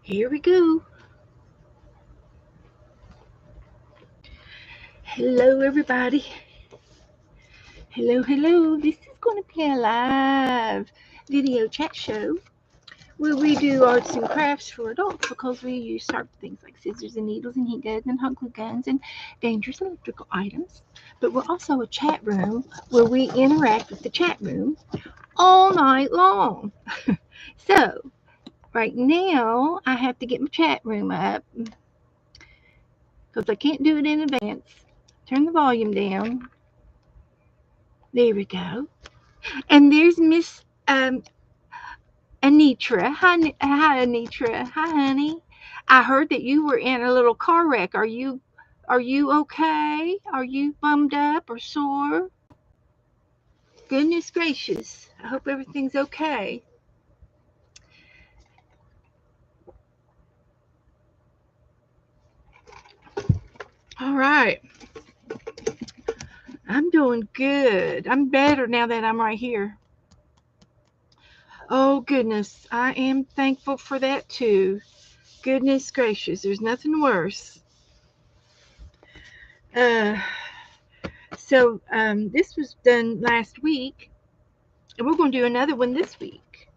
Here we go. Hello, everybody. Hello. This is going to be a live video chat show where we do arts and crafts for adults because we use sharp things like scissors and needles and heat guns and hot glue guns and dangerous electrical items. But we're also a chat room where we interact with the chat room all night long. So, right now, I have to get my chat room up because I can't do it in advance. Turn the volume down. There we go. And there's Miss Anitra. Hi, Anitra. Hi, honey. I heard that you were in a little car wreck. Are you okay? Are you bummed up or sore? Goodness gracious. I hope everything's okay. All right. I'm doing good. I'm better now that I'm right here. Oh, goodness. I am thankful for that, too. Goodness gracious. There's nothing worse. Uh, this was done last week, and we're going to do another one this week.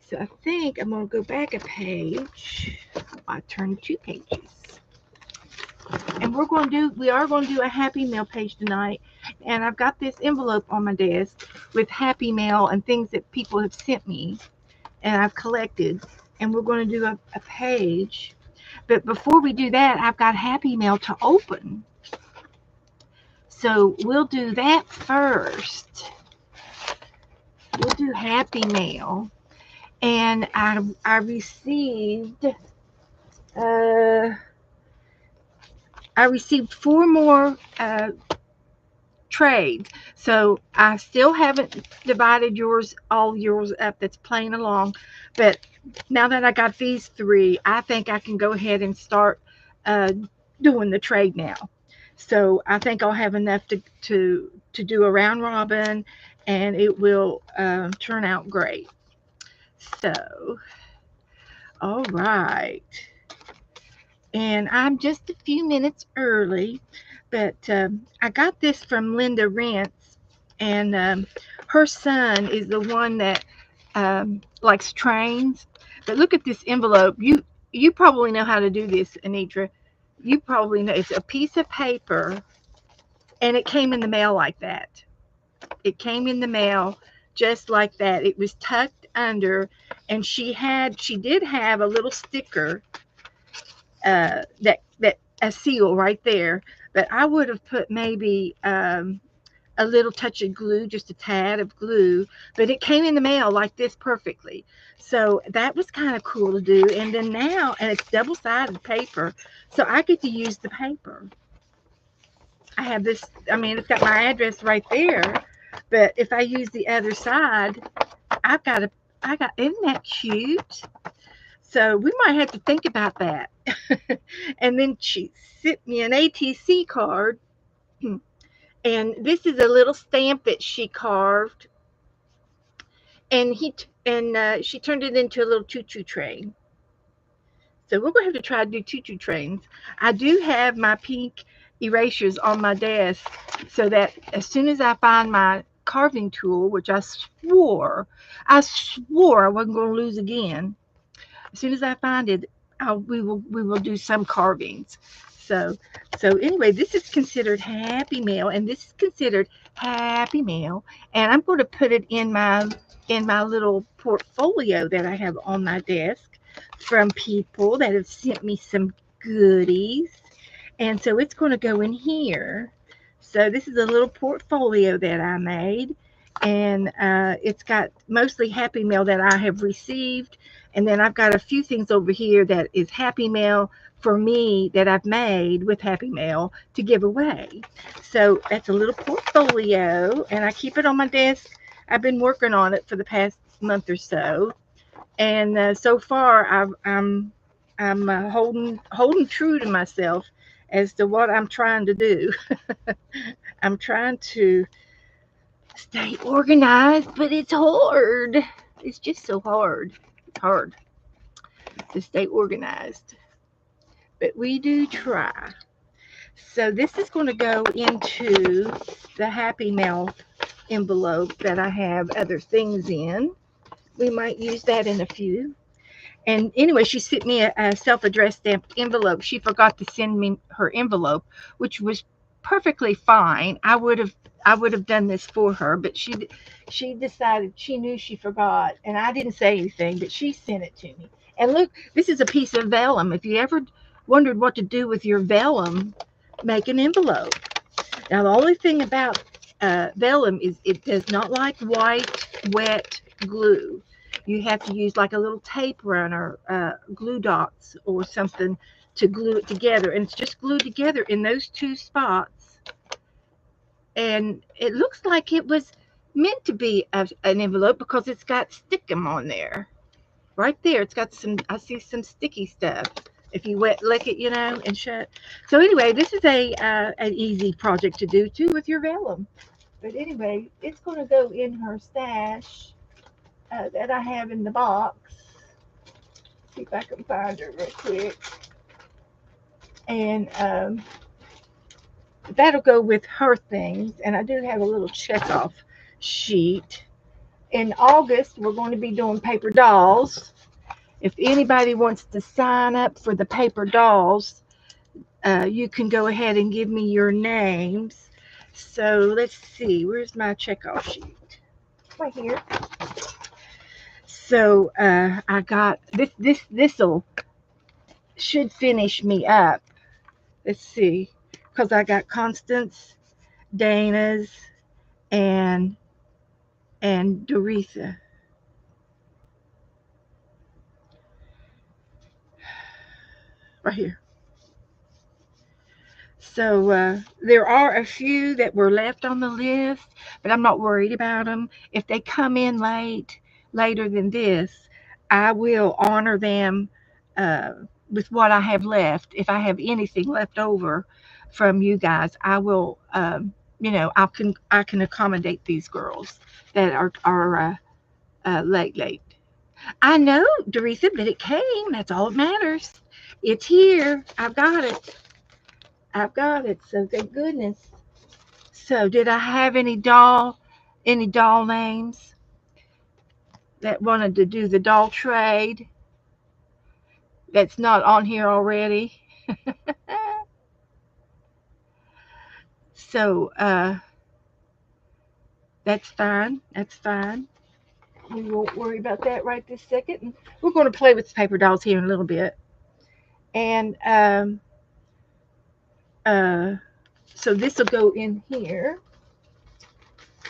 So I think I'm going to go back a page. I turned 2 pages. And we are going to do a Happy Mail page tonight. And I've got this envelope on my desk with Happy Mail and things that people have sent me and I've collected. And we're going to do a page. But before we do that, I've got Happy Mail to open. So we'll do that first. We'll do Happy Mail. And I received 4 more trades. So I still haven't divided all yours up that's playing along. But now that I got these 3, I think I can go ahead and start doing the trade now. So I think I'll have enough to do a round robin, and it will turn out great. So, all right. And I'm just a few minutes early, but I got this from Linda Rentz, and her son is the one that likes trains. But look at this envelope. You probably know how to do this, Anitra. You probably know. It's a piece of paper, and it came in the mail like that. It came in the mail just like that. It was tucked under, and she did have a little sticker that a seal right there, but I would have put maybe a little touch of glue, just a tad of glue, but it came in the mail like this perfectly. So that was kind of cool to do. And then now, and it's double-sided paper, so I get to use the paper. I have this, it's got my address right there, but if I use the other side, isn't that cute? So we might have to think about that. And then she sent me an ATC card. And this is a little stamp that she carved. And she turned it into a little choo-choo train. So we're going to have to try to do choo-choo trains. I do have my pink erasers on my desk so that as soon as I find my carving tool, which I swore I wasn't going to lose again, as soon as I find it, we will do some carvings. So anyway, this is considered Happy Mail, and this is considered Happy Mail, and I'm going to put it in my little portfolio that I have on my desk from people that have sent me some goodies, and so it's going to go in here. So this is a little portfolio that I made, and it's got mostly Happy Mail that I have received. And then I've got a few things over here that is Happy Mail for me that I've made with Happy Mail to give away. So that's a little portfolio, and I keep it on my desk. I've been working on it for the past month or so, and so far I'm holding true to myself as to what I'm trying to do. I'm trying to stay organized, but it's hard. It's just so hard. It's hard. to stay organized. But we do try. So this is going to go into the Happy Mail envelope that I have other things in. We might use that in a few. And anyway, she sent me a self-addressed stamped envelope. She forgot to send me her envelope, which was perfectly fine. I would have done this for her, but she decided she knew she forgot, and I didn't say anything, but she sent it to me. And look, this is a piece of vellum. If you ever wondered what to do with your vellum, make an envelope. Now, the only thing about vellum is it does not like white, wet glue. You have to use like a little tape runner, glue dots or something to glue it together. And it's just glued together in those two spots. And it looks like it was meant to be an envelope because it's got stickum on there. Right there, it's got I see some sticky stuff. If you lick it, and shut. So anyway, this is an easy project to do too with your vellum. But anyway, it's going to go in her stash that I have in the box. See if I can find her real quick. And that'll go with her things. And I do have a little check-off sheet. In August, we're going to be doing paper dolls. If anybody wants to sign up for the paper dolls, you can go ahead and give me your names. So let's see, where's my checkoff sheet? Right here. So I got this'll should finish me up. Let's see, because I got Constance, Dana's, and Doretha. Right here. So there are a few that were left on the list, but I'm not worried about them. If they come in later than this, I will honor them with what I have left. If I have anything left over from you guys, I will. I can accommodate these girls that are late. I know, Teresa, but it came. That's all that matters. It's here. I've got it. I've got it. So thank goodness. So did I have any doll names that wanted to do the doll trade that's not on here already? So that's fine. That's fine. We won't worry about that right this second. And we're going to play with paper dolls here in a little bit. And so this will go in here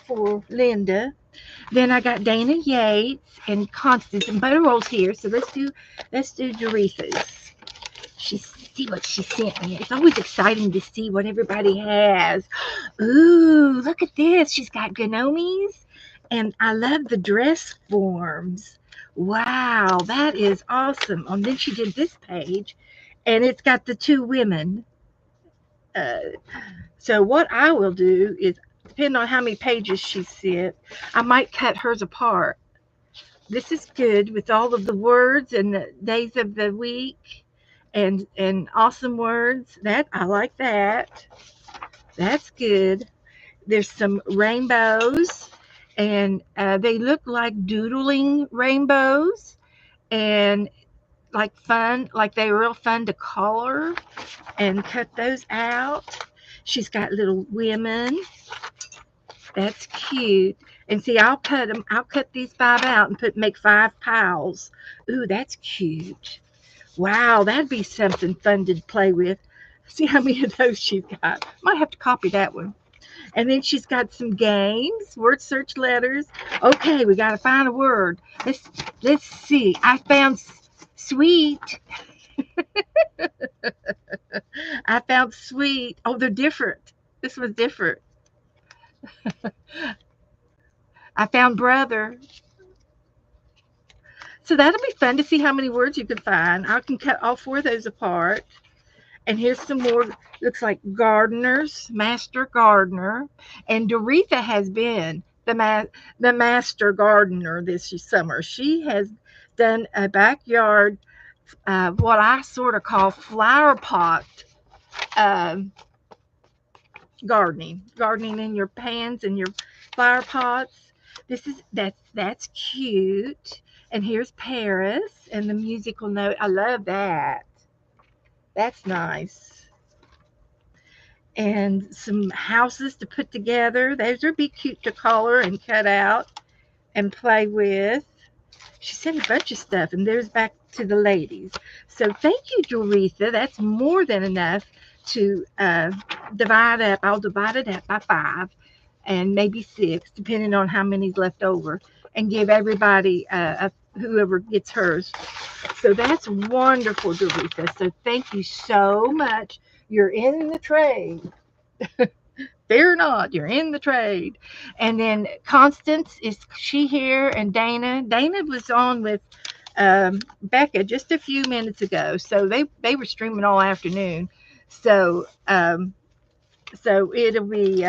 for Linda. Then I got Dana Yates and Constance and Butterroll's here. So let's do Doretha's. See what she sent me. It's always exciting to see what everybody has. Ooh, look at this. She's got Gnomies, and I love the dress forms. Wow, that is awesome. And then she did this page, and it's got the two women. So what I will do is, depending on how many pages she sent, I might cut hers apart. This is good with all of the words and the days of the week and awesome words. That I like that. That's good. There's some rainbows, and they look like doodling rainbows, and like they were real fun to color and cut those out. She's got little women. That's cute. And see, I'll cut these 5 out and make 5 piles. Ooh, that's cute. Wow, that'd be something fun to play with. See how many of those she's got. Might have to copy that one. And then she's got some games, word search letters. Okay, we got to find a word. Let's see. I found sweet. I found sweet. Oh, they're different. This was different. I found brother. So that'll be fun to see how many words you can find. I can cut all 4 of those apart. And here's some more. Looks like gardeners, master gardener. And Doretha has been the master gardener this summer. She has done a backyard what I sort of call flower pot uh, gardening in your pans and your flower pots. That's cute. And here's Paris and the musical note. I love that. That's nice. And some houses to put together. Those would be cute to color and cut out and play with. She sent a bunch of stuff, and there's back to the ladies. So thank you, Doretha. That's more than enough to divide up. I'll divide it up by 5 and maybe 6, depending on how many's left over, and give everybody whoever gets hers. So that's wonderful, Doretha. So thank you so much. You're in the trade. Fear not, you're in the trade. And then Constance, is she here? And Dana. Dana was on with Becca just a few minutes ago. So they were streaming all afternoon. So so it'll be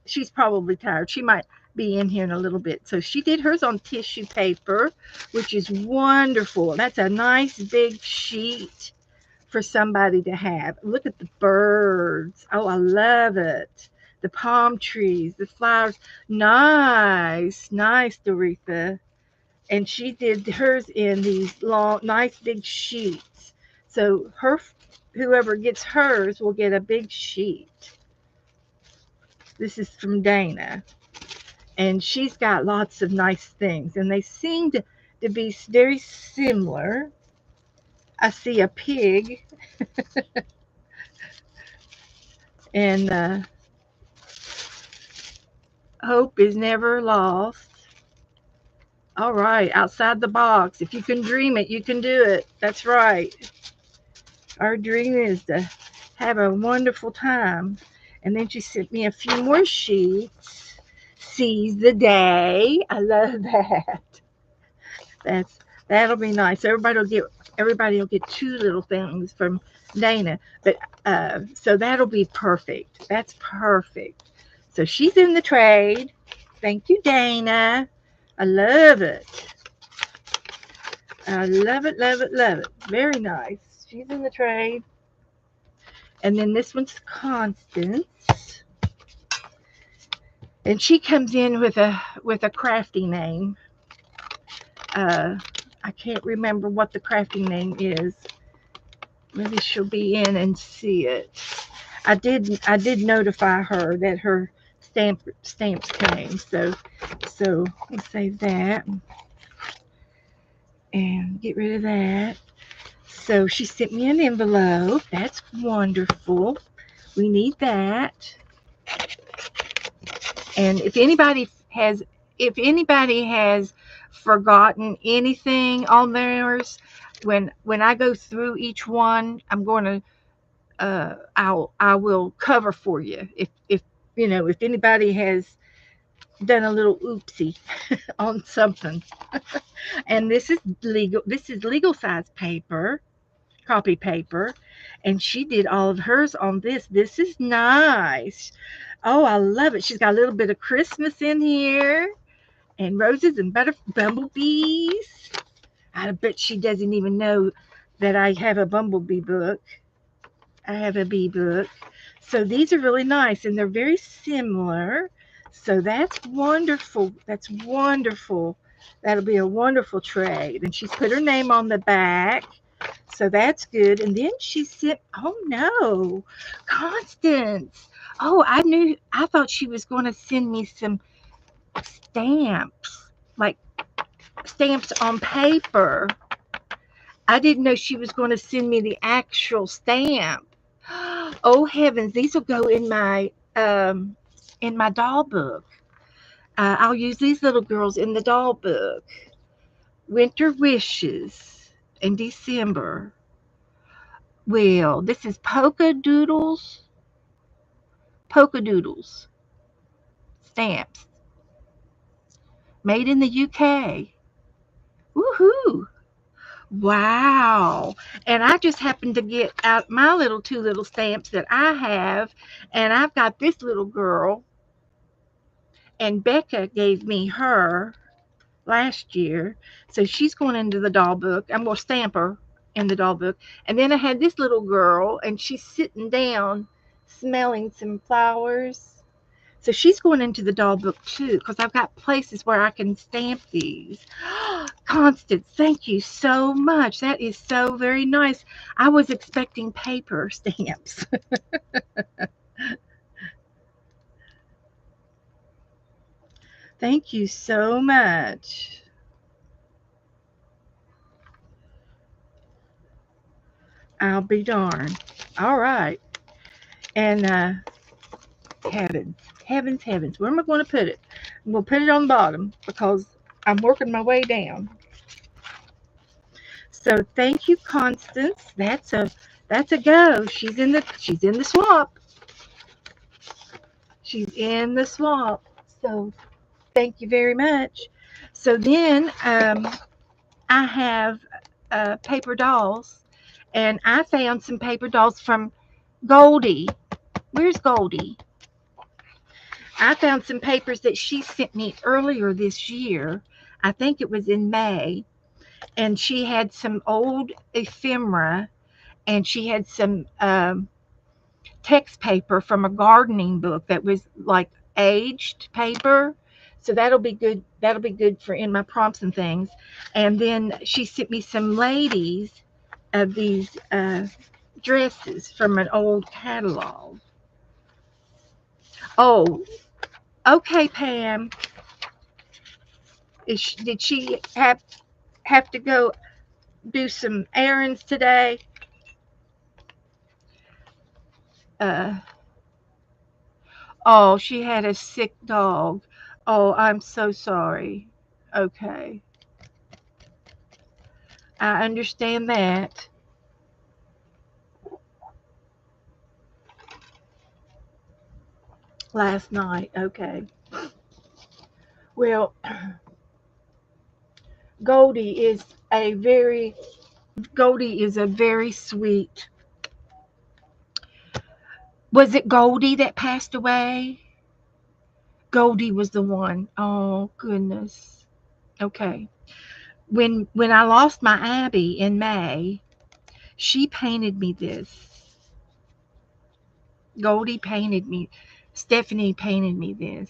she's probably tired. She might be in here in a little bit. So she did hers on tissue paper, which is wonderful. That's a nice big sheet for somebody to have. Look at the birds. Oh, I love it. The palm trees, the flowers. Nice, nice, Doretha. And she did hers in these long, nice big sheets. So whoever gets hers will get a big sheet. This is from Dana. And she's got lots of nice things. And they seem to be very similar. I see a pig. And hope is never lost. All right, outside the box. If you can dream it, you can do it. That's right. Our dream is to have a wonderful time. And then she sent me a few more sheets. Seize the day. I love that. That'll be nice. Everybody will get 2 little things from Dana. But so that'll be perfect. That's perfect. So she's in the trade. Thank you, Dana. I love it. I love it, love it, love it. Very nice. She's in the trade. And then this one's Constance. And she comes in with a crafty name. I can't remember what the crafting name is. Maybe she'll be in and see it. I did notify her that her stamps came. So we'll save that and get rid of that. So she sent me an envelope. That's wonderful. We need that. And if anybody has forgotten anything on theirs, when I go through each one, I'm going to I will cover for you if anybody has done a little oopsie on something. And this is legal size paper, copy paper, and she did all of hers on this. This is nice. Oh, I love it. She's got a little bit of Christmas in here and roses and bumblebees. I bet she doesn't even know that I have a bumblebee book. I have a bee book. So these are really nice, and they're very similar. So that's wonderful. That's wonderful. That'll be a wonderful trade. And she's put her name on the back. So that's good. And then she sent, oh no, Constance. Oh, I thought she was going to send me some stamps, like stamps on paper. I didn't know she was going to send me the actual stamp. Oh heavens, these will go in my doll book. I'll use these little girls in the doll book. Winter Wishes in December. Well, this is Polka Doodles stamps. Made in the UK. Woohoo! Wow. And I just happened to get out my 2 little stamps that I have. And I've got this little girl. And Becca gave me her last year. So she's going into the doll book. I'm going to stamp her. in the doll book. And then I had this little girl, and she's sitting down smelling some flowers. So she's going into the doll book too, because I've got places where I can stamp these. Constance, thank you so much. That is so very nice. I was expecting paper stamps. Thank you so much. I'll be darned. All right. And heavens, heavens, heavens. Where am I going to put it? I'm going to put it on the bottom because I'm working my way down. So thank you, Constance. That's a go. She's in the swamp. She's in the swamp. So thank you very much. So then I have paper dolls, and I found some paper dolls from Goldie. Where's Goldie? I found some papers that she sent me earlier this year. I think it was in May. And she had some old ephemera, and she had some text paper from a gardening book that was like aged paper. So that'll be good. That'll be good for in my prompts and things. And then she sent me some ladies of these dresses from an old catalog. Oh, okay, Pam. Did she have to go do some errands today? Uh, oh, she had a sick dog. Oh, I'm so sorry. Okay, I understand that. Last night, okay. Well, Goldie is a very Goldie is a very sweet. Was it Goldie that passed away? Goldie was the one. Oh goodness. Okay. When I lost my Abby in May, she painted me this. Goldie painted me. Stephanie painted me this.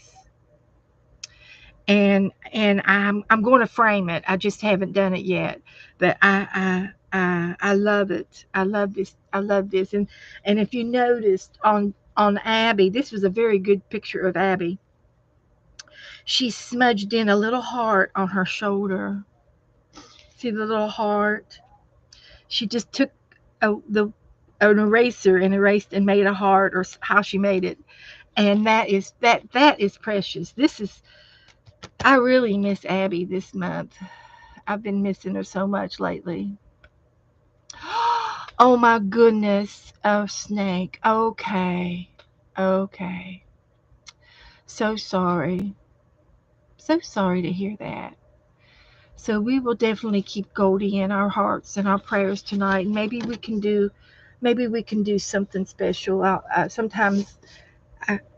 And I'm going to frame it. I just haven't done it yet. But I love it. I love this. I love this. And if you noticed on Abby, this was a very good picture of Abby. She smudged in a little heart on her shoulder. See the little heart? She just took the an eraser and erased and made a heart, or how she made it. And that is precious. This is I really miss Abby this month. I've been missing her so much lately. Oh my goodness. Oh, Snake. Okay. Okay. So sorry. So sorry to hear that. So we will definitely keep Goldie in our hearts and our prayers tonight. And maybe we can do something special. Sometimes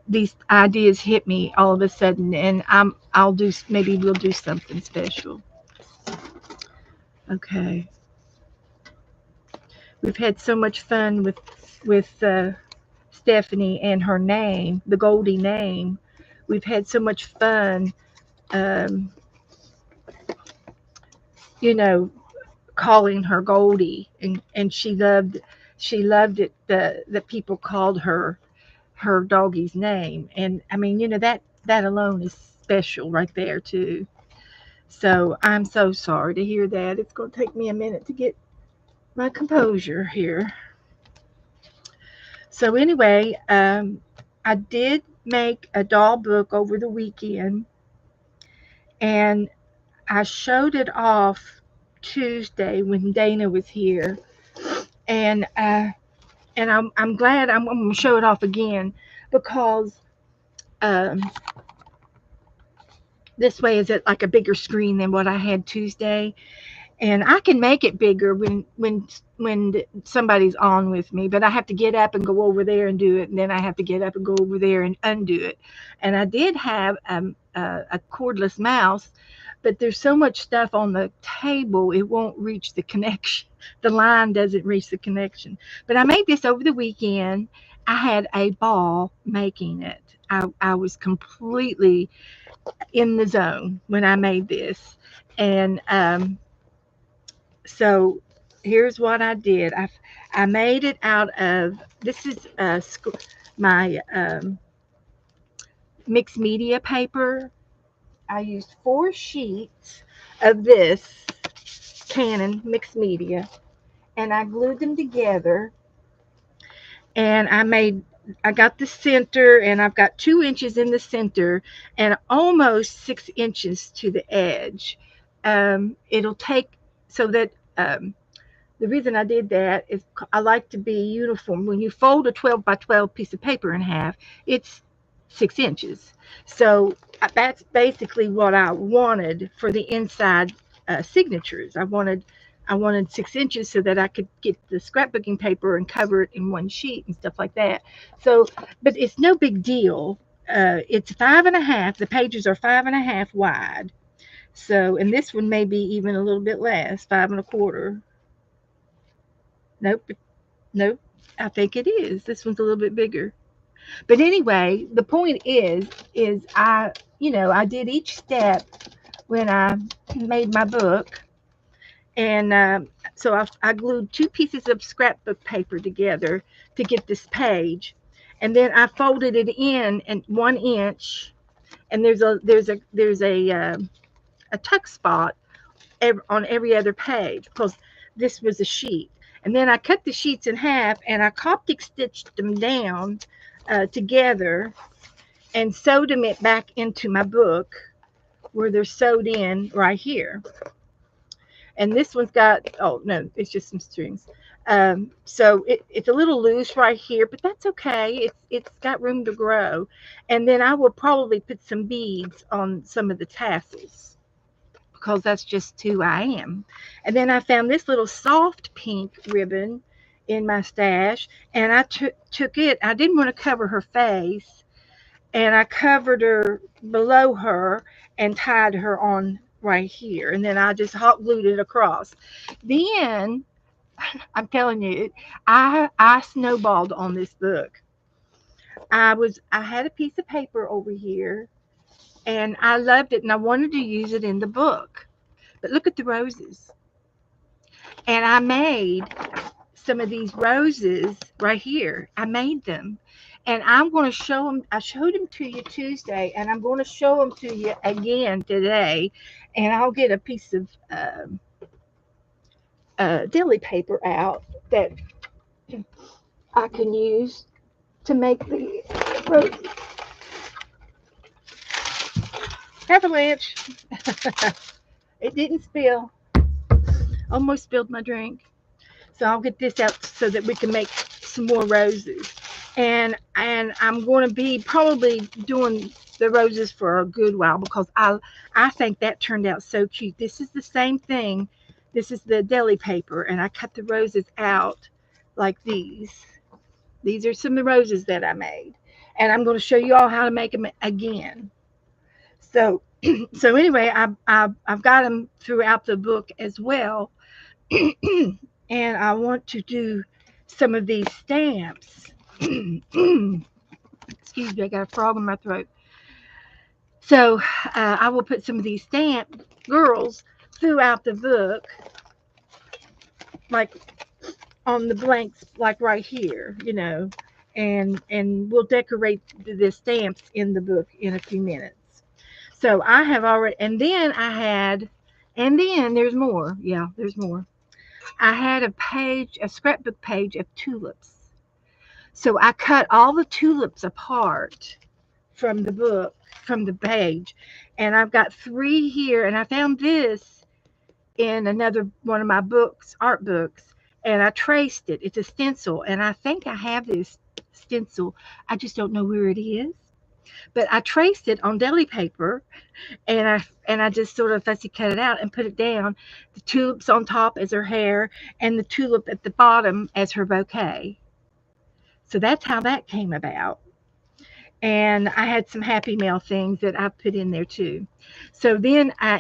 these ideas hit me all of a sudden, and maybe we'll do something special. Okay. We've had so much fun with Stephanie and her name, the Goldie name. We've had so much fun, um, you know, calling her Goldie, and she loved it. The people called her doggy's name, and I mean, that alone is special right there too. So I'm so sorry to hear that. It's going to take me a minute to get my composure here. So anyway, I did make a doll book over the weekend, and I showed it off Tuesday when Dana was here, and I'm glad I'm going to show it off again because um, this way is it like a bigger screen than what I had Tuesday, and I can make it bigger when somebody's on with me, but I have to get up and go over there and do it, and then I have to get up and go over there and undo it. And I did have a cordless mouse, but there's so much stuff on the table it won't reach the connection. The line doesn't reach the connection. But I made this over the weekend. I had a ball making it. I was completely in the zone when I made this. And so here's what I did. I made it out of, this is my mixed media paper. I used 4 sheets of this Canon mixed media, and I glued them together. And I got the center, and I've got 2 inches in the center and almost 6 inches to the edge. It'll take, so that the reason I did that is I like to be uniform. When you fold a 12 by 12 piece of paper in half, it's 6 inches. So that's basically what I wanted for the inside signatures. I wanted 6 inches so that I could get the scrapbooking paper and cover it in one sheet and stuff like that. So, but it's no big deal. It's 5.5. The pages are 5.5 wide. So, and this one may be even a little bit less, 5 1/4. Nope, nope. I think it is. This one's a little bit bigger. But anyway, the point is I did each step when I made my book. And so I glued 2 pieces of scrapbook paper together to get this page, and then I folded it in and 1 inch, and there's a tuck spot on every other page because this was a sheet. And then I cut the sheets in half and I Coptic stitched them down together and sewed them back into my book where they're sewed in right here. And this one's got, oh no, it's just some strings. So it's a little loose right here, but that's okay. It's got room to grow. And then I will probably put some beads on some of the tassels because that's just who I am. And then I found this little soft pink ribbon in my stash, and I took it. I didn't want to cover her face, and I covered her below her and tied her on right here, and then I just hot glued it across. Then I'm telling you, I snowballed on this book. I had a piece of paper over here, and I loved it, and I wanted to use it in the book. But look at the roses, and I made some of these roses right here. I made them, and I'm going to show them. I showed them to you Tuesday, and I'm going to show them to you again today. And I'll get a piece of deli paper out that I can use to make the roses. Avalanche. It didn't spill. Almost spilled my drink. So I'll get this out so that we can make some more roses. And I'm going to be probably doing the roses for a good while because I think that turned out so cute. This is the same thing. This is the deli paper, and I cut the roses out like these. These are some of the roses that I made, and I'm going to show you all how to make them again. So so anyway, I've got them throughout the book as well. And I want to do some of these stamps. Excuse me, I got a frog in my throat. So I will put some of these stamp girls throughout the book, like on the blanks, like right here, and we'll decorate the stamps in the book in a few minutes. So I have already, and then there's more. Yeah, there's more. I had a scrapbook page of tulips. So I cut all the tulips apart from the book, from the page, and I've got 3 here. And I found this in another one of my books, art books, and I traced it. It's a stencil, and I think I have this stencil. I just don't know where it is. But I traced it on deli paper, and I just sort of fussy cut it out and put it down. The tulips on top as her hair, and the tulip at the bottom as her bouquet. So that's how that came about. And I had some Happy Mail things that I put in there too. So then, I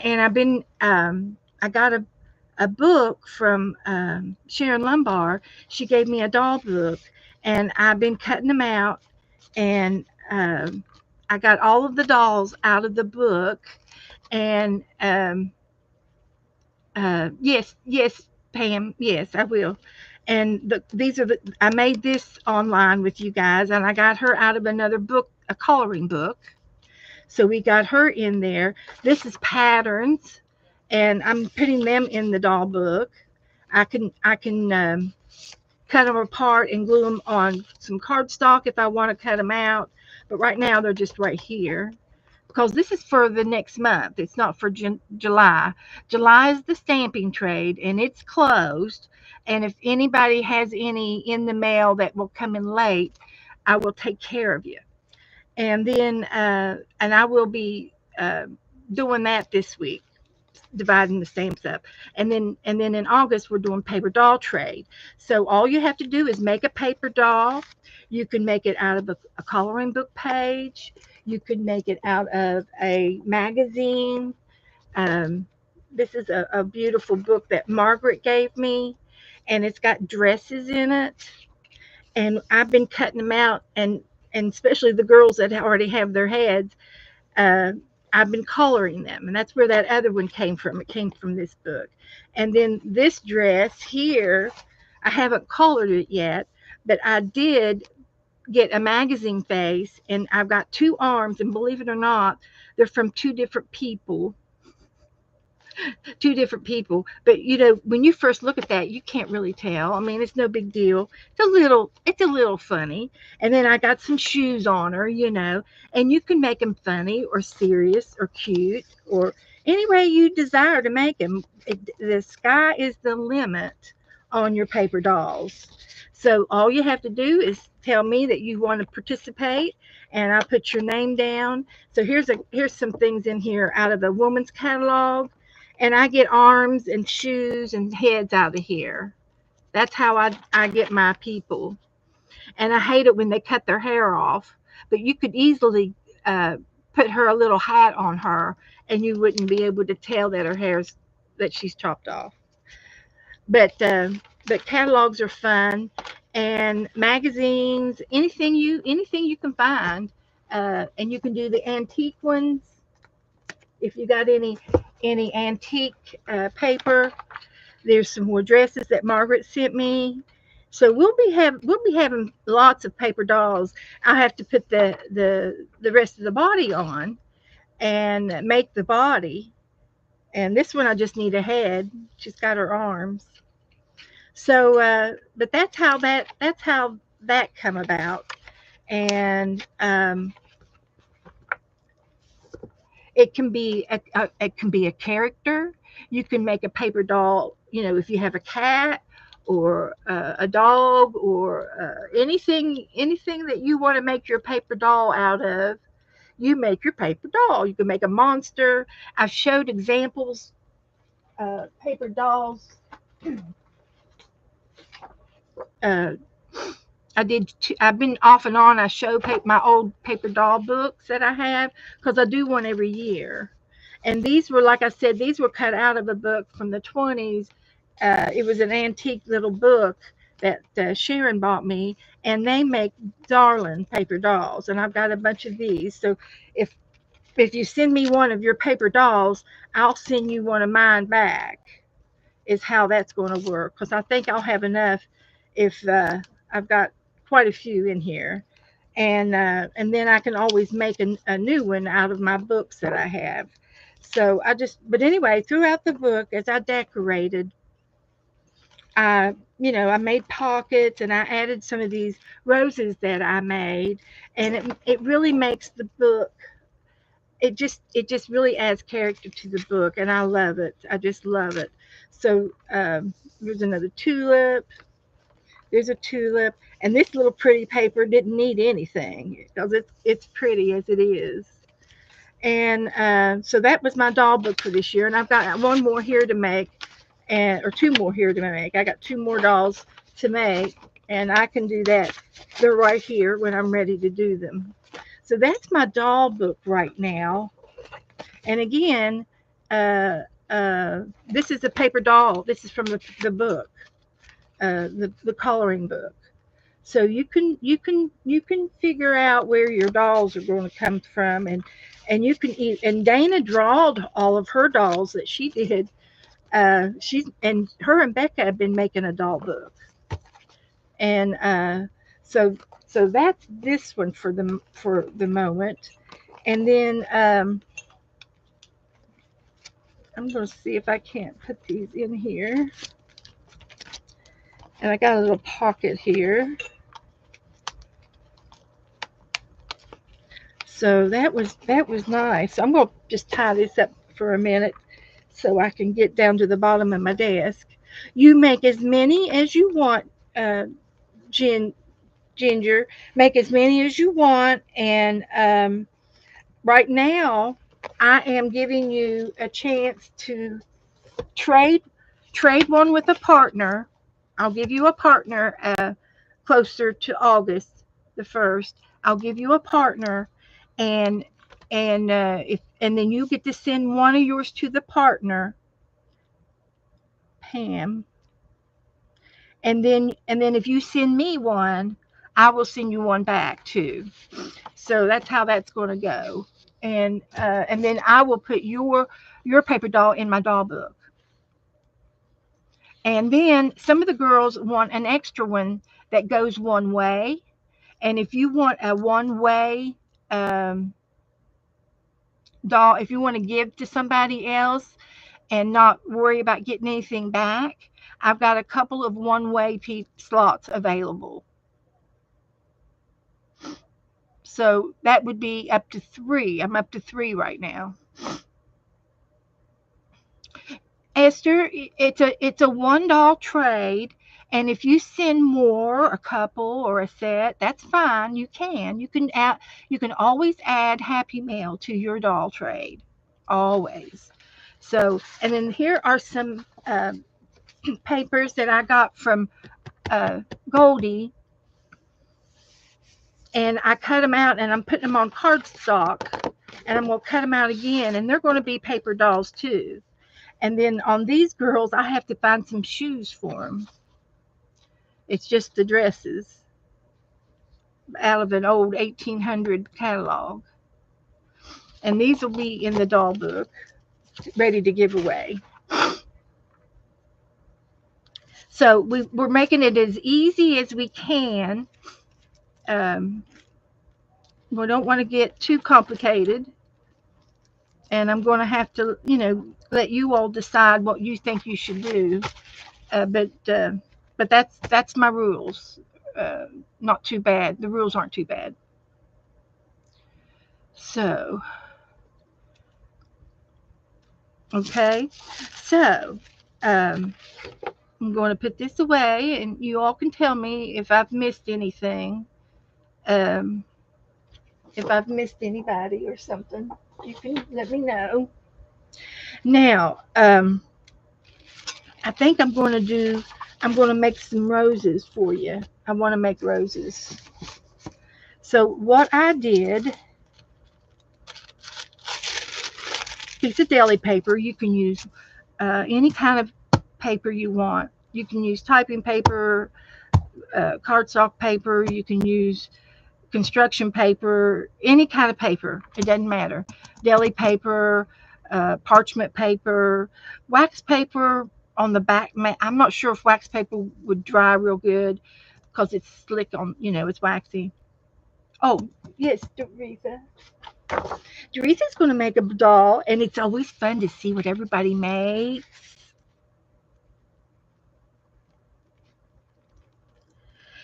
got a book from Sharon Lumbar. She gave me a doll book, and I've been cutting them out, and I got all of the dolls out of the book, and yes, yes, Pam, yes, I will. And these are I made this online with you guys, and I got her out of another book, a coloring book. So we got her in there. This is patterns, and I'm putting them in the doll book. I can cut them apart and glue them on some cardstock if I want to cut them out. But right now they're just right here because this is for the next month. It's not for July. July is the stamping trade and it's closed. And if anybody has any in the mail that will come in late, I will take care of you. And then, and I will be doing that this week, dividing the stamps up. And then in August we're doing paper doll trade. So all you have to do is make a paper doll. You can make it out of a coloring book page. You can make it out of a magazine. Um, this is a beautiful book that Margaret gave me, and it's got dresses in it. And I've been cutting them out, and especially the girls that already have their heads, uh, I've been coloring them, and that's where that other one came from. It came from this book. And then this dress here, I haven't colored it yet, but I did get a magazine face, and I've got two arms, and believe it or not, they're from two different people. But when you first look at that, you can't really tell. I mean, it's no big deal. It's a little funny. And then I got some shoes on her, and you can make them funny or serious or cute or any way you desire to make them. The sky is the limit on your paper dolls. So all you have to do is tell me that you want to participate, and I'll put your name down. So here's some things in here out of the woman's catalog, and I get arms and shoes and heads out of here. That's how I get my people. And I hate it when they cut their hair off, but you could easily uh, put her a little hat on her, and you wouldn't be able to tell that she's chopped off. But catalogs are fun, and magazines, anything you can find, and you can do the antique ones if you got any antique paper. There's some more dresses that Margaret sent me. So we'll be having lots of paper dolls. I have to put the rest of the body on and make the body. And this one I just need a head. She's got her arms. So, but that's how that come about. And it can be a character. You can make a paper doll, if you have a cat or a dog or anything that you want to make your paper doll out of. You make your paper doll. You can make a monster. I've showed examples, paper dolls. uh, I've been off and on. I show my old paper doll books that I have because I do one every year. And these were, like I said, these were cut out of a book from the 20s. It was an antique little book that Sharon bought me, and they make darling paper dolls. And I've got a bunch of these. So if if you send me one of your paper dolls, I'll send you one of mine back. Is how that's going to work, because I think I'll have enough if I've got quite a few in here, and then I can always make a new one out of my books that I have. But anyway, throughout the book, as I decorated, I made pockets, and I added some of these roses that I made, and it really makes the book. It just really adds character to the book, and I love it. I just love it. So here's another tulip. There's a tulip, and this little pretty paper didn't need anything because it's pretty as it is. And so that was my doll book for this year, and I've got one more here to make, or two more here to make. I got two more dolls to make, and I can do that. They're right here when I'm ready to do them. So that's my doll book right now. And again, uh, this is a paper doll. This is from the book, the coloring book. So you can figure out where your dolls are going to come from, and you can and Dana drawed all of her dolls that she did. She's and her and Becca have been making a doll book, and so that's this one for the moment. And then I'm going to see if I can't put these in here. And I got a little pocket here. So that was nice. I'm going to just tie this up for a minute so I can get down to the bottom of my desk. You make as many as you want, uh, Ginger. Make as many as you want. And right now, I am giving you a chance to trade one with a partner. I'll give you a partner closer to August the 1st. I'll give you a partner, and if and then you get to send one of yours to the partner, Pam, and then if you send me one, I will send you one back too. So that's how that's going to go. And then I will put your paper doll in my doll book. And then some of the girls want an extra one that goes one way. And if you want a one way um, doll, if you want to give to somebody else and not worry about getting anything back, I've got a couple of one way slots available. So that would be up to three. I'm up to three right now. Esther, it's a one doll trade, and if you send more, a couple or a set, that's fine. You can always add Happy Mail to your doll trade, always. So, and then here are some papers that I got from Goldie, and I cut them out, and I'm putting them on cardstock, and I'm gonna cut them out again, and they're going to be paper dolls too. And then on these girls, I have to find some shoes for them. It's just the dresses out of an old 1800 catalog. And these will be in the doll book, ready to give away. So we're making it as easy as we can. Um, we don't want to get too complicated. And I'm going to have to, let you all decide what you think you should do. But that's my rules. Not too bad. The rules aren't too bad. So, okay. So, um, I'm going to put this away, and you all can tell me if I've missed anything. Um, if I've missed anybody or something, you can let me know. Now, I think I'm going to make some roses for you. I want to make roses. So, what I did, piece of deli paper, you can use any kind of paper you want. You can use typing paper, cardstock paper, you can use construction paper, any kind of paper. It doesn't matter. Deli paper, parchment paper, wax paper on the back. I'm not sure if wax paper would dry real good because it's slick on, it's waxy. Oh, yes, Doretha. Doretha's going to make a doll, and it's always fun to see what everybody makes.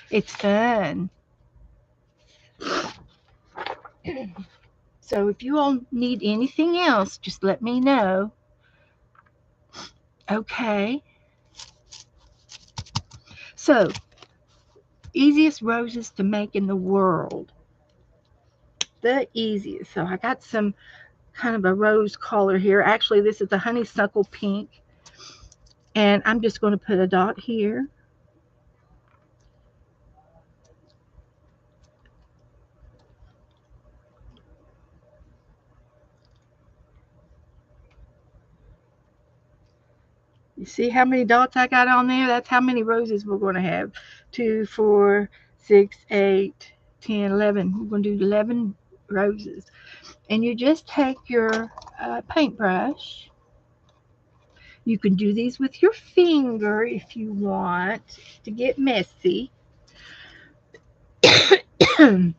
It's fun. So if you all need anything else, just let me know. Okay. So, easiest roses to make in the world. The easiest. So I got some kind of a rose color here. Actually, this is a honeysuckle pink. And I'm just going to put a dot here. You see how many dots I got on there? That's how many roses we're going to have. 2, 4, 6, 8, 10, 11. We're going to do 11 roses. And you just take your paintbrush. You can do these with your finger if you want to get messy. And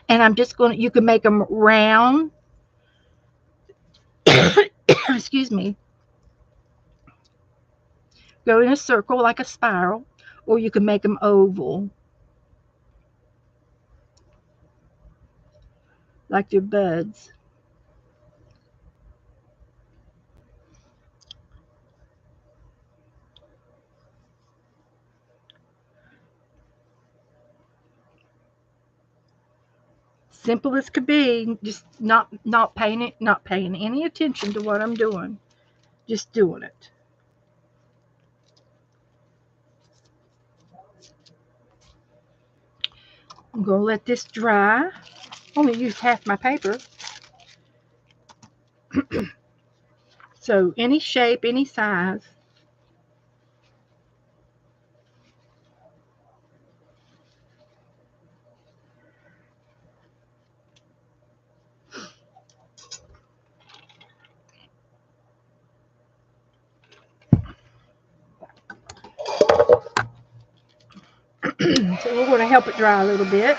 I'm just going to, you can make them round. Excuse me. Go in a circle like a spiral, or you can make them oval, like your buds. Simple as could be, just not paying any attention to what I'm doing, just doing it. I'm gonna let this dry. Only used half my paper. So any shape, any size. So we're gonna help it dry a little bit.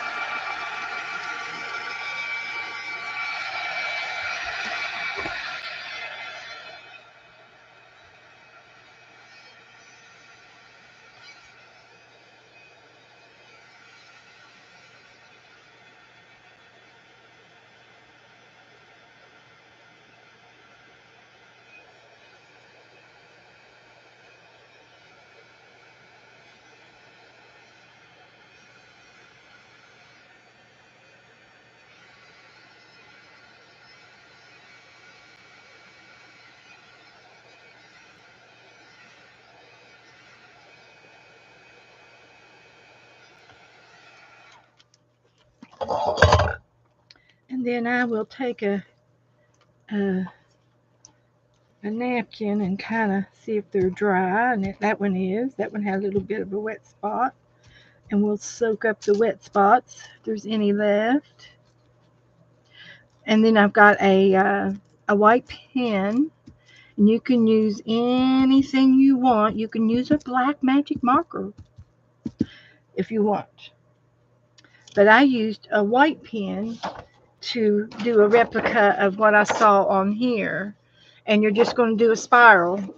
And then I will take a, a napkin and kind of see if they're dry. And that one is. That one had a little bit of a wet spot. And we'll soak up the wet spots if there's any left. And then I've got a white pen. And you can use anything you want. You can use a black magic marker if you want. But I used a white pen to do a replica of what I saw on here. And you're just going to do a spiral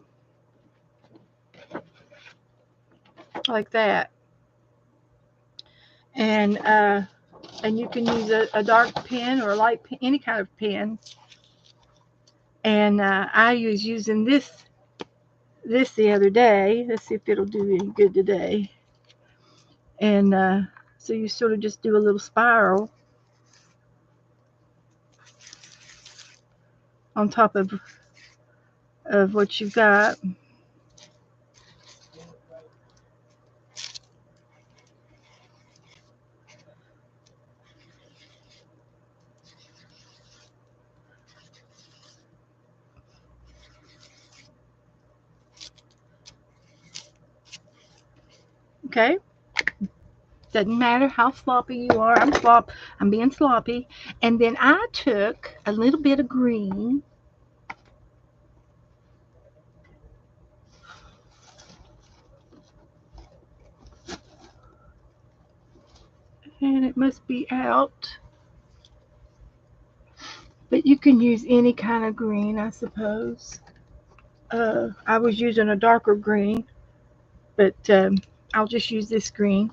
like that. And you can use a dark pen or a light pen, any kind of pen. And I was using this the other day. Let's see if it'll do any good today. And so you sort of just do a little spiral on top of what you've got. Okay. Doesn't matter how sloppy you are. I'm being sloppy. And then I took a little bit of green. And it must be out. But you can use any kind of green, I suppose. I was using a darker green, but I'll just use this green.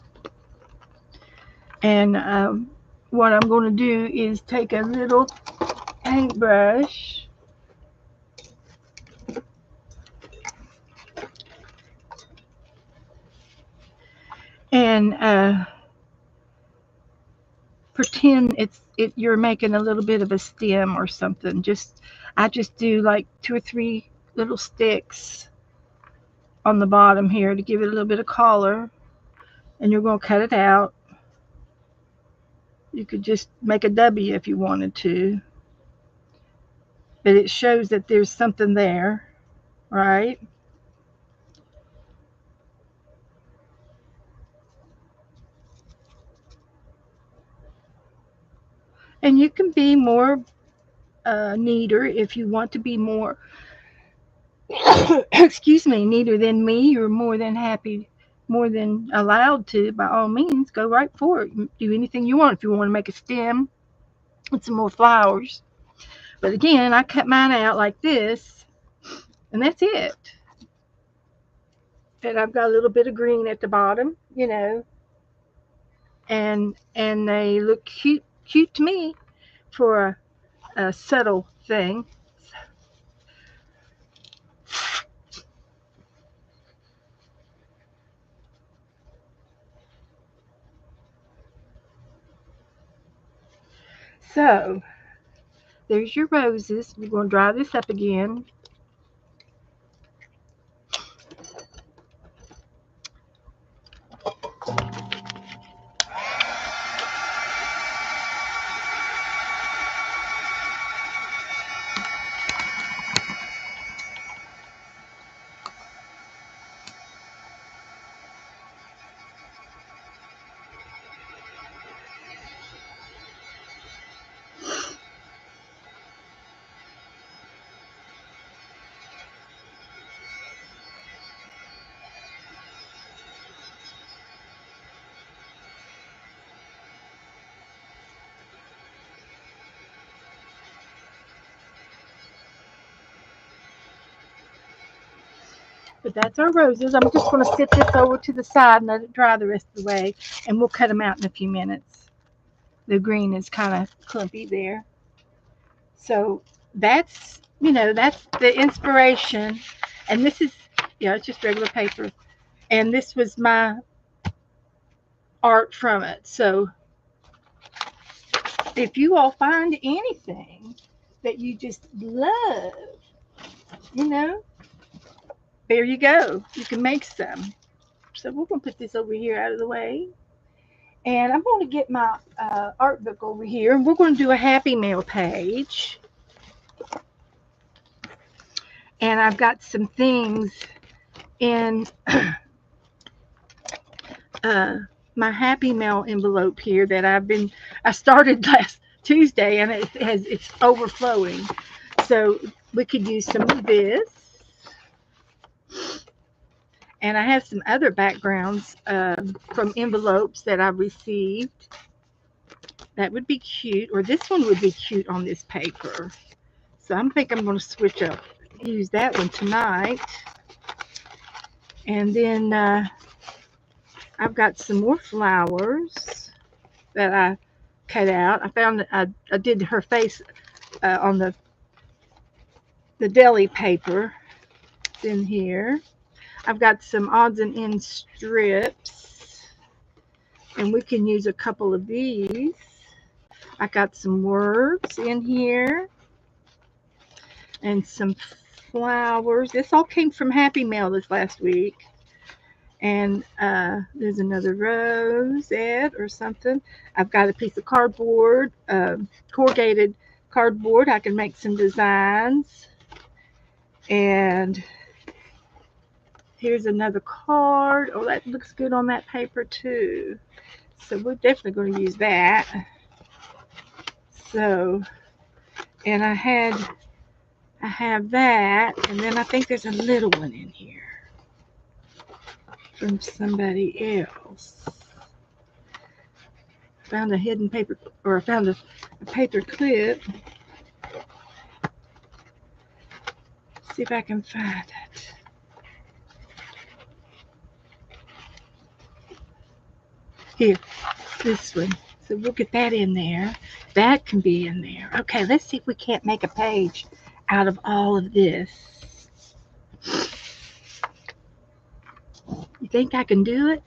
And what I'm going to do is take a little paintbrush and pretend you're making a little bit of a stem or something. I just do like 2 or 3 little sticks on the bottom here to give it a little bit of color. And you're going to cut it out. You could just make a W if you wanted to. But it shows that there's something there, right? And you can be more neater if you want to be more, excuse me, neater than me. You're more than happy, more than allowed to, by all means, go right for it. Do anything you want. If you want to make a stem with some more flowers. But again, I cut mine out like this, and that's it. And I've got a little bit of green at the bottom, and they look cute to me for a subtle thing. So there's your roses. We're going to dry this up again. But that's our roses. I'm just going to sit this over to the side and let it dry the rest of the way, and we'll cut them out in a few minutes. The green is kind of clumpy there. So that's the inspiration. And this is, it's just regular paper. And this was my art from it. So if you all find anything that you just love, you know, there you go. You can make some. So we're going to put this over here out of the way. And I'm going to get my art book over here, and we're going to do a Happy Mail page. And I've got some things in my Happy Mail envelope here that I started last Tuesday, and it's overflowing. So we could use some of this. And I have some other backgrounds from envelopes that I've received. That would be cute, or this one would be cute on this paper. So I think I'm going to switch up, use that one tonight. And then I've got some more flowers that I cut out. I found I did her face on the deli paper. It's in here. I've got some odds and ends strips, and we can use a couple of these. I got some words in here and some flowers. This all came from Happy Mail this last week. And there's another rosette or something. I've got a piece of cardboard, corrugated cardboard. I can make some designs. And here's another card. Oh, that looks good on that paper too. So we're definitely going to use that. So, and I have that, and then I think there's a little one in here from somebody else. Found a hidden paper, or I found a paper clip. See if I can find it. Here, this one. So we'll get that in there. That can be in there. Okay, let's see if we can't make a page out of all of this. You think I can do it?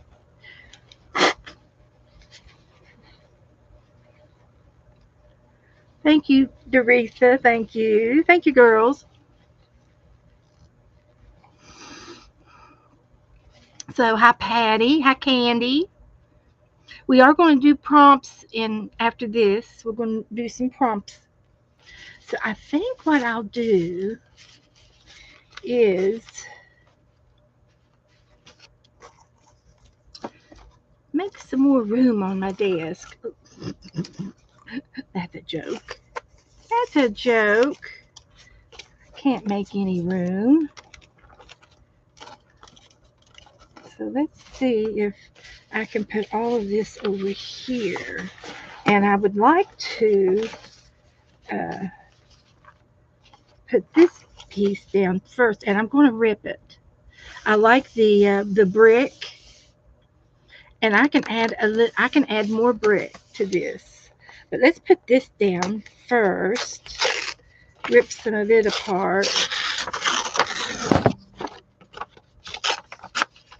Thank you, Doretha. Thank you. Thank you, girls. So, hi, Patty. Hi, Candy. We are going to do prompts after this. We're going to do some prompts. So, I think what I'll do is make some more room on my desk. That's That's a joke. That's a joke. Can't make any room. So let's see if I can put all of this over here. And I would like to put this piece down first, and I'm going to rip it. I like the brick, and I can add more brick to this. But let's put this down first. Rip some of it apart.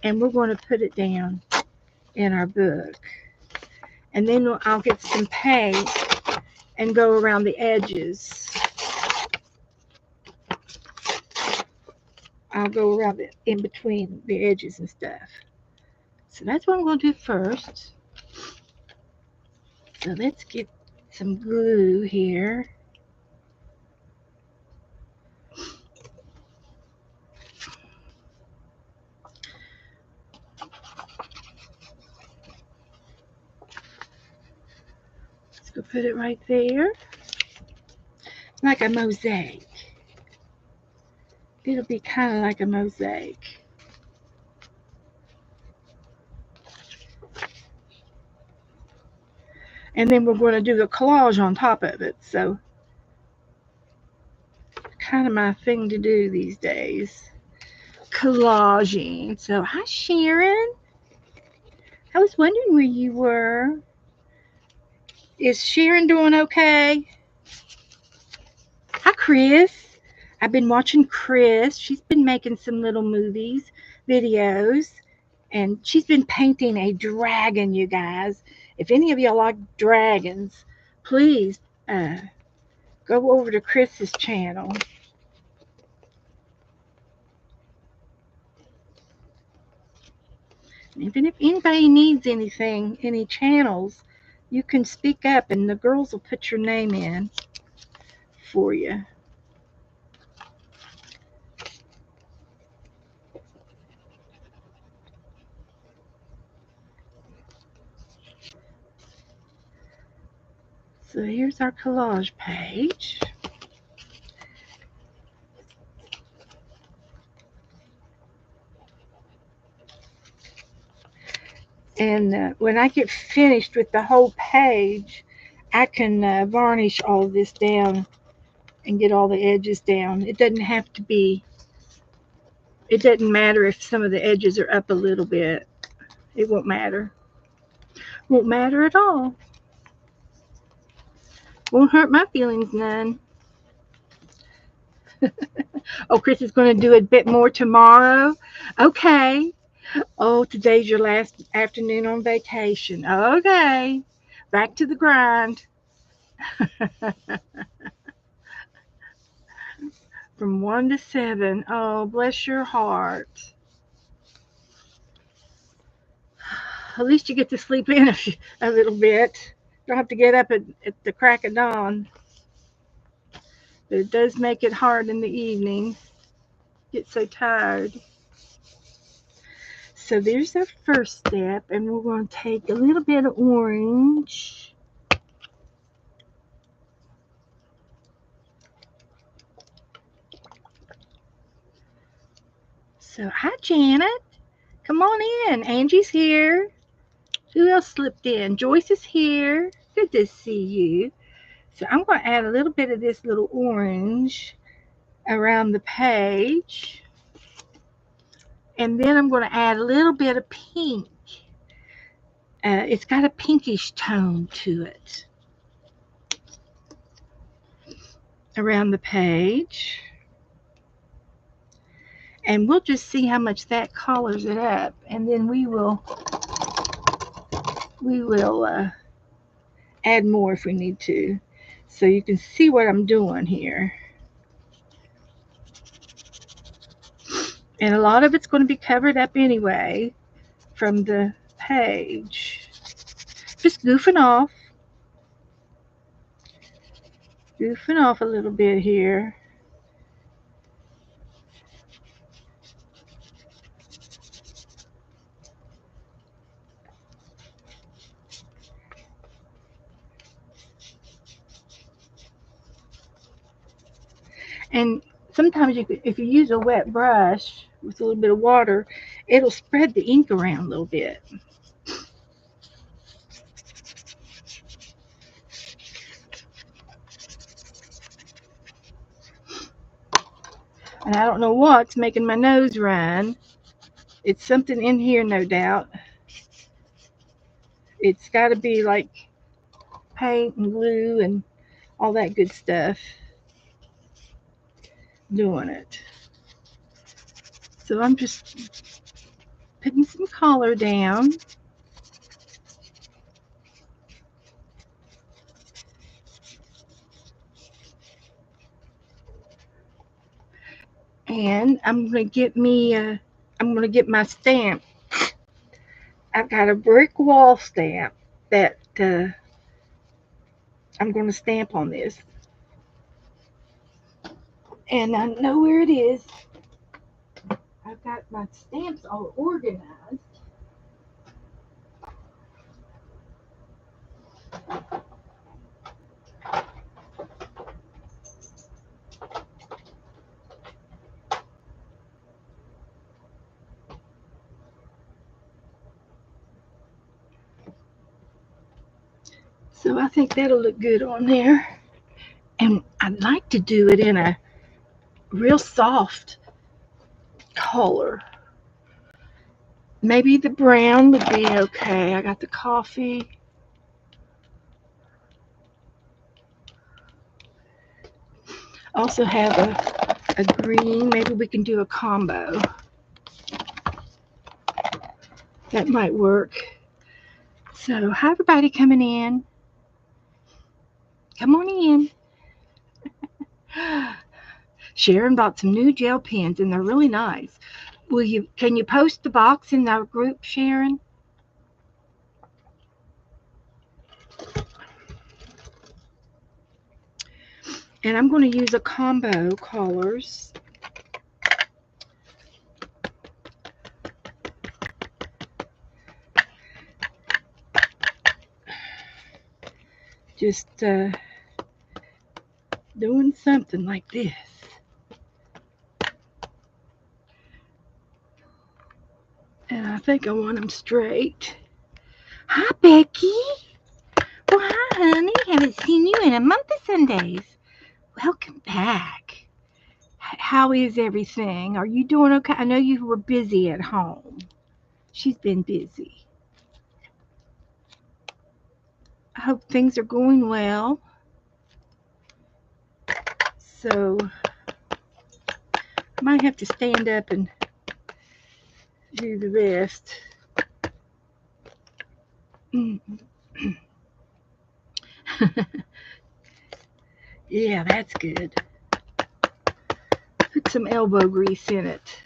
And we're going to put it down in our book. And then I'll get some paint and go around the edges. I'll go around it in between the edges and stuff. So that's what I'm going to do first. So let's get some glue here. Let's go put it right there. Like a mosaic. It'll be kind of like a mosaic. And then we're going to do the collage on top of it. So, kind of my thing to do these days. Collaging. So, hi Sharon. I was wondering where you were. Is Sharon doing okay? Hi Chris. I've been watching Chris. She's been making some little videos, and she's been painting a dragon, you guys. If any of y'all like dragons, please go over to Chris's channel. Even if anybody needs anything, any channels, you can speak up and the girls will put your name in for you. So here's our collage page. And when I get finished with the whole page, I can varnish all of this down and get all the edges down. It doesn't have to be, it doesn't matter if some of the edges are up a little bit. It won't matter. Won't matter at all. Won't hurt my feelings none. Oh, Chris is going to do a bit more tomorrow. Okay. Oh, today's your last afternoon on vacation. Okay. Back to the grind. From 1 to 7. Oh, bless your heart. At least you get to sleep in a little bit. Don't have to get up at the crack of dawn. But it does make it hard in the evening. Get so tired. So there's our first step, and we're going to take a little bit of orange. So hi Janet. Come on in. Angie's here. Who else slipped in? Joyce is here. Good to see you. So I'm going to add a little bit of this little orange around the page. And then I'm going to add a little bit of pink. It's got a pinkish tone to it around the page. And we'll just see how much that colors it up. And then we will add more if we need to. So you can see what I'm doing here. And a lot of it's going to be covered up anyway from the page. Just goofing off. Goofing off a little bit here. And sometimes if you use a wet brush with a little bit of water, it'll spread the ink around a little bit. And I don't know what's making my nose run. It's something in here, no doubt. It's got to be like paint and glue and all that good stuff doing it. So I'm just putting some color down. And I'm gonna get my stamp. I've got a brick wall stamp that I'm gonna stamp on this, and I know where it is. I've got my stamps all organized. So I think that'll look good on there. And I'd like to do it in a real soft color. Maybe the brown would be okay. I got the coffee. Also have a green. Maybe we can do a combo. That might work. So, hi everybody coming in. Come on in. Sharon bought some new gel pens and they're really nice. Can you post the box in our group, Sharon? And I'm going to use a combo colors. Just doing something like this. And I think I want them straight. Hi, Becky. Well, hi, honey. Haven't seen you in a month of Sundays. Welcome back. How is everything? Are you doing okay? I know you were busy at home. She's been busy. I hope things are going well. So I might have to stand up and do the rest. Yeah, that's good. Put some elbow grease in it.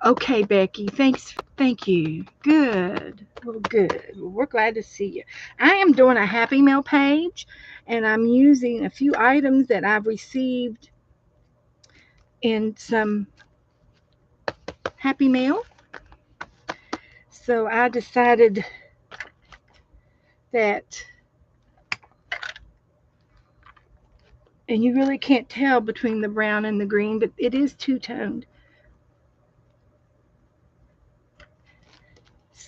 Okay, Becky. Thanks. Thank you. Good. Well, good. Well, we're glad to see you. I am doing a Happy Mail page, and I'm using a few items that I've received in some Happy Mail. So I decided that, and you really can't tell between the brown and the green, but it is two-toned.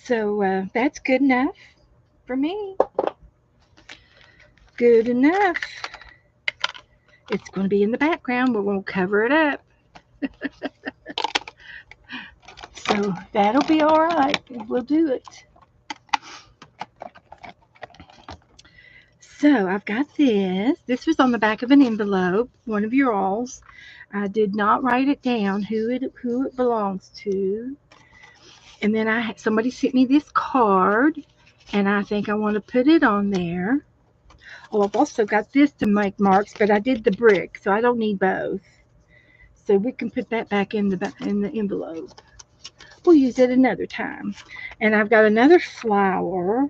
So that's good enough for me. Good enough. It's going to be in the background. We're going to cover it up. So that'll be all right. We'll do it. So I've got this. This was on the back of an envelope, one of your alls. I did not write it down who it belongs to. And then somebody sent me this card, and I think I want to put it on there. Oh, I've also got this to make marks, but I did the brick, so I don't need both. So we can put that back in the envelope. We'll use it another time. And I've got another flower,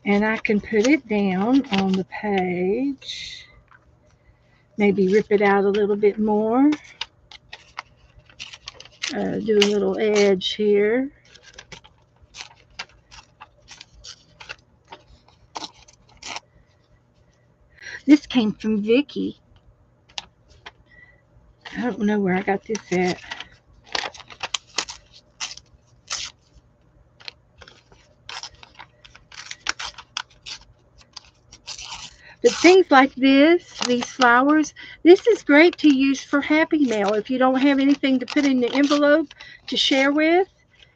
and I can put it down on the page. Maybe rip it out a little bit more. Do a little edge here. This came from Vicky. don't know where I got this at. But things like this, these flowers, this is great to use for Happy Mail. If you don't have anything to put in the envelope to share with,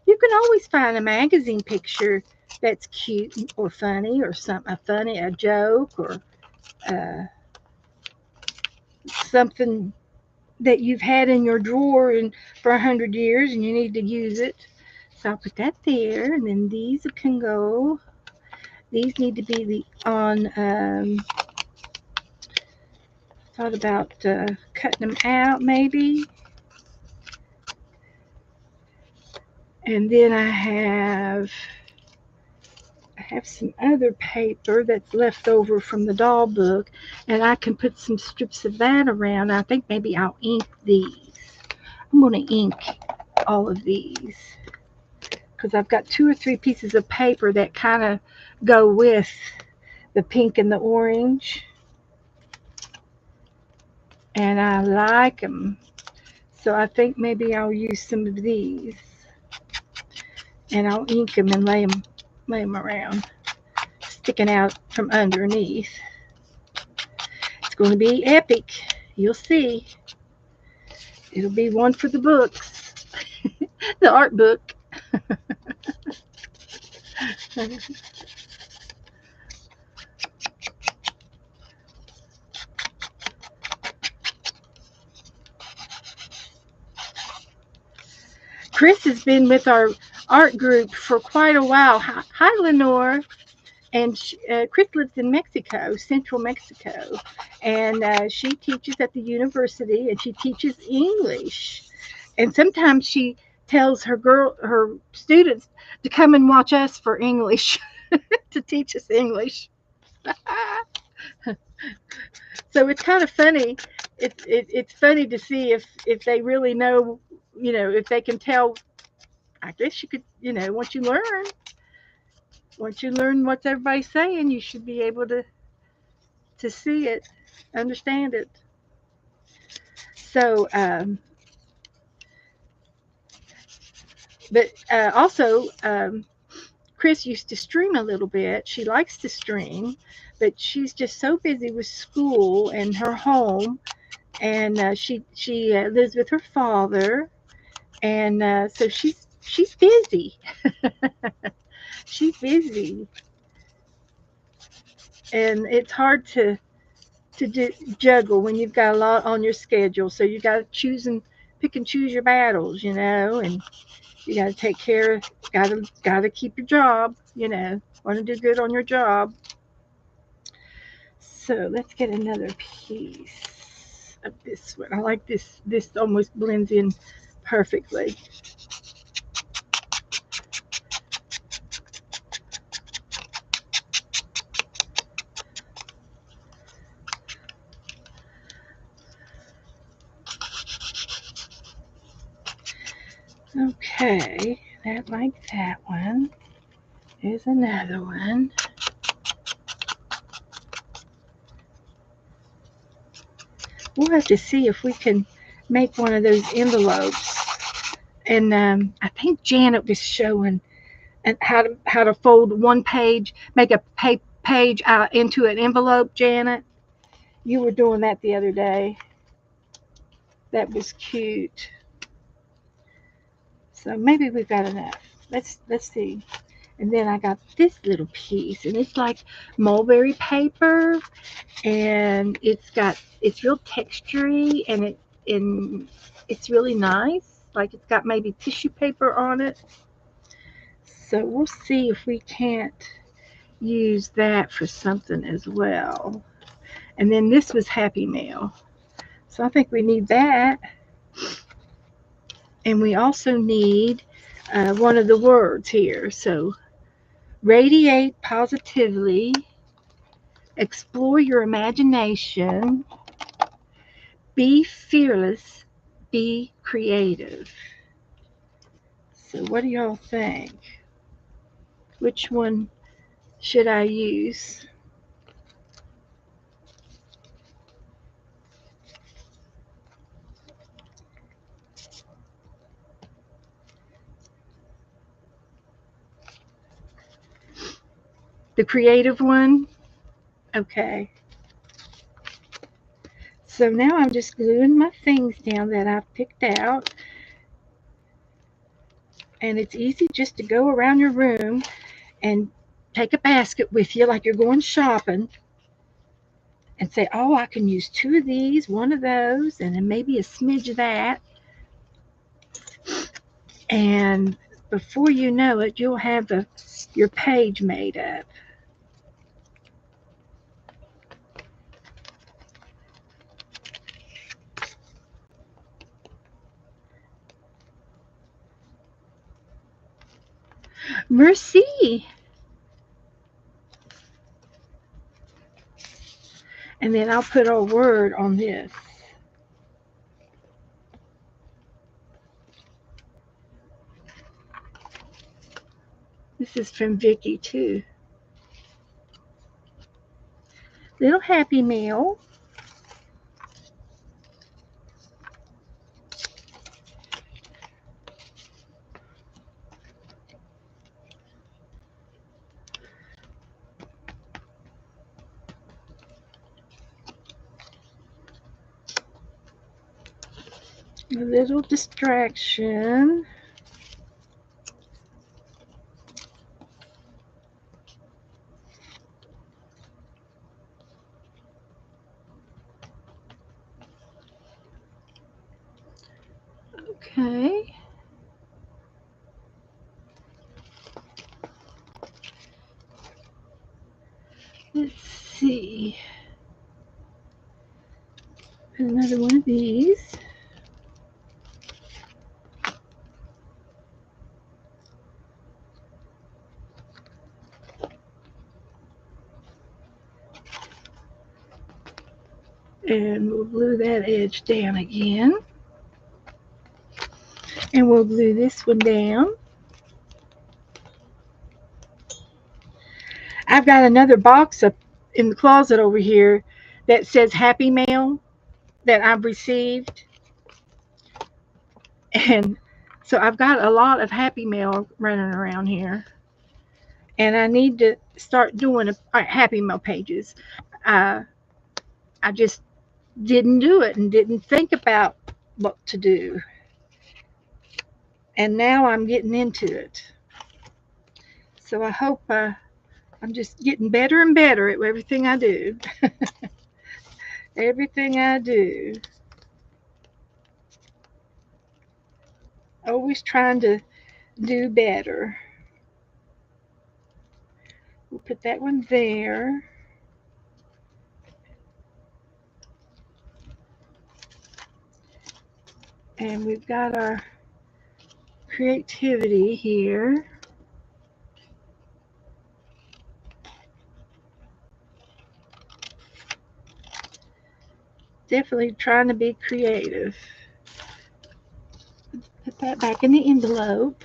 you can always find a magazine picture that's cute or funny, or something, a joke, or uh, something that you've had in your drawer for 100 years and you need to use it. So I'll put that there, and then these can go. These need to be on. Thought about cutting them out maybe. And then I have some other paper that's left over from the doll book, and I can put some strips of that around. I think maybe I'll ink these. I'm going to ink all of these because I've got 2 or 3 pieces of paper that kind of go with the pink and the orange, and I like them. So I think maybe I'll use some of these, and I'll ink them and lay them around, sticking out from underneath. It's going to be epic. You'll see. It'll be one for the books, the art book. Chris has been with our art group for quite a while. Hi, Lenore. And Chris lives in Mexico, central Mexico, and she teaches at the university, and she teaches English. And sometimes she tells her students to come and watch us for English, to teach us English. So it's kind of funny. It's funny to see if they really know, if they can tell. I guess you could, once you learn what everybody's saying, you should be able to see it, understand it. So, but also, Chris used to stream a little bit. She likes to stream, but she's just so busy with school and her home, and she lives with her father, and so she's busy. She's busy, and it's hard to juggle when you've got a lot on your schedule. So you got to pick and choose your battles, and you got to take care. Got to keep your job. Want to do good on your job. So let's get another piece of this one. I like this. This almost blends in perfectly. Okay, that like that one. Here's another one. We'll have to see if we can make one of those envelopes. And I think Janet was showing how to fold one page, make a page out into an envelope. Janet, you were doing that the other day. That was cute. So maybe we've got enough. Let's see. And then I got this little piece, and it's like mulberry paper, and it's real textury, and it's really nice. Like it's got maybe tissue paper on it. So we'll see if we can't use that for something as well. And then this was Happy Mail. So I think we need that. And we also need one of the words here. So radiate positively, explore your imagination, be fearless, be creative. So what do y'all think? Which one should I use? The creative one? Okay. So now I'm just gluing my things down that I've picked out. And it's easy just to go around your room and take a basket with you like you're going shopping and say, oh, I can use 2 of these, 1 of those, and then maybe a smidge of that. And before you know it, you'll have your page made up. Merci. And then I'll put a word on this. This is from Vicky too. Little Happy Meal. A little distraction. Okay. Let's see. Another one of these. And we'll glue that edge down again. And we'll glue this one down. I've got another box up in the closet over here that says Happy Mail that I've received. And so I've got a lot of Happy Mail running around here. And I need to start doing Happy Mail pages. I just didn't do it and didn't think about what to do. And now I'm getting into it. So I hope I'm just getting better and better at everything I do. Everything I do. Always trying to do better. We'll put that one there. And we've got our creativity here. Definitely trying to be creative. Put that back in the envelope.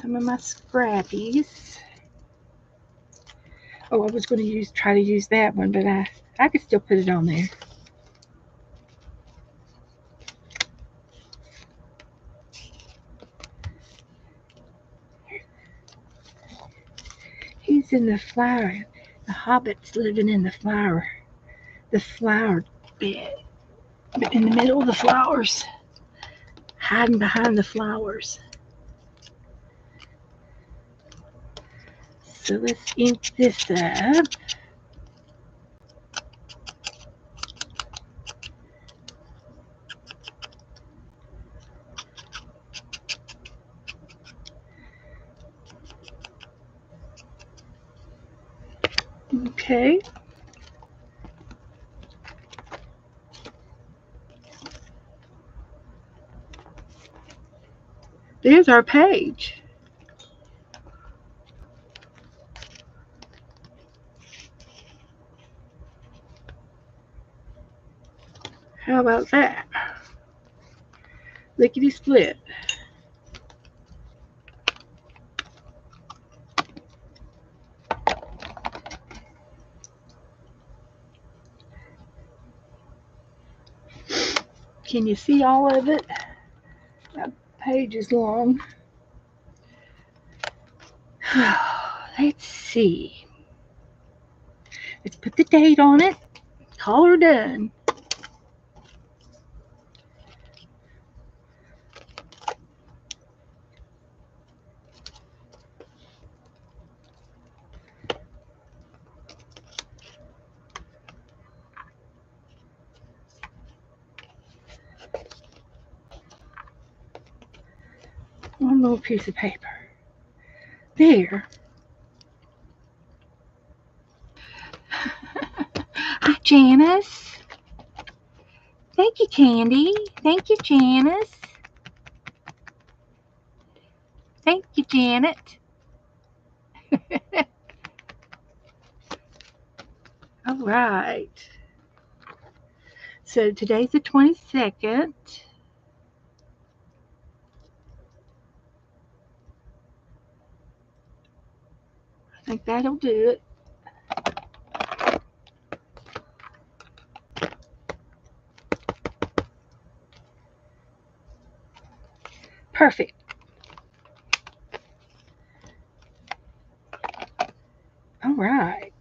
Some of my scrappies. Oh, I was going to try to use that one, but I could still put it on there. He's in the flower. The hobbit's living in the flower bed, in the middle of the flowers, hiding behind the flowers. So let's ink this up. Okay. There's our page. How about that? Lickety split. Can you see all of it? That page is long. Let's see. Let's put the date on it. Call her done. One little piece of paper. There. Hi, Janice. Thank you, Candy. Thank you, Janice. Thank you, Janet. All right. So today's the 22nd. I think that'll do it. Perfect. All right.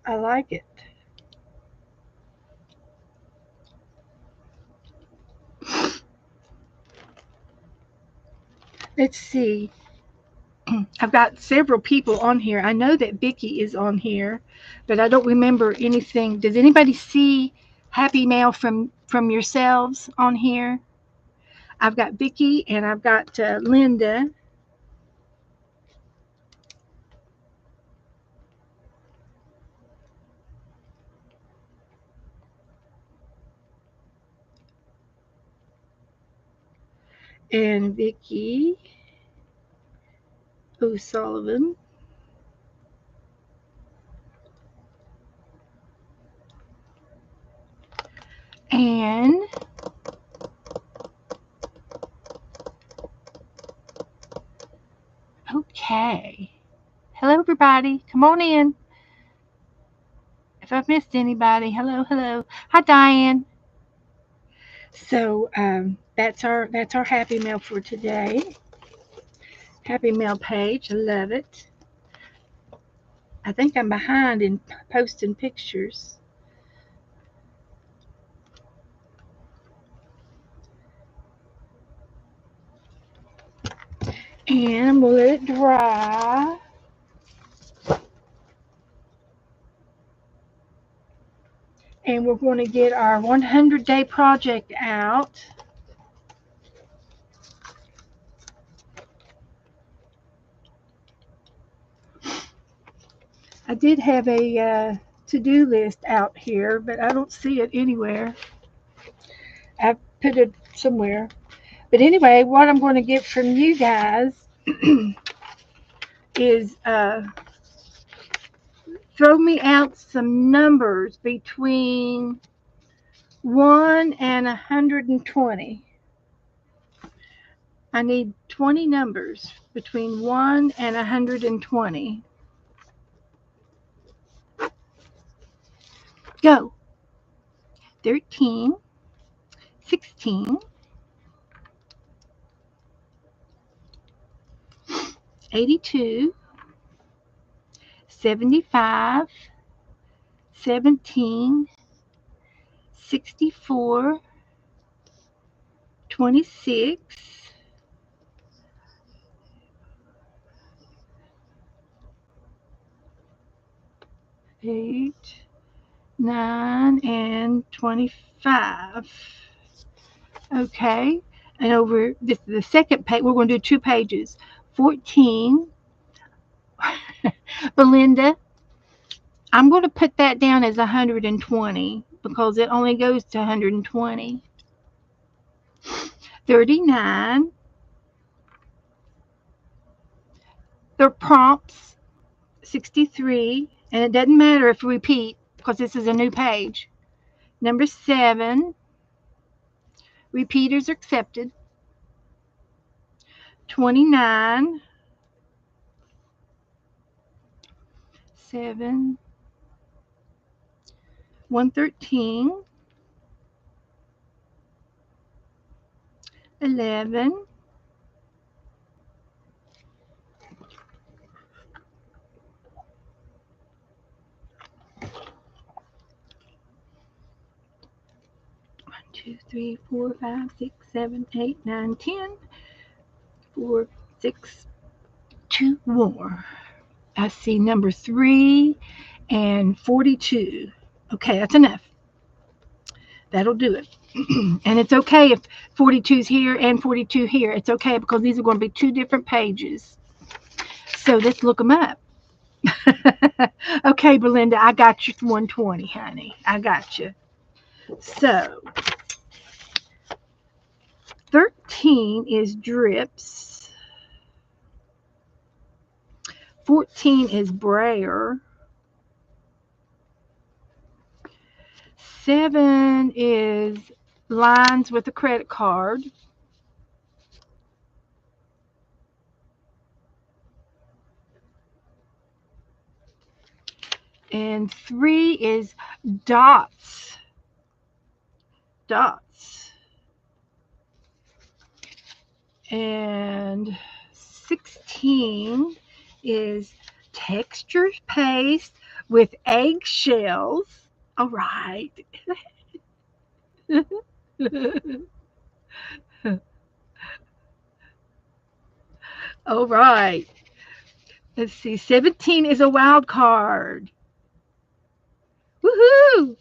I like it. Let's see. I've got several people on here. I know that Vicki is on here, but I don't remember anything. Does anybody see Happy Mail from yourselves on here? I've got Vicki and I've got Linda. And Vicki O'Sullivan. And okay. Hello, everybody. Come on in. If I've missed anybody, hello, hello. Hi, Diane. So that's our Happy Mail for today. Happy Mail page. I love it. I think I'm behind in posting pictures. And we'll let it dry. And we're going to get our 100-day project out. I did have a to-do list out here, but I don't see it anywhere. I've put it somewhere. But anyway, what I'm going to get from you guys is throw me out some numbers between 1 and 120. I need 20 numbers between 1 and 120. Go. 13, 16, 82, 75, 17, 64, 26, 8, 9, and 25. Okay. And over this, the second page, we're going to do 2 pages. 14. Belinda, I'm going to put that down as 120 because it only goes to 120. 39. Their prompts, 63. And it doesn't matter if we repeat because this is a new page. Number 7. Repeaters accepted. 29. 7. 113. 11, 2, 3, 4, 5, 6, 7, 8, 9, 10, 4, 6, 2 more. I see number 3 and 42. Okay, that's enough. That'll do it. And it's okay if 42 is here and 42 here. It's okay because these are going to be two different pages. So let's look them up. Okay, Belinda, I got you 120, honey. I got you. So 13 is drips. 14 is brayer. 7 is lines with a credit card. And 3 is dots. Dots. And 16 is texture paste with eggshells. All right. All right. Let's see. 17 is a wild card. Woohoo!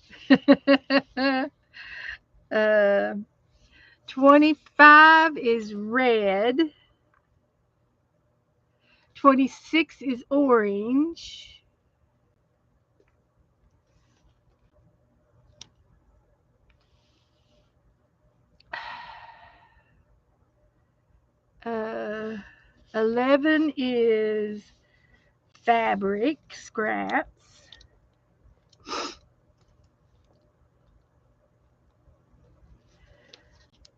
uh, 25 is red. 26 is orange. 11 is fabric scraps.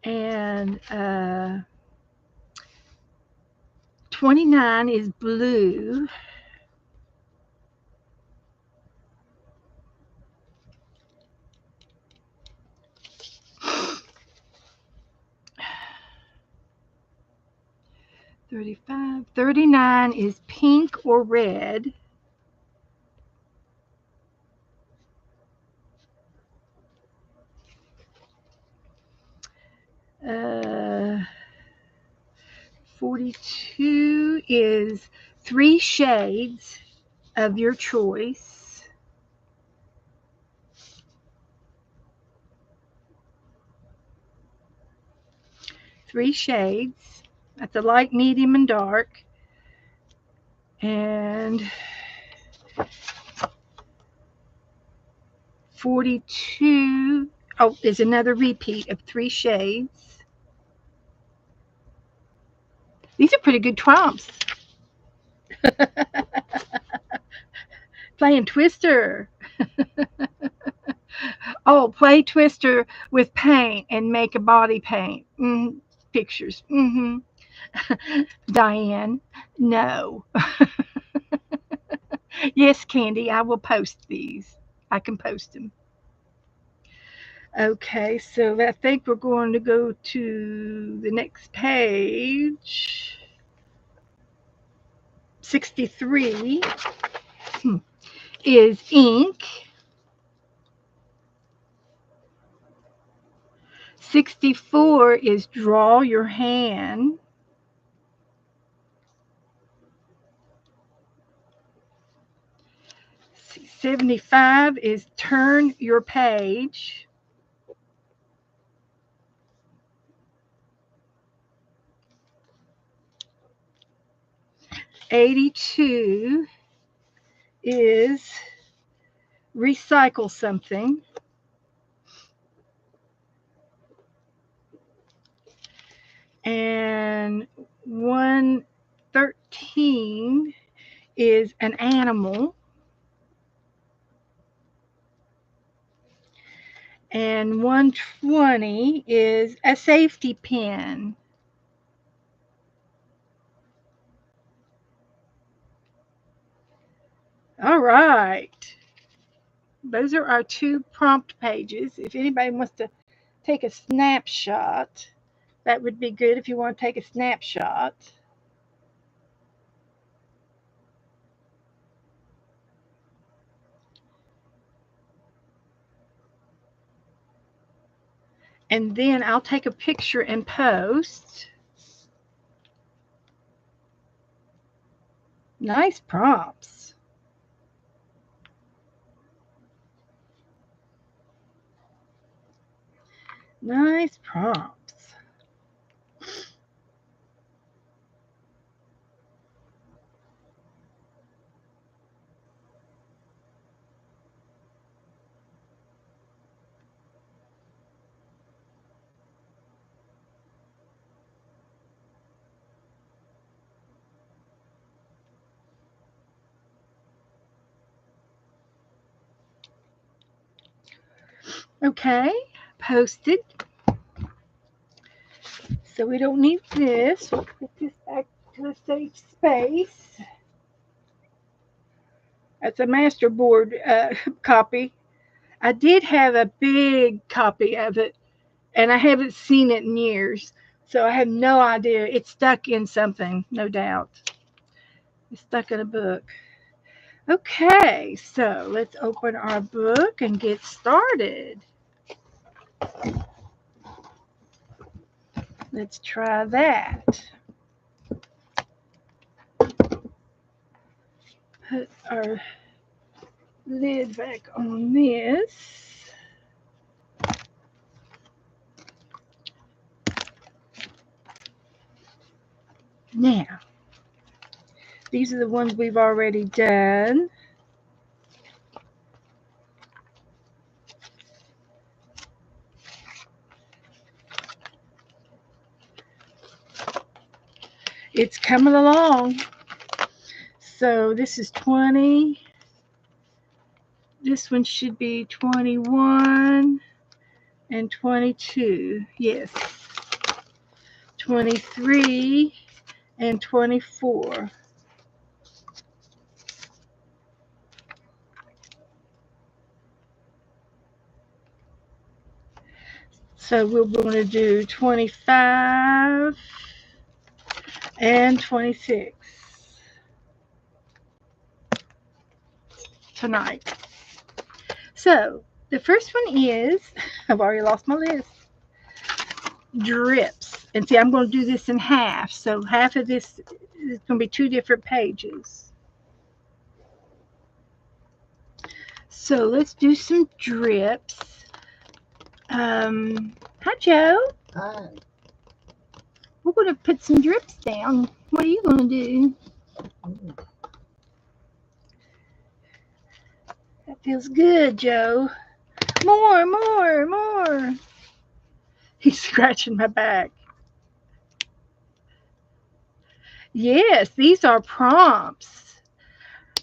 And 29 is blue. $35. 39 is pink or red. Uh, 42 is 3 shades of your choice. 3 shades. That's a light, medium, and dark. And 42, oh, there's another repeat of 3 shades. These are pretty good trumps. Playing Twister. Oh, play Twister with paint and make a body paint. Pictures. Diane, no. Yes, Candy, I will post these. I can post them. Okay, so I think we're going to go to the next page. 63 is ink. 64 is draw your hand. 75 is turn your page. 82 is recycle something. And 113 is an animal. And 120 is a safety pin. All right. Those are our 2 prompt pages. If anybody wants to take a snapshot, That would be good if you want to take a snapshot. And then I'll take a picture and post. Nice prompts. Nice prompts. Okay, posted. So we don't need this. We'll put this back to a safe space. That's a masterboard copy. I did have a big copy of it, and I haven't seen it in years. So I have no idea. It's stuck in something, no doubt. It's stuck in a book. Okay, so let's open our book and get started. Let's try that. Put our lid back on this. Now, these are the ones we've already done. It's coming along. So this is 20. This one should be 21 and 22. Yes. 23 and 24. So we're going to do 25 and 26 tonight. So the first one is, I've already lost my list, drips. And see, I'm going to do this in half. So half of this is going to be 2 different pages. So let's do some drips. Hi, Joe. Hi. We're going to put some drips down. What are you going to do? That feels good, Joe. More, more, more. He's scratching my back. Yes, these are prompts.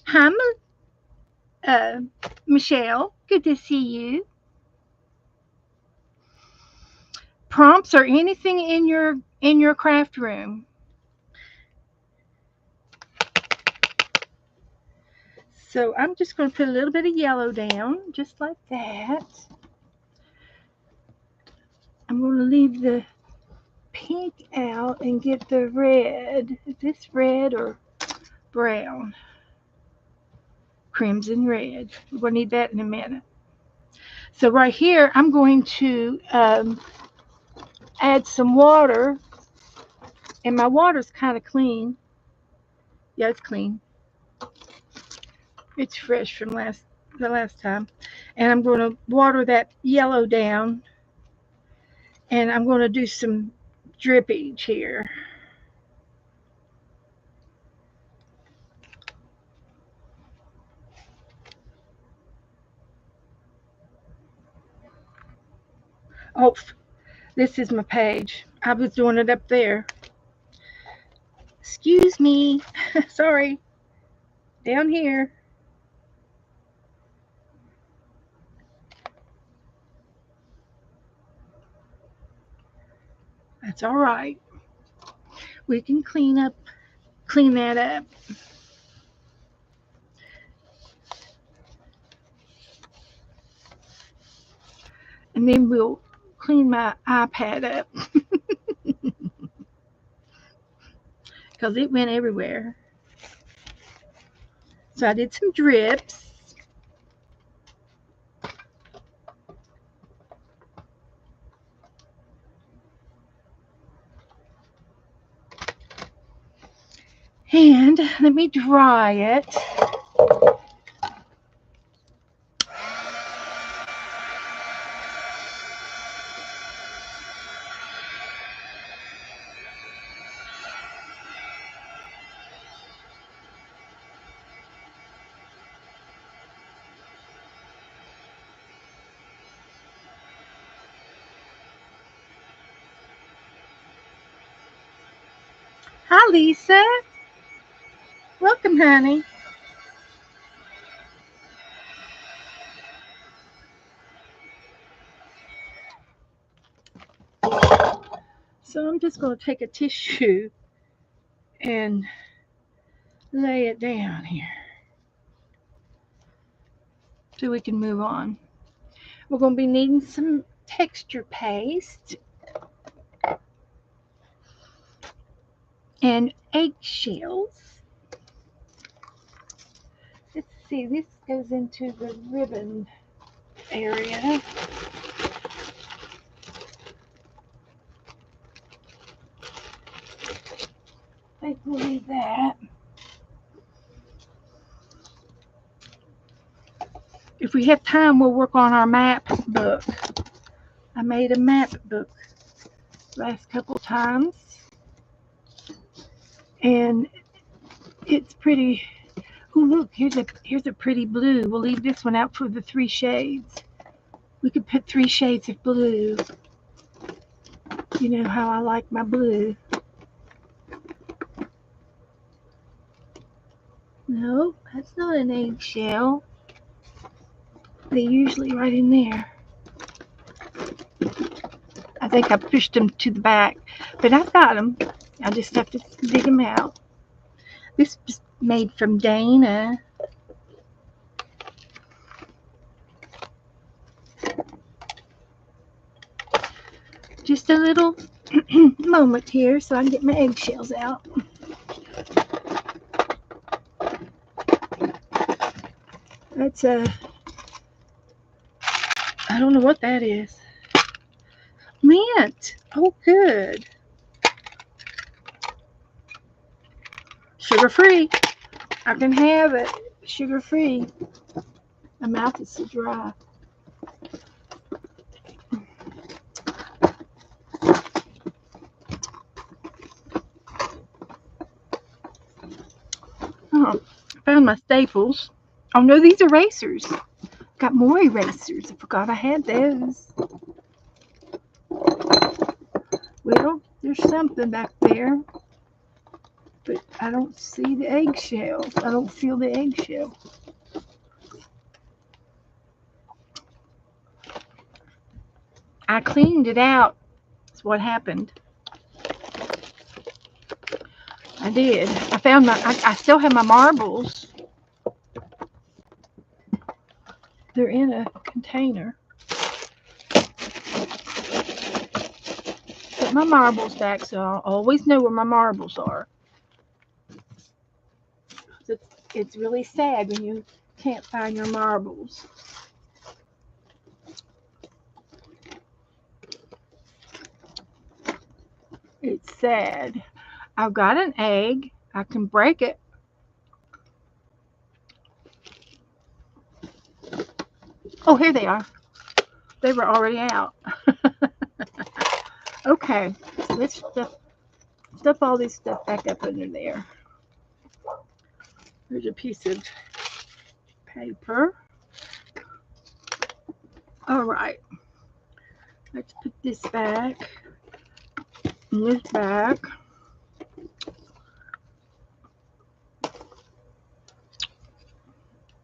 Hi, Michelle. Good to see you. Prompts are anything in your craft room. So I'm just going to put a little bit of yellow down, just like that. I'm going to leave the pink out and get the red. Is this red or brown? Crimson red. We're going to need that in a minute. So right here, I'm going to add some water. And my water's kind of clean. Yeah, it's clean. It's fresh from the last time. And I'm going to water that yellow down. And I'm going to do some drippage here. Oh, this is my page. I was doing it up there. Excuse me. Sorry. Down here. That's all right. We can clean that up. And then we'll clean my iPad up. because it went everywhere. So I did some drips. And let me dry it. Hi, Lisa. Welcome, honey. So I'm just going to take a tissue and lay it down here so we can move on. We're going to be needing some texture paste and eggshells. Let's see, this goes into the ribbon area. I think we'll leave that. If we have time, we'll work on our map book. I made a map book last couple times, and it's pretty. Oh, look, here's a pretty blue. We'll leave this one out for the 3 shades. We could put 3 shades of blue. You know how I like my blue. No, that's not an eggshell. They're usually right in there. I think I pushed them to the back, but I've got them. I just have to dig them out. This was made from Dana. Just a little moment here so I can get my eggshells out. That's I don't know what that is. Mint. Oh, good. Sugar free. I can have it. Sugar free. My mouth is so dry. Oh, I found my staples. Oh no, these erasers. Got more erasers. I forgot I had those. Well, there's something back there, but I don't see the eggshells. I don't feel the eggshell. I cleaned it out. That's what happened. I did. I found I still have my marbles. They're in a container. Put my marbles back so I'll always know where my marbles are. It's really sad when you can't find your marbles. It's sad. I've got an egg. I can break it. Oh, here they are. They were already out. Okay, so let's stuff all this stuff back up under there. There's a piece of paper. All right, let's put this back and this back.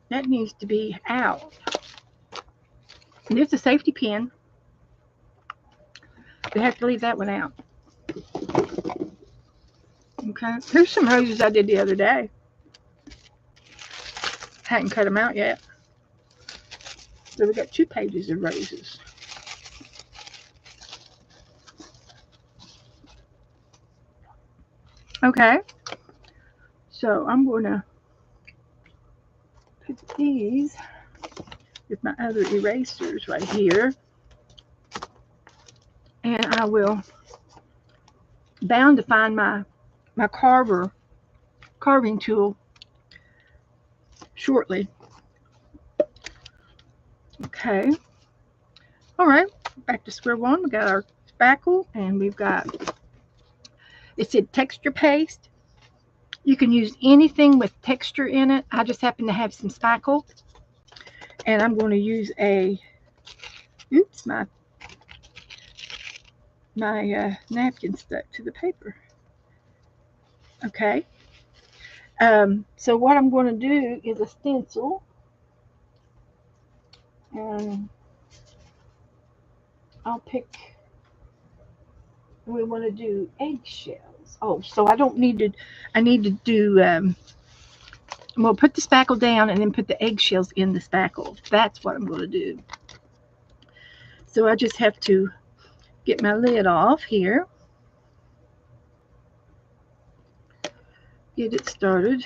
That needs to be out. And there's a safety pin. We have to leave that one out. Okay, here's some roses I did the other day. Hadn't cut them out yet. So we got 2 pages of roses. Okay, So I'm going to put these with my other erasers right here. And I will bound to find my carving tool shortly. Okay. All right. Back to square one. We got our spackle and we've got, it said texture paste. You can use anything with texture in it. I just happen to have some spackle. And I'm going to use oops, my napkin stuck to the paper. Okay. So what I'm going to do is a stencil. And I'll pick, we want to do eggshells. Oh, so I need to do, I'm going to put the spackle down and then put the eggshells in the spackle. That's what I'm going to do. So I just have to get my lid off here. Get it started.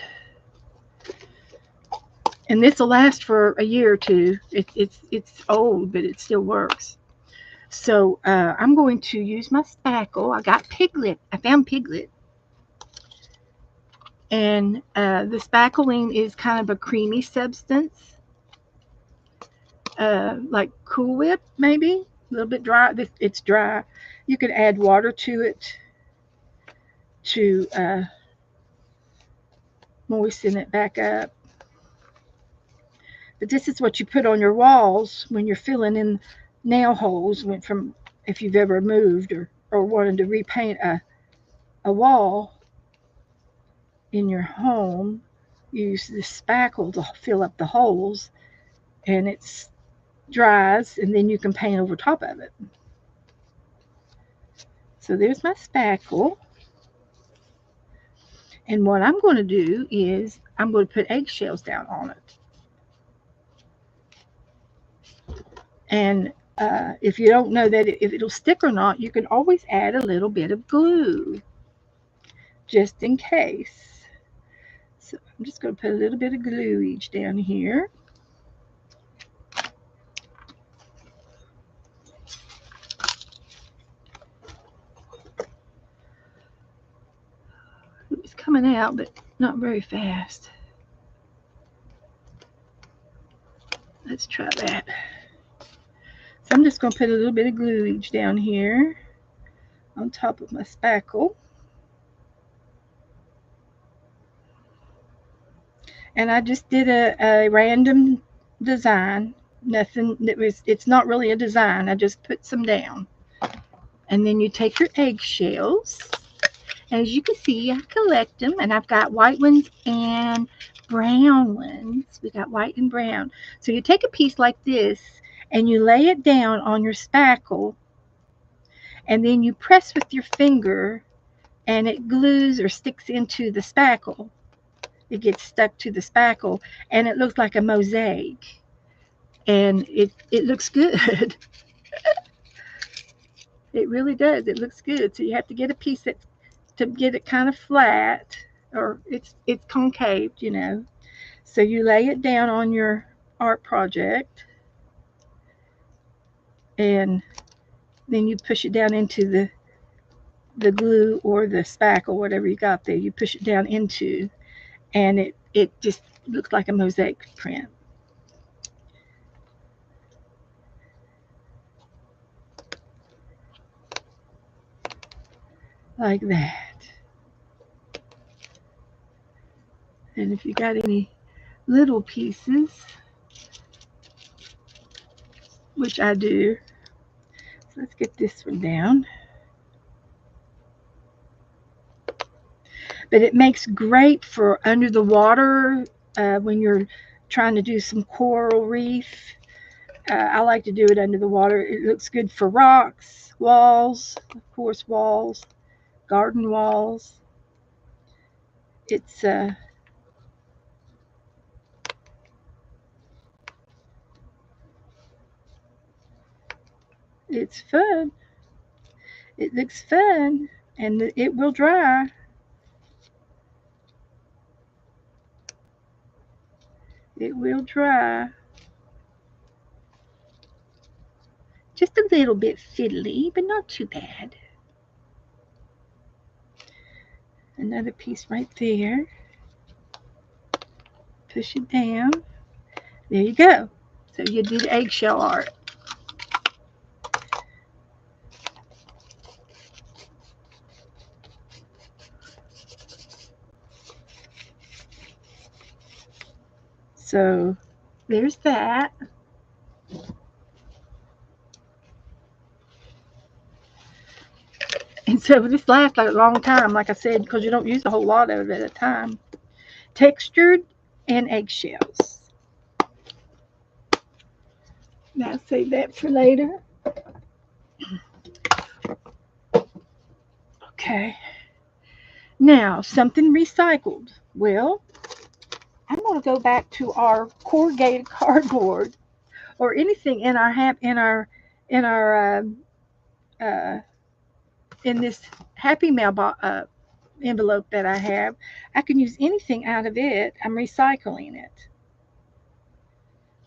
And this will last for a year or two. It's old, but it still works. So I'm going to use my spackle. I got Piglet. I found Piglet. And the spackling is kind of a creamy substance, like Cool Whip maybe, a little bit dry. It's dry. You could add water to it to moisten it back up. But this is what you put on your walls when you're filling in nail holes if you've ever moved or wanted to repaint a wall in your home. You use this spackle to fill up the holes, and it dries, and then you can paint over top of it. So there's my spackle. And what I'm going to do is I'm going to put eggshells down on it. And if you don't know that if it'll stick or not, you can always add a little bit of glue just in case. So I'm just going to put a little bit of glue each down here. It was coming out, but not very fast. Let's try that. So I'm just going to put a little bit of glue each down here on top of my spackle. And I just did a random design. Nothing it's not really a design. I just put some down. And then you take your eggshells. And as you can see, I collect them. And I've got white ones and brown ones. We got white and brown. So you take a piece like this and you lay it down on your spackle. And then you press with your finger and it glues or sticks into the spackle. It gets stuck to the spackle and it looks like a mosaic. And it looks good. It really does. It looks good. So you have to get a piece to get it kind of flat, or it's concave, you know. So you lay it down on your art project, and then you push it down into the glue or the spackle, whatever you got there. You push it down into, and it just looks like a mosaic print. Like that. And if you got any little pieces, which I do, so let's get this one down. But it makes great for under the water when you're trying to do some coral reef. I like to do it under the water. It looks good for rocks, walls, of course, walls, garden walls. It's fun. It looks fun, and it will dry. It will dry. Just a little bit fiddly, but not too bad. Another piece right there. Push it down. There you go. So you did eggshell art. So there's that. And so this lasts a long time, like I said, because you don't use a whole lot of it at a time. Textured and eggshells. Now save that for later. Okay. Now, something recycled. Well, I'm going to go back to our corrugated cardboard or anything in our in our uh, in this Happy Mail envelope that I have. I can use anything out of it. I'm recycling it,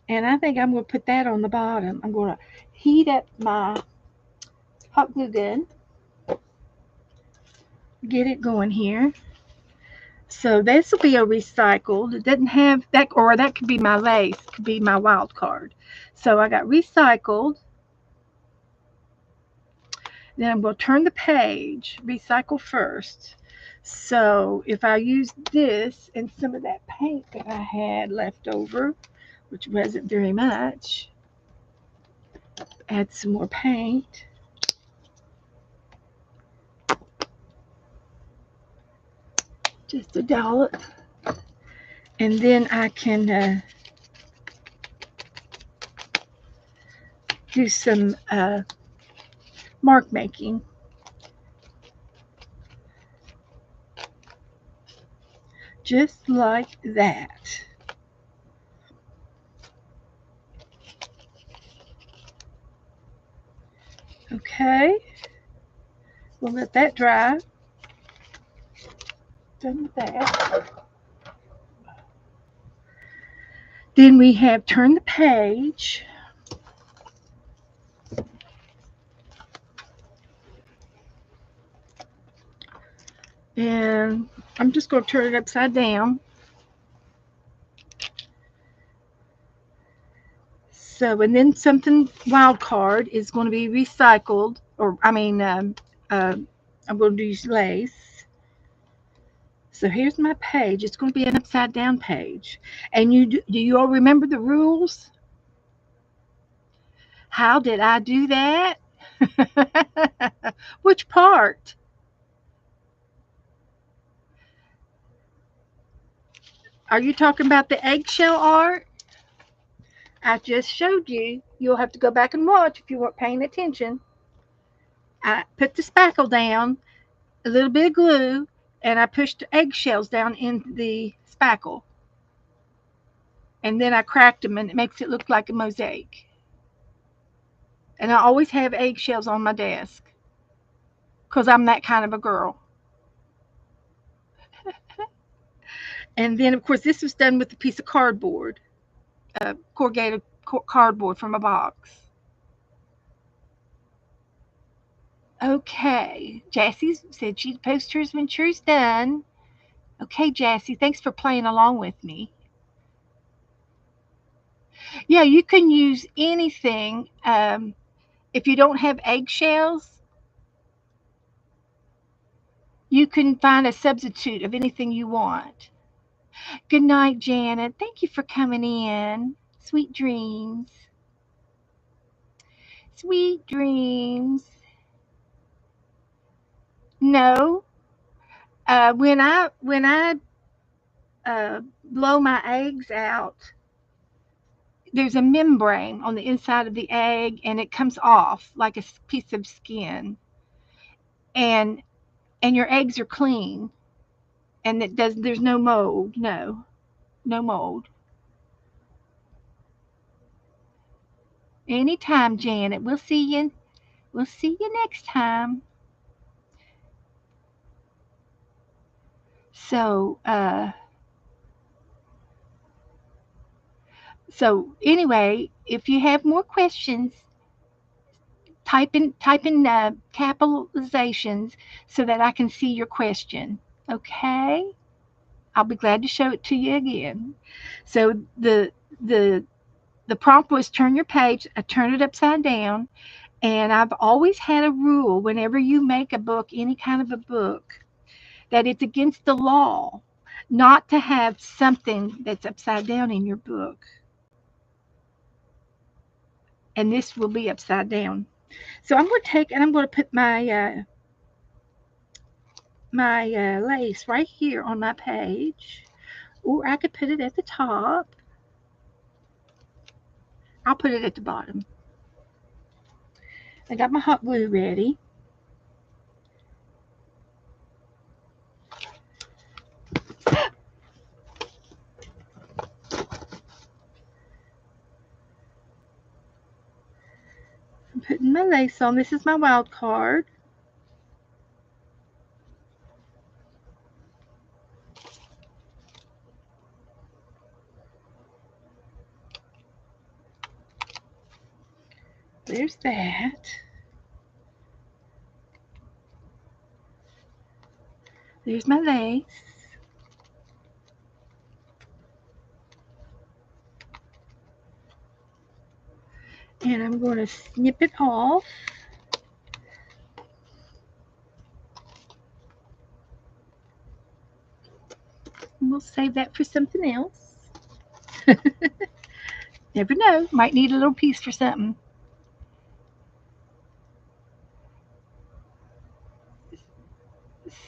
and I think I'm going to put that on the bottom. I'm going to heat up my hot glue gun, get it going here. So this will be a recycled. It doesn't have that, or that could be my lace, could be my wild card. So I got recycled. Then I'm going to turn the page, recycle first. So if I use this and some of that paint that I had left over, which wasn't very much, add some more paint. Just a dollop. And then I can do some mark making. Just like that. Okay, we'll let that dry. Done with that. Then we have turn the page. And I'm just going to turn it upside down. So, and then something wild card is going to be recycled, or I'm going to use lace. So here's my page. It's going to be an upside down page. And do you all remember the rules? How did I do that? Which part? Are you talking about the eggshell art? I just showed you. You'll have to go back and watch if you weren't paying attention. I put the spackle down, a little bit of glue, and I pushed the eggshells down in the spackle. And then I cracked them, and it makes it look like a mosaic. And I always have eggshells on my desk because I'm that kind of a girl. And then, of course, this was done with a piece of cardboard, corrugated cardboard from a box. Okay, Jassy said she'd post hers when she's done. Okay, Jassy, thanks for playing along with me. Yeah, you can use anything. If you don't have eggshells, you can find a substitute of anything you want. Good night, Janet. Thank you for coming in. Sweet dreams. Sweet dreams. No, when I blow my eggs out, there's a membrane on the inside of the egg, and it comes off like a piece of skin, and your eggs are clean, and there's no mold. No mold. Anytime, Janet. We'll see you next time. So So anyway, if you have more questions, type in capitalizations so that I can see your question. Okay, I'll be glad to show it to you again. So the the prompt was turn your page. I turn it upside down, and I've always had a rule whenever you make a book, any kind of a book, that it's against the law not to have something that's upside down in your book. And this will be upside down. So I'm going to take and I'm going to put my lace right here on my page, or I could put it at the top. I'll put it at the bottom. I got my hot glue ready. I'm putting my lace on. This is my wild card. There's that. There's my lace. And I'm going to snip it off. And we'll save that for something else. Never know. Might need a little piece for something.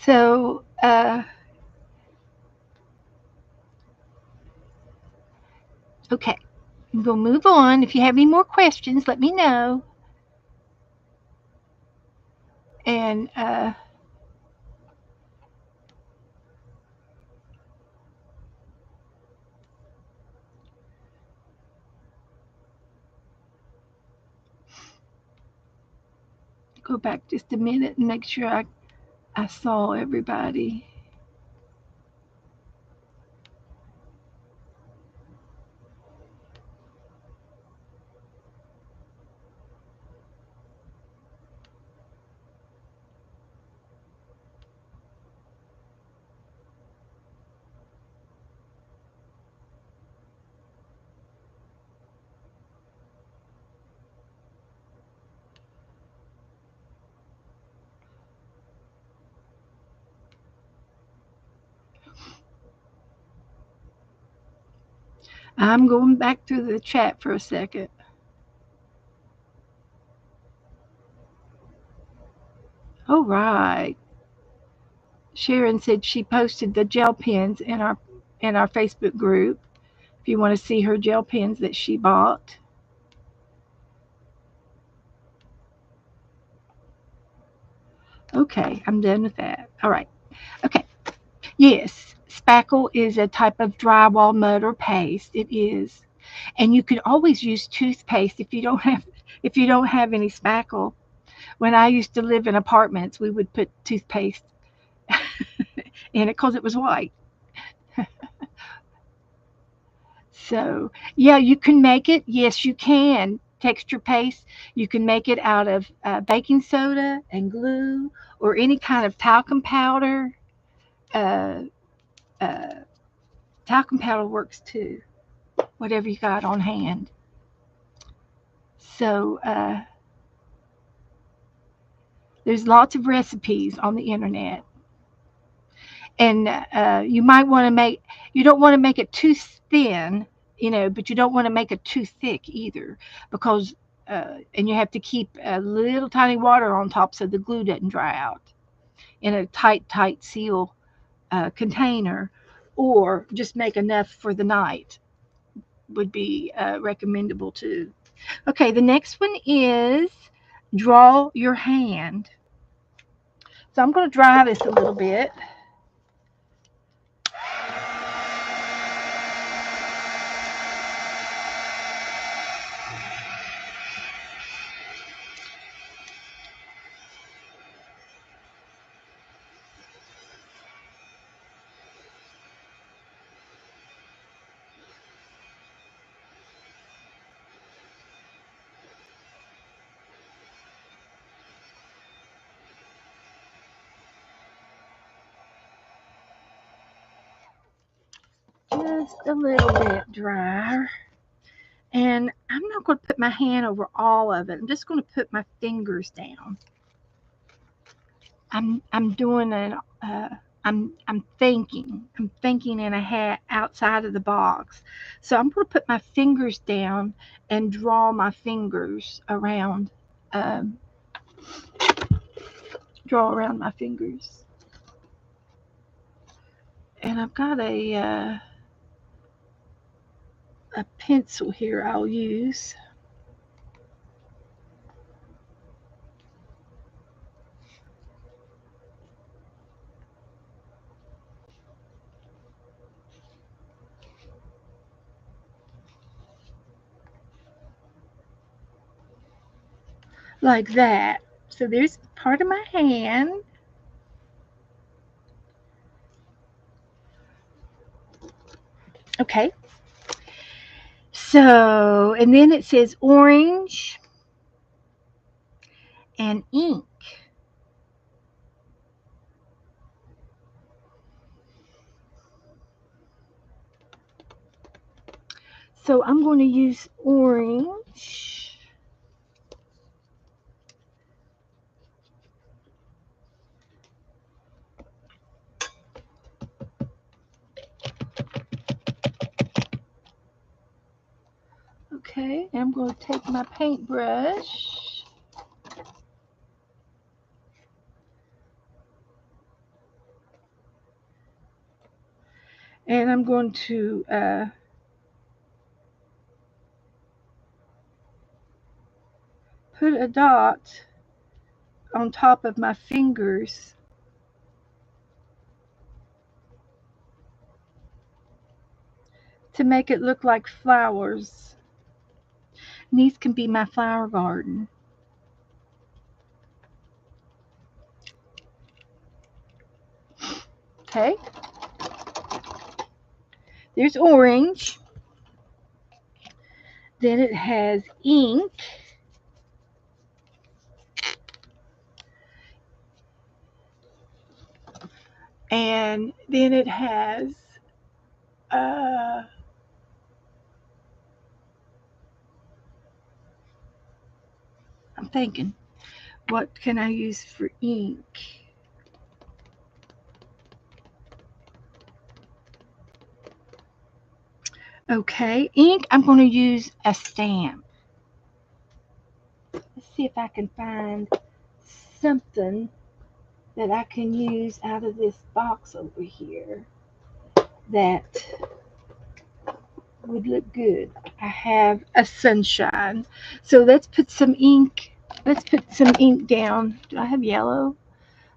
So, okay. We'll move on. If you have any more questions, let me know. And go back just a minute and make sure I saw everybody. I'm going back through the chat for a second. All right. Sharon said she posted the gel pens in our Facebook group. If you want to see her gel pens that she bought. Okay, I'm done with that. All right. Okay. Yes, spackle is a type of drywall mud or paste. It is, and you could always use toothpaste if you don't have any spackle. When I used to live in apartments, we would put toothpaste in it because it was white. So yeah, you can make it. Yes, you can. Texture paste. You can make it out of baking soda and glue or any kind of talcum powder. Uh, uh, Talcum powder works too. Whatever you got on hand. So there's lots of recipes on the internet, and you might want to make. You don't want to make it too thin, but you don't want to make it too thick either, because and you have to keep a little tiny water on top so the glue doesn't dry out in a tight seal container, or just make enough for the night would be recommendable too. Okay, the next one is draw your hand. So I'm going to dry this a little bit. just a little bit drier. And I'm not going to put my hand over all of it. I'm just going to put my fingers down. I'm doing an I'm thinking. I'm thinking in a hat outside of the box. So I'm going to put my fingers down and draw my fingers around. Um, draw around my fingers. And I've got a pencil here I'll use. Like that. So there's part of my hand. Okay. So, and then it says orange and ink. So I'm going to use orange. Okay, and I'm going to take my paintbrush. And I'm going to put a dot on top of my fingers. To make it look like flowers. And these can be my flower garden. Okay. There's orange. Then it has ink. And then it has I'm thinking, what can I use for ink? Okay, ink, I'm going to use a stamp. Let's see if I can find something that I can use out of this box over here that would look good. I have a sunshine. So let's put some ink. Let's put some ink down. Do I have yellow?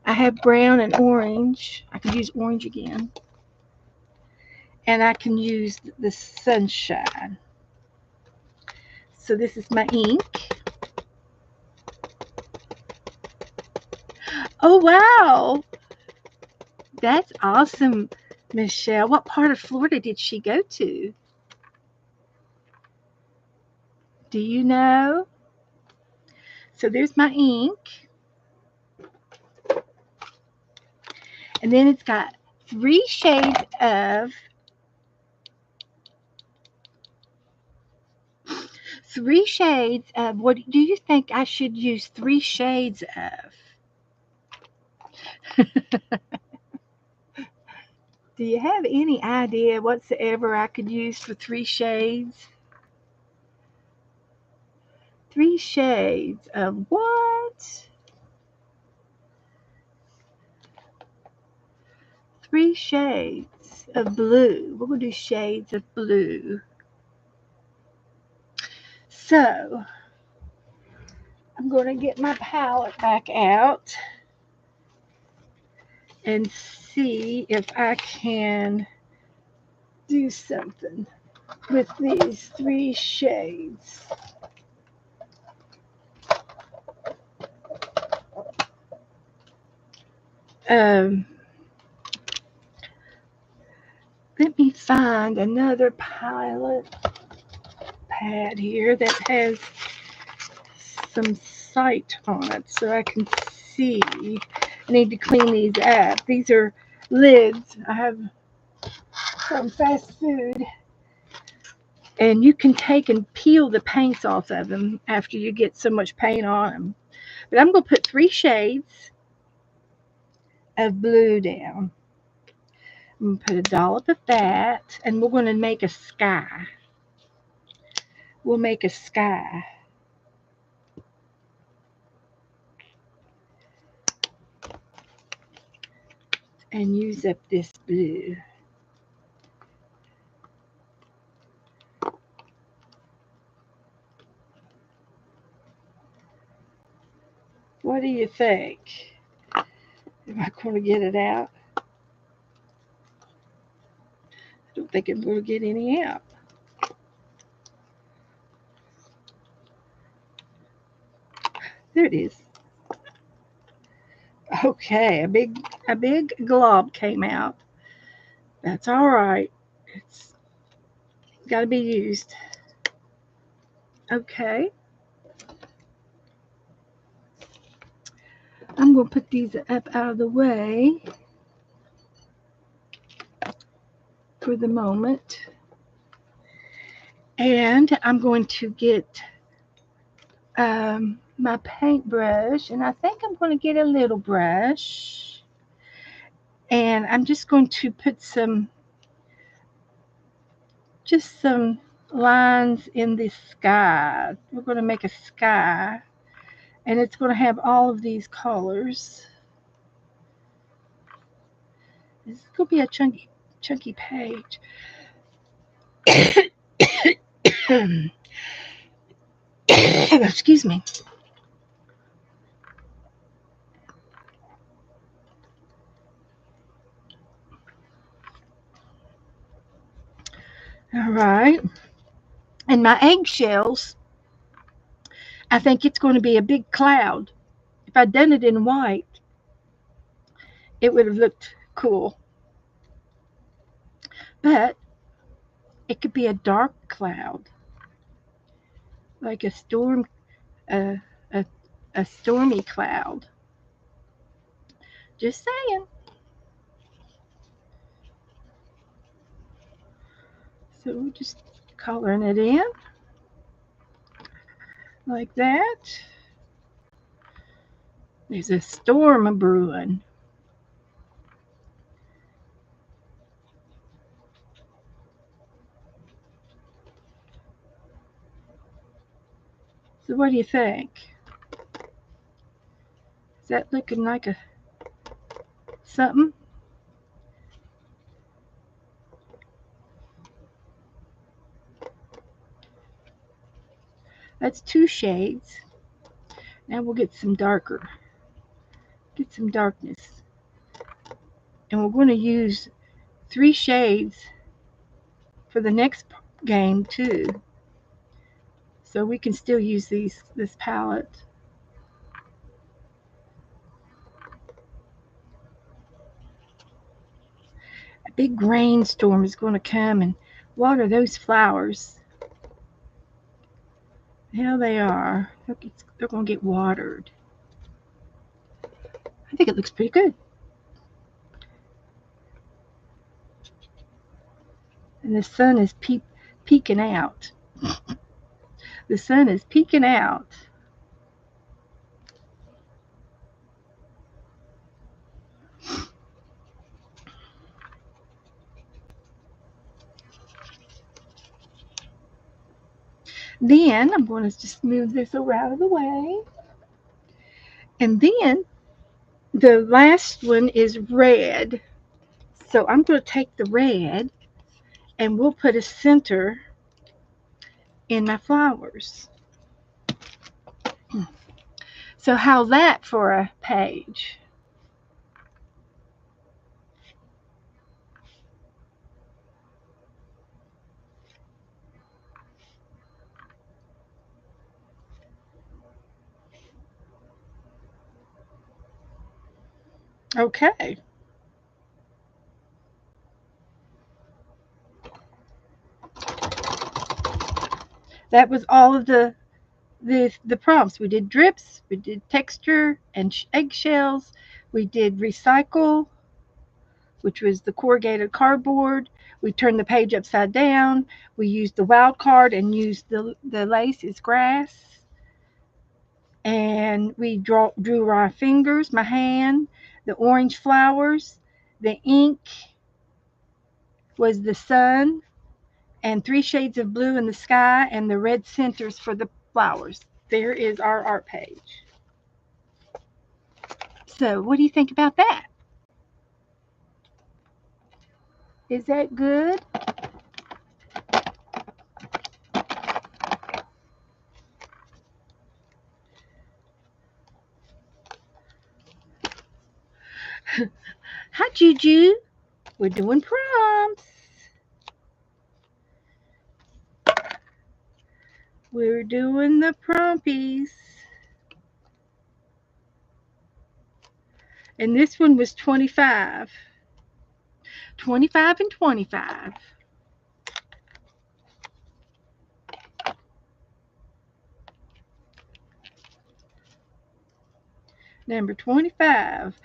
I have brown and orange. I could use orange again. And I can use the sunshine. So this is my ink. Oh, wow. That's awesome, Michelle. What part of Florida did she go to? Do you know? So there's my ink. And then it's got 3 shades of what do you think I should use 3 shades of? Do you have any idea whatsoever I could use for 3 shades? 3 shades of what? 3 shades of blue. We're going to do shades of blue. So, I'm going to get my palette back out and see if I can do something with these 3 shades. Let me find another palette pad here that has some sight on it so I can see. I need to clean these up. These are lids. I have from fast food. And you can take and peel the paints off of them after you get so much paint on them. But I'm going to put 3 shades of blue down. I'm going to put a dollop of that, and we're going to make a sky. We'll make a sky. And use up this blue. What do you think? Am I going to get it out? I don't think I'm going to get any out. There it is. Okay, a big glob came out. That's all right. It's got to be used. Okay. I'm going to put these up out of the way for the moment. And I'm going to get my paintbrush, and I think I'm going to get a little brush. And I'm just going to put some lines in the sky. We're going to make a sky, and it's going to have all of these colors. This is going to be a chunky page. Excuse me. All right. And my eggshells, I think it's going to be a big cloud. If I'd done it in white, it would have looked cool. But it could be a dark cloud, like a storm, a stormy cloud. Just saying. So we're just coloring it in like that. There's a storm brewing. So what do you think? Is that looking like a something? That's 2 shades. Now we'll get some darkness. And we're going to use 3 shades for the next game too. So we can still use this palette. A big rainstorm is going to come and water those flowers. Hell they are. Look, they're going to get watered. I think it looks pretty good. And the sun is peeking out. The sun is peeking out. Then I'm going to just move this out of the way. And then the last one is red. So I'm going to take the red and we'll put a center in my flowers. So how's that for a page? Okay. That was all of the prompts. We did drips, we did texture and eggshells, we did recycle, which was the corrugated cardboard. We turn the page upside down. We use the wild card and use the lace is grass. And we drew our fingers, my hand, the orange flowers, the ink was the sun, and 3 shades of blue in the sky, and the red centers for the flowers. There is our art page. So what do you think about that? Is that good? Hi, Juju. We're doing prompts. We're doing the prompies. And this one was 25. 25 and 25. Number 25.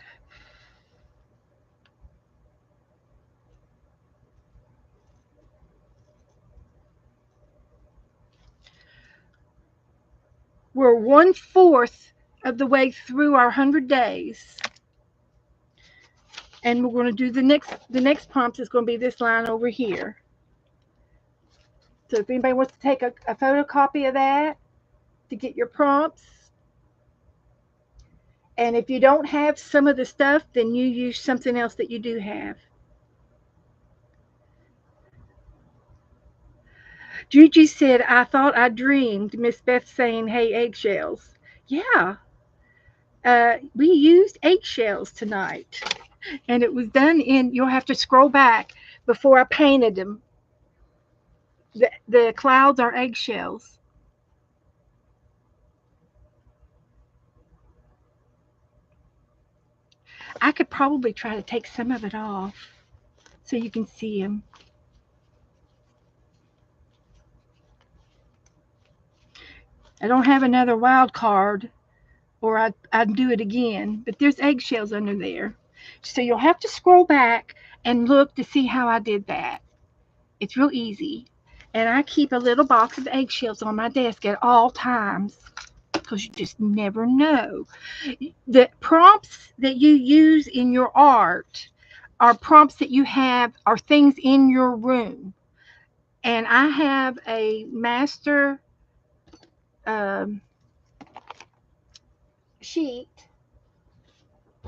We're 1/4 of the way through our 100 days. And we're going to do the next prompt is going to be this line over here. So if anybody wants to take a photocopy of that to get your prompts, and if you don't have some of the stuff, then you use something else that you do have. Juju said, I thought I dreamed. Miss Beth saying, hey, eggshells. Yeah. We used eggshells tonight. And it was done in, you'll have to scroll back before I painted them. The clouds are eggshells. I could probably try to take some of it off so you can see them. I don't have another wild card, or I'd do it again, but there's eggshells under there. So you'll have to scroll back and look to see how I did that. It's real easy. And I keep a little box of eggshells on my desk at all times because you just never know. The prompts that you use in your art are prompts that you have, are things in your room. And I have a master sheet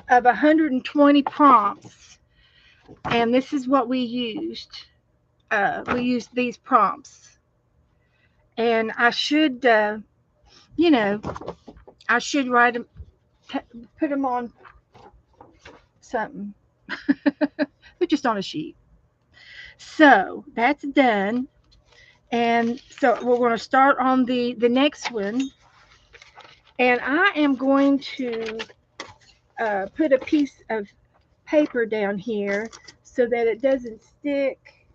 of 120 prompts, and this is what we used. We used these prompts, and I should, I should write them, put them on something. They're just on a sheet. So that's done, and so we're going to start on the next one, and I am going to put a piece of paper down here so that it doesn't stick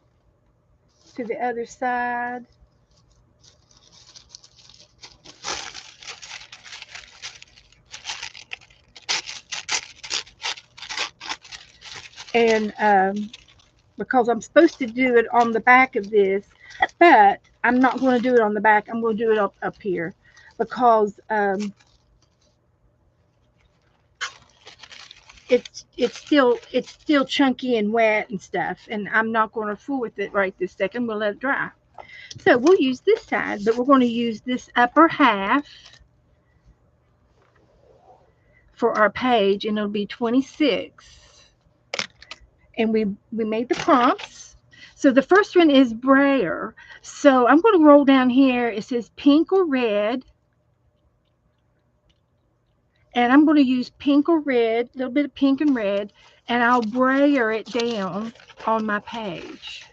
to the other side. And because I'm supposed to do it on the back of this, but I'm not going to do it on the back. I'm going to do it up here because it's still chunky and wet and stuff, and I'm not going to fool with it right this second. We'll let it dry. So we'll use this side, but we're going to use this upper half for our page, and it'll be 26. And we made the prompts. So the first one is brayer. So I'm going to roll down here. It says pink or red. And I'm going to use pink or red, a little bit of pink and red, and I'll brayer it down on my page.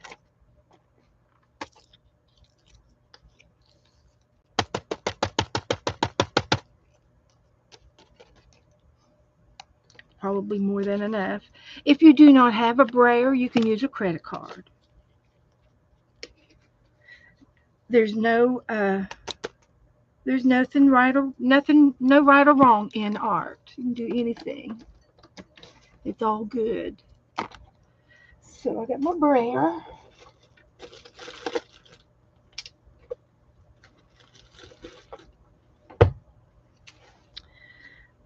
Probably more than enough. If you do not have a brayer, you can use a credit card. There's no nothing no right or wrong in art. You can do anything. It's all good. So I got my brayer.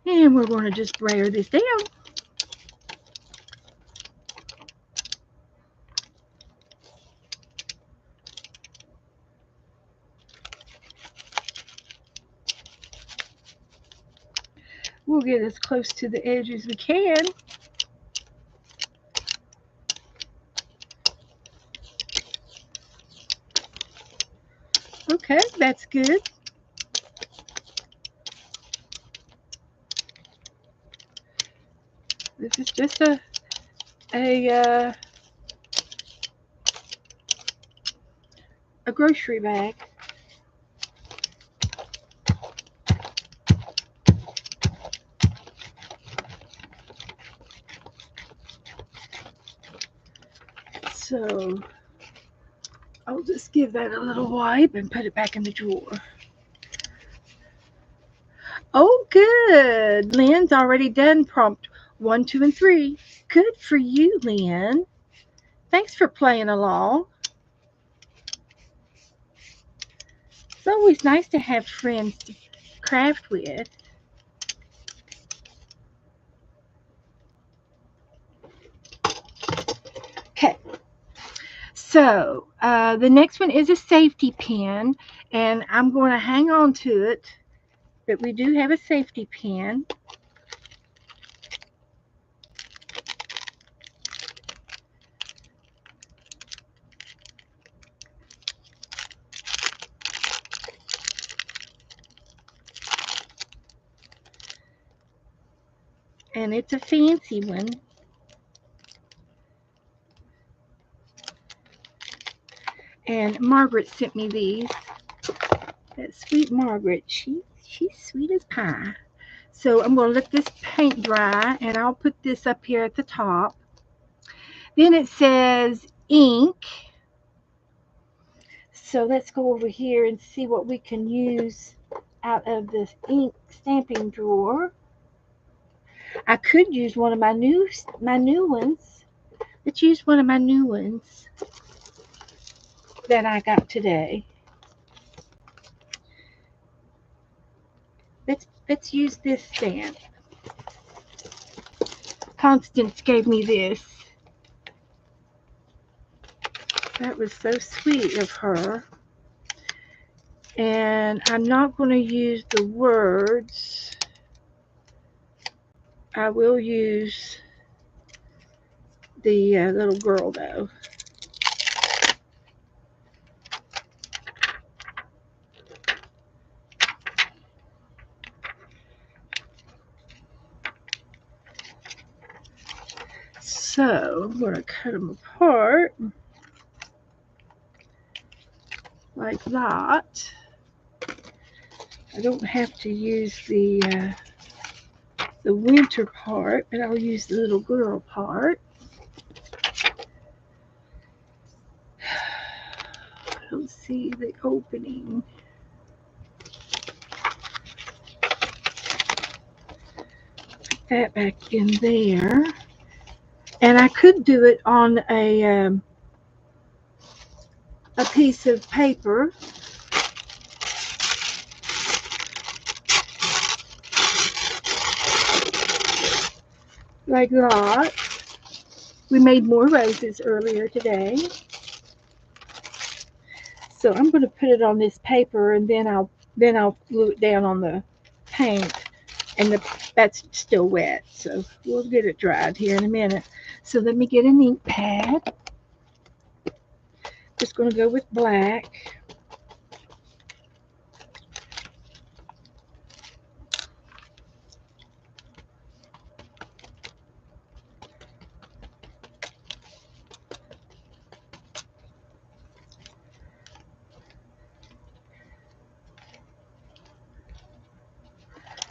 And we're going to just brayer this down. We'll get as close to the edge as we can. Okay, that's good. This is just a grocery bag. So I'll just give that a little wipe and put it back in the drawer. Oh, good. Lynn's already done prompt 1, 2, and 3. Good for you, Lynn. Thanks for playing along. It's always nice to have friends to craft with. Okay. So the next one is a safety pin, and I'm going to hang on to it, but we do have a safety pin. And it's a fancy one. And Margaret sent me these. That sweet Margaret, she's sweet as pie. So I'm going to let this paint dry, and I'll put this up here at the top. Then it says ink. So let's go over here and see what we can use out of this ink stamping drawer. I could use one of my new ones. Let's use one of my new ones that I got today. Let's use this stamp. Constance gave me this. That was so sweet of her. And I'm not going to use the words. I will use the little girl though. So I'm going to cut them apart like that. I don't have to use the winter part, but I'll use the little girl part. I don't see the opening. Put that back in there. And I could do it on a piece of paper. Like that. We made more roses earlier today. So I'm going to put it on this paper, and then I'll glue it down on the paint, and that's still wet. So we'll get it dried here in a minute. So let me get an ink pad. Just going to go with black.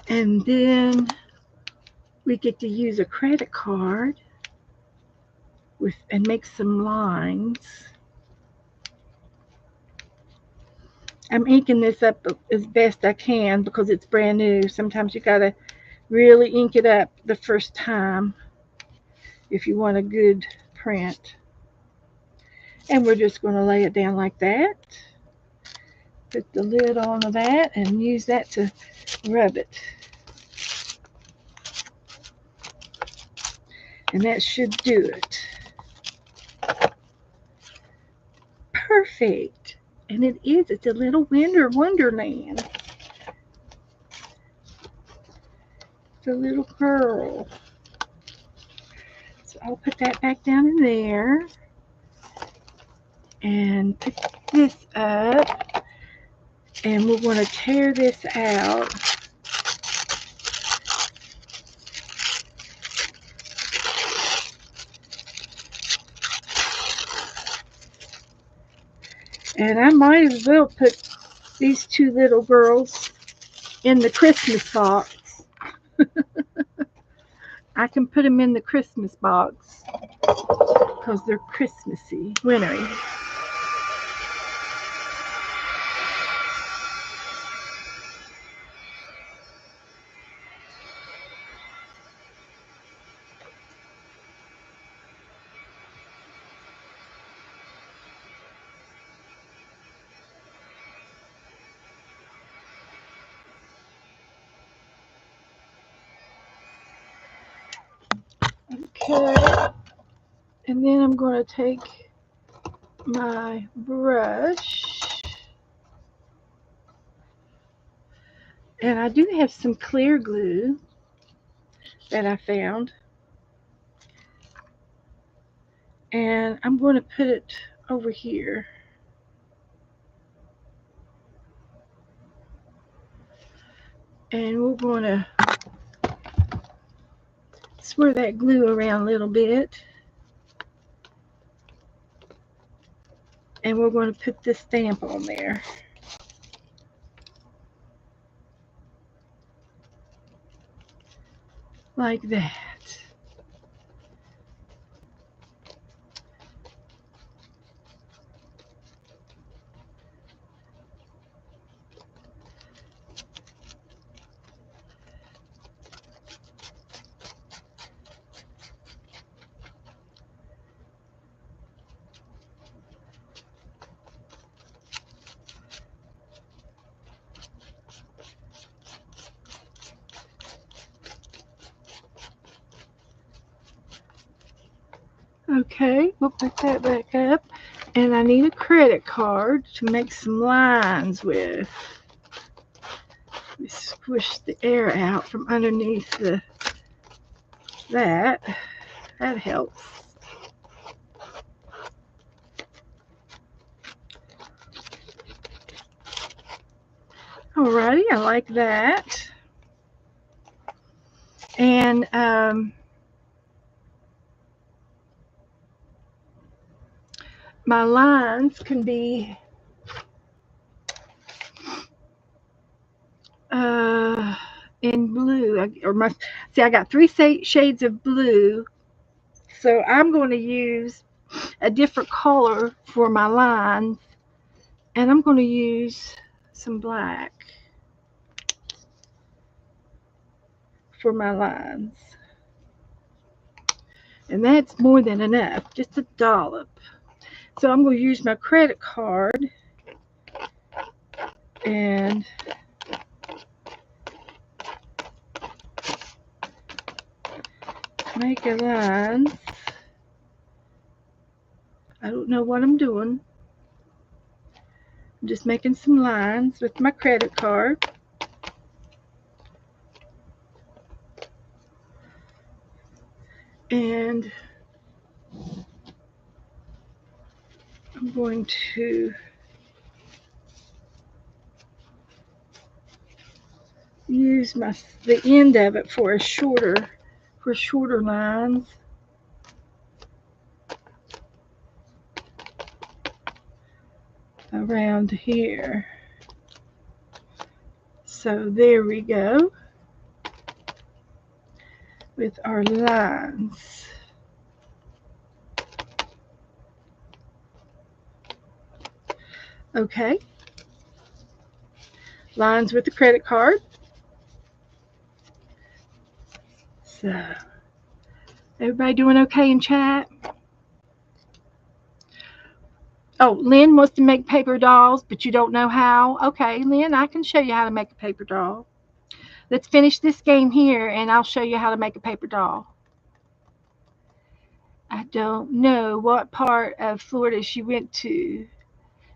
And then we get to use a credit card and make some lines. I'm inking this up as best I can because it's brand new. Sometimes you gotta really ink it up the first time if you want a good print. And we're just going to lay it down like that. Put the lid on that and use that to rub it. And that should do it. Perfect. And it is. It's a little winter wonderland. It's a little girl. So I'll put that back down in there. And pick this up. And we're going to tear this out. And I might as well put these two little girls in the Christmas box. I can put them in the Christmas box because they're Christmassy, wintry. Okay. And then I'm going to take my brush. And I do have some clear glue that I found. And I'm going to put it over here. And we're going to swirl that glue around a little bit. And we're going to put the stamp on there. Like that. Okay, we'll put that back up. And I need a credit card to make some lines with. We squish the air out from underneath that. That helps. Alrighty, I like that. And my lines can be in blue. I got 3 shades of blue, so I'm going to use a different color for my lines, and I'm going to use some black for my lines. And that's more than enough, just a dollop. So I'm going to use my credit card and make a line. I don't know what I'm doing. I'm just making some lines with my credit card. And I'm going to use the end of it for shorter lines. Around here. So there we go with our lines. Okay. Lines with the credit card. So, everybody doing okay in chat? Oh, Lynn wants to make paper dolls, but you don't know how? Okay, Lynn, I can show you how to make a paper doll. Let's finish this game here, and I'll show you how to make a paper doll. I don't know what part of Florida she went to.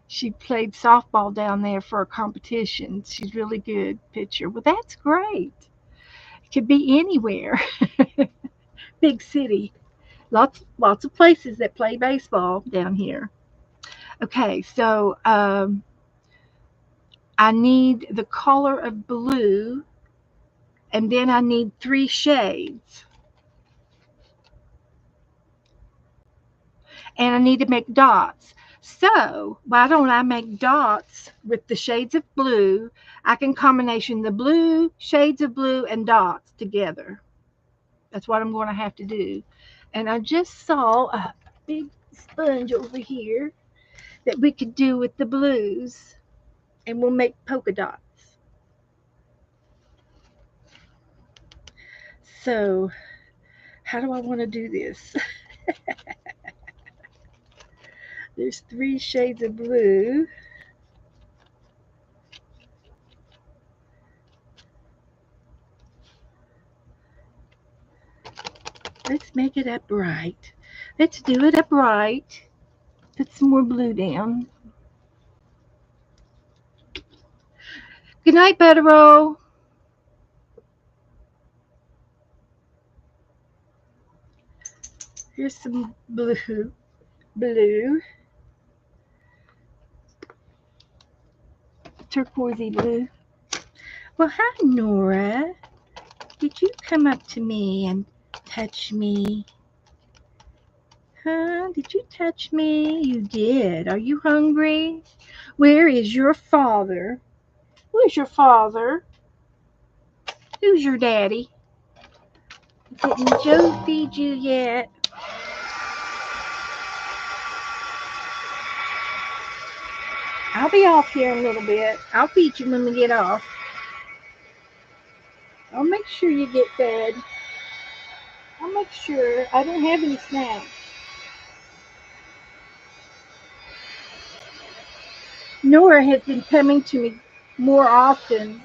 She played softball down there for a competition. She's really good pitcher. Well, that's great. It could be anywhere. Big city. Lots of places that play baseball down here. Okay, so I need the color of blue, and then I need 3 shades. And I need to make dots. So why don't I make dots with the shades of blue? I can combination the blue, shades of blue, and dots together. That's what I'm going to have to do. And I just saw a big sponge over here that we could do with the blues, and we'll make polka dots. So how do I want to do this? There's 3 shades of blue. Let's make it upright. Let's do it upright. Put some more blue down. Good night, Butterroll. Here's some blue. Blue. Turquoisey blue. Well, hi, Nora. Did you come up to me and touch me? Huh? Did you touch me? You did. Are you hungry? Where is your father? Where's your father? Who's your daddy? Didn't Joe feed you yet? I'll be off here in a little bit. I'll feed you when we get off. I'll make sure you get fed. I'll make sure. I don't have any snacks. Nora has been coming to me more often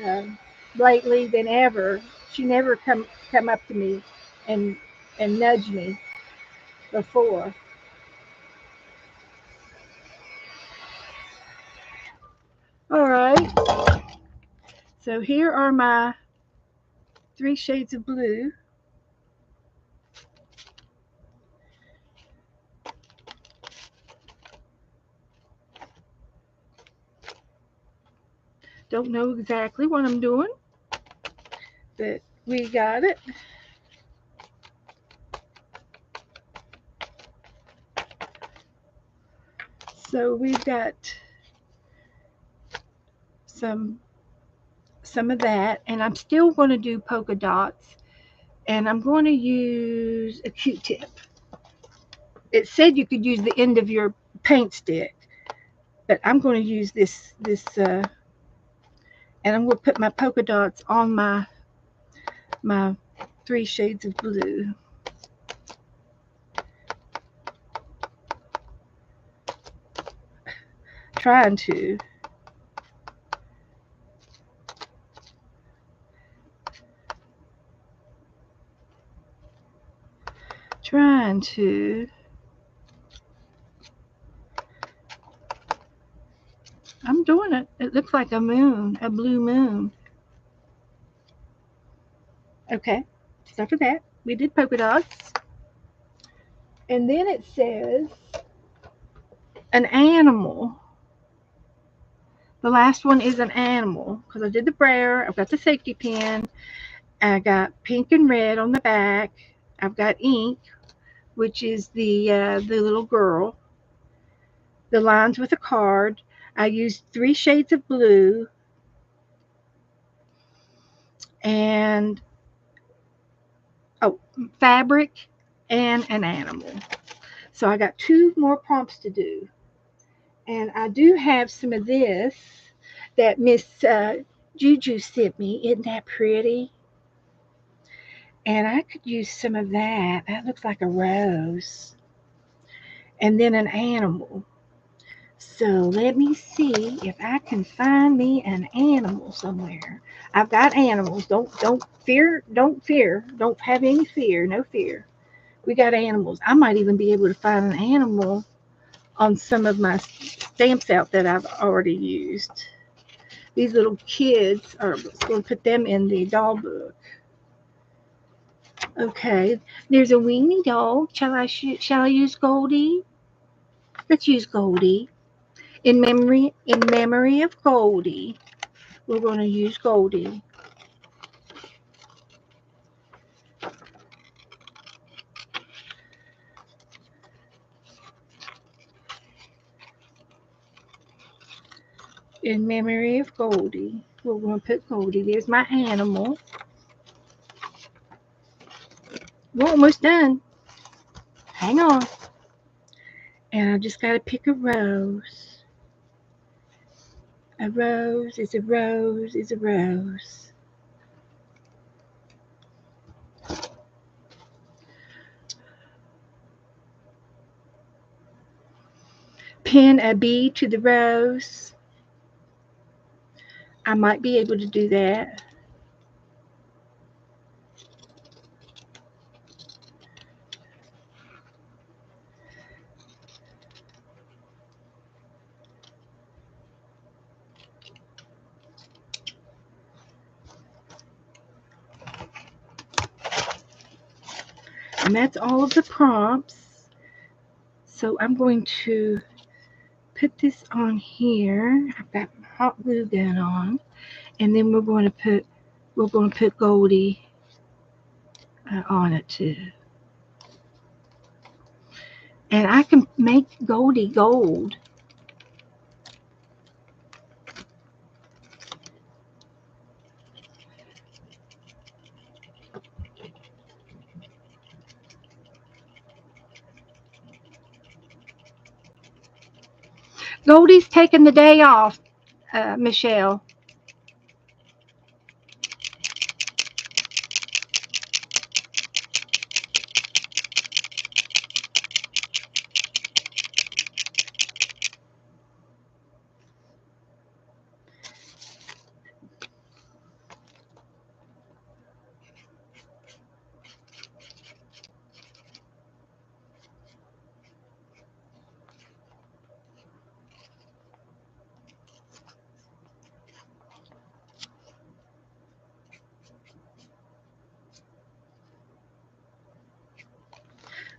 um, lately than ever. She never come up to me and nudge me before. All right. So here are my 3 shades of blue. Don't know exactly what I'm doing, but we got it. So we've got some of that, and I'm still going to do polka dots, and I'm going to use a Q-tip. It said you could use the end of your paint stick, but I'm going to use and I'm going to put my polka dots on my 3 shades of blue. Trying to. I'm doing it. It looks like a moon, a blue moon. Okay, so for that, we did polka dots. And then it says an animal. The last one is an animal because I did the prayer. I've got the safety pin. I got pink and red on the back. I've got ink, which is the little girl. The lines with a card. I used 3 shades of blue and fabric and an animal. So I got 2 more prompts to do. And I do have some of this that Miss Juju sent me. Isn't that pretty? And I could use some of that. That looks like a rose. And then an animal. So let me see if I can find me an animal somewhere. I've got animals. Don't fear. Don't fear. Don't have any fear. No fear. We got animals. I might even be able to find an animal on some of my stamps out that I've already used. These little kids are going to put them in the doll book. Okay, there's a weenie dog. Shall I use Goldie? Let's use Goldie. In memory of Goldie, we're going to use Goldie. In memory of Goldie, we're going to put Goldie. There's my animal. We're almost done. Hang on. And I just got to pick a rose. A rose is a rose is a rose. Pin a bee to the rose. I might be able to do that. And that's all of the prompts. So I'm going to put this on here. I've got my hot glue gun on, and then we're going to put Goldie on it too. And I can make Goldie gold. Goldie's taking the day off, Michelle.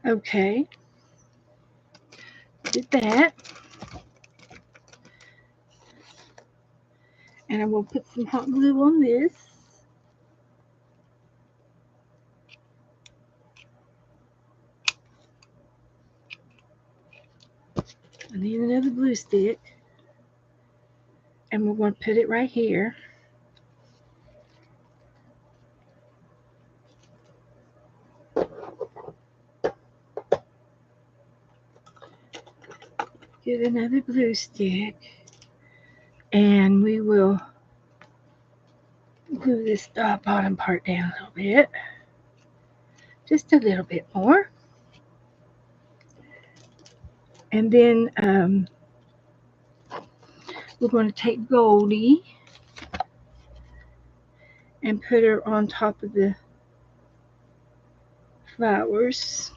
Okay. Did that. And I will put some hot glue on this. I need another glue stick. And we're going to put it right here. Get another glue stick. And we will glue this bottom part down a little bit. Just a little bit more. And then we're going to take Goldie and put her on top of the flowers.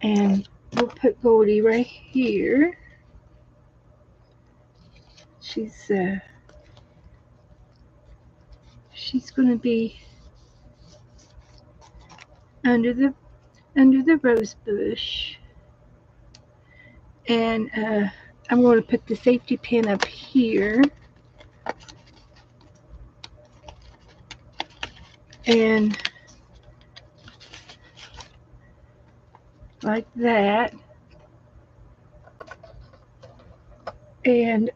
And we'll put Goldie right here. She's going to be under the rose bush. And I'm going to put the safety pin up here. And like that. And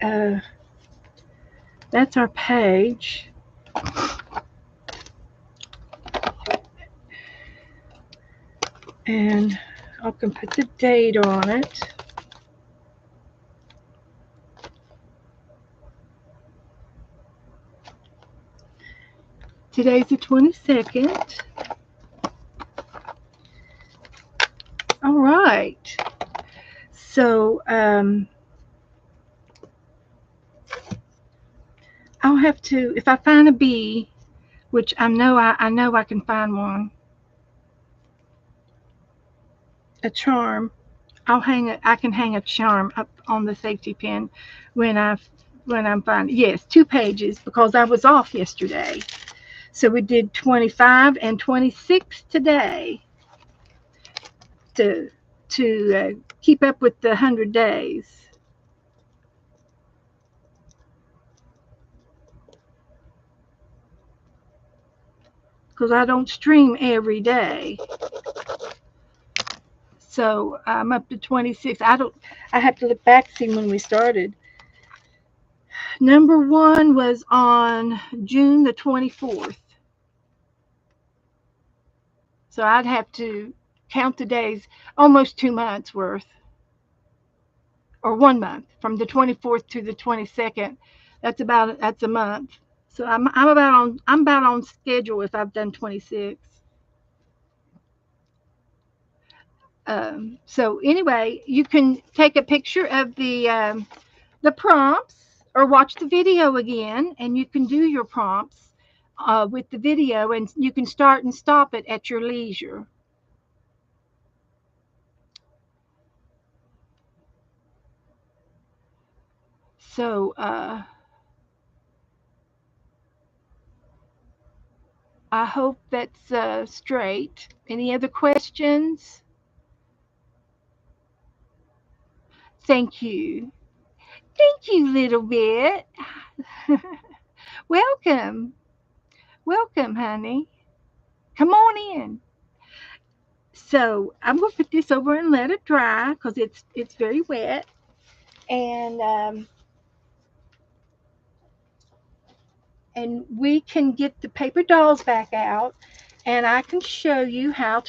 that's our page. And I can put the date on it. Today's the 22nd. right. So I'll have to, if I find a bee, which I know I can find one, a charm. I'll hang it. I can hang a charm up on the safety pin when I'm fine. Yes, 2 pages because I was off yesterday. So we did 25 and 26 today to keep up with the 100 days. Because I don't stream every day. So I'm up to 26. I have to look back see when we started. Number 1 was on June the 24th. So I'd have to count the days, almost 2 months worth, or 1 month from the 24th to the 22nd. That's a month. So I'm about on schedule if I've done 26. So anyway, you can take a picture of the prompts or watch the video again, and you can do your prompts with the video, and you can start and stop it at your leisure. So I hope that's straight. Any other questions? Thank you. Thank you, little bit. Welcome. Welcome, honey. Come on in. So I'm going to put this over and let it dry because it's very wet. And we can get the paper dolls back out, and I can show you how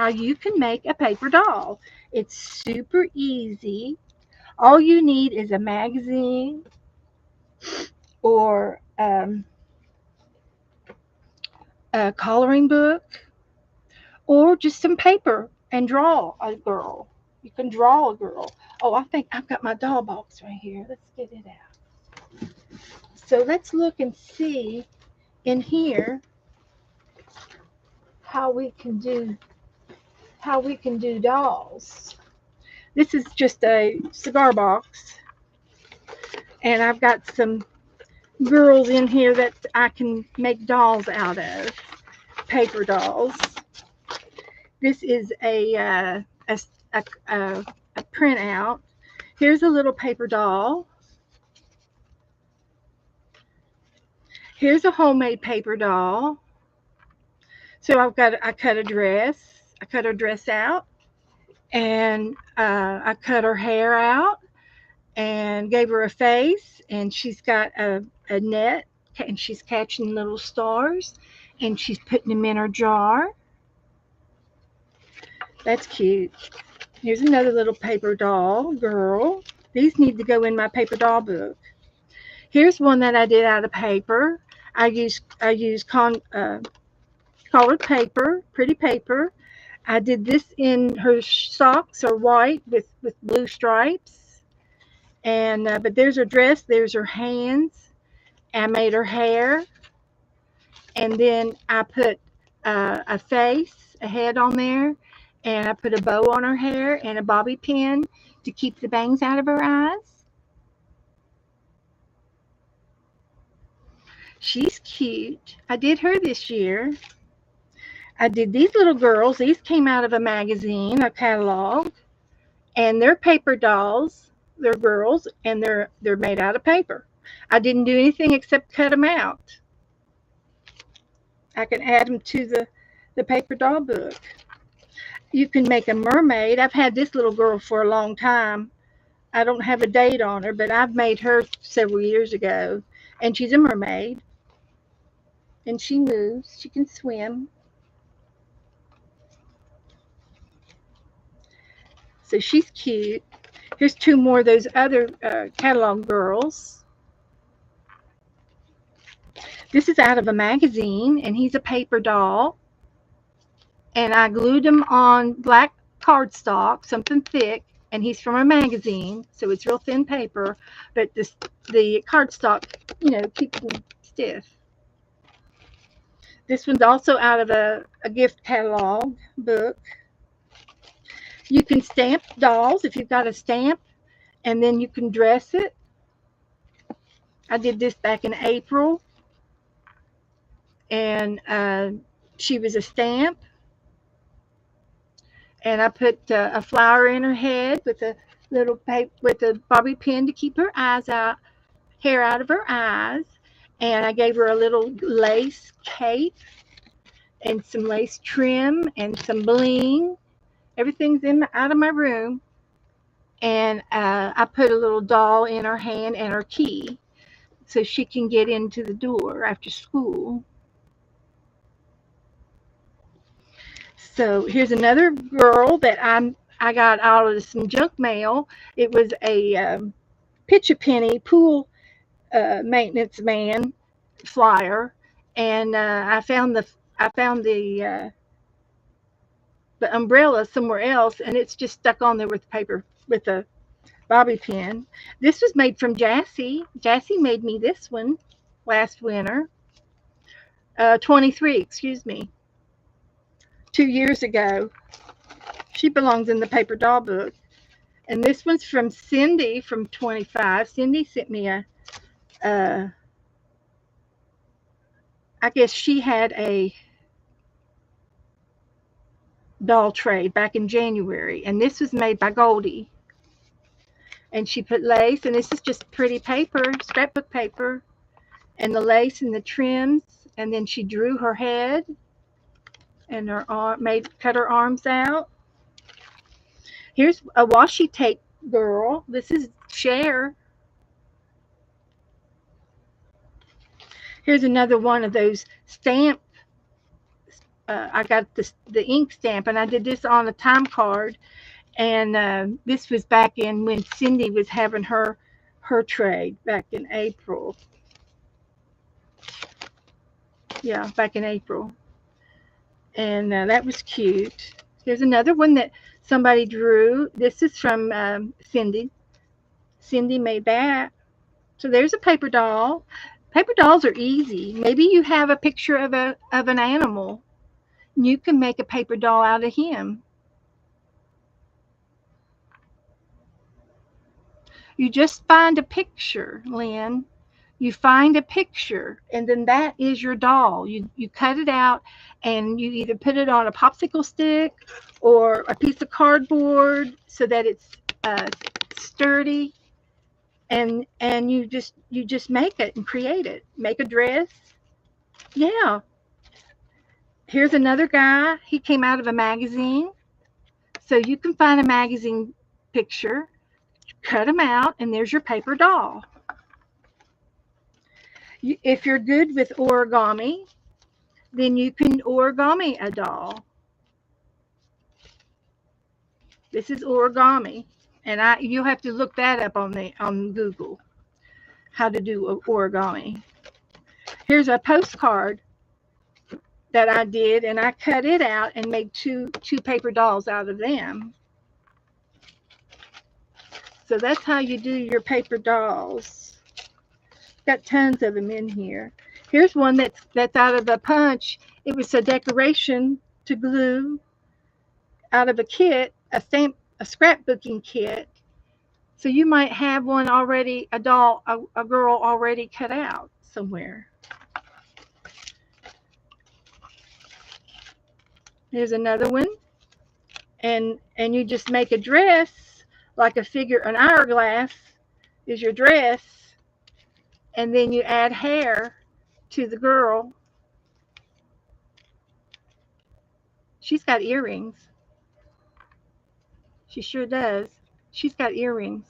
you can make a paper doll. It's super easy. All you need is a magazine or a coloring book or just some paper and draw a girl. You can draw a girl. Oh, I think I've got my doll box right here. Let's get it out. So let's look and see in here how we can do dolls. This is just a cigar box, and I've got some girls in here that I can make dolls out of, paper dolls. This is a printout. Here's a little paper doll. Here's a homemade paper doll. So I cut a dress. I cut her dress out, and I cut her hair out and gave her a face, and she's got a net, and she's catching little stars, and she's putting them in her jar. That's cute. Here's another little paper doll girl. These need to go in my paper doll book. Here's one that I did out of paper. I used colored paper, pretty paper. I did this in her socks are white with blue stripes. And but there's her dress, there's her hands. I made her hair, and then I put a face, a head on there, and I put a bow on her hair and a bobby pin to keep the bangs out of her eyes. She's cute. I did her this year. I did these little girls. These came out of a magazine, a catalog, and they're paper dolls. They're girls, and they're made out of paper. I didn't do anything except cut them out. I can add them to the paper doll book. You can make a mermaid. I've had this little girl for a long time. I don't have a date on her, but I've made her several years ago, and she's a mermaid. And she moves. She can swim. So she's cute. Here's 2 more of those other catalog girls. This is out of a magazine, and he's a paper doll. And I glued him on black cardstock, something thick, and he's from a magazine, so it's real thin paper, but the cardstock, keeps him stiff. This one's also out of a gift catalog book. You can stamp dolls if you've got a stamp, and then you can dress it. I did this back in April, and she was a stamp, and I put a flower in her head with a little paper, with a bobby pin to keep her eyes out, hair out of her eyes, and I gave her a little lace cape and some lace trim and some bling. Everything's out of my room, and I put a little doll in her hand and her key, so she can get into the door after school. So here's another girl that I got out of some junk mail. It was a pitch a penny pool maintenance man flyer, and I found the umbrella somewhere else, and it's just stuck on there with paper with a bobby pin. This was made from Jassy. Jassy made me this one last winter. 23, excuse me. 2 years ago. She belongs in the paper doll book. And this one's from Cindy from 25. Cindy sent me I guess she had a doll trade back in January. And this was made by Goldie. And she put lace, and this is just pretty paper, scrapbook paper, and the lace and the trims. And then she drew her head and her cut her arms out. Here's a washi tape girl. This is Cher. Here's another one of those stamp. I got the ink stamp, and I did this on a time card. And this was back in when Cindy was having her trade back in April. Yeah, back in April. And that was cute. Here's another one that somebody drew. This is from Cindy. Cindy made that. So there's a paper doll. Paper dolls are easy. Maybe you have a picture of an animal. You can make a paper doll out of him. You just find a picture, Lynn. You find a picture, and then that is your doll. You cut it out, and you either put it on a popsicle stick or a piece of cardboard so that it's sturdy, and you just make it and create it. Make a dress. Yeah. Here's another guy. He came out of a magazine. So you can find a magazine picture, cut them out, and there's your paper doll. If you're good with origami, then you can origami a doll. This is origami, and you'll have to look that up on Google, how to do origami. Here's a postcard that I did, and I cut it out and made two paper dolls out of them. So that's how you do your paper dolls. Got tons of them in here. Here's one that's out of a punch. It was a decoration to glue out of a kit, a scrapbooking kit. So you might have one already, a doll, a girl already cut out somewhere. Here's another one. And you just make a dress, like a figure, an hourglass is your dress. And then you add hair to the girl. She's got earrings. She sure does. She's got earrings.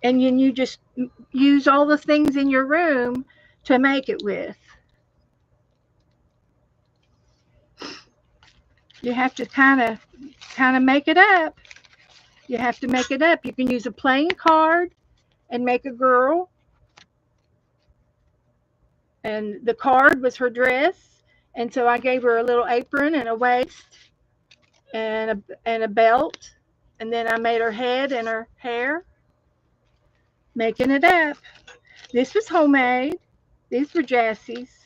And then you just use all the things in your room to make it with. You have to kind of make it up. You have to make it up. You can use a plain card and make a girl, and the card was her dress, and so I gave her a little apron and a waist, and a belt, and then I made her head and her hair, making it up. This was homemade. These were Jassie's,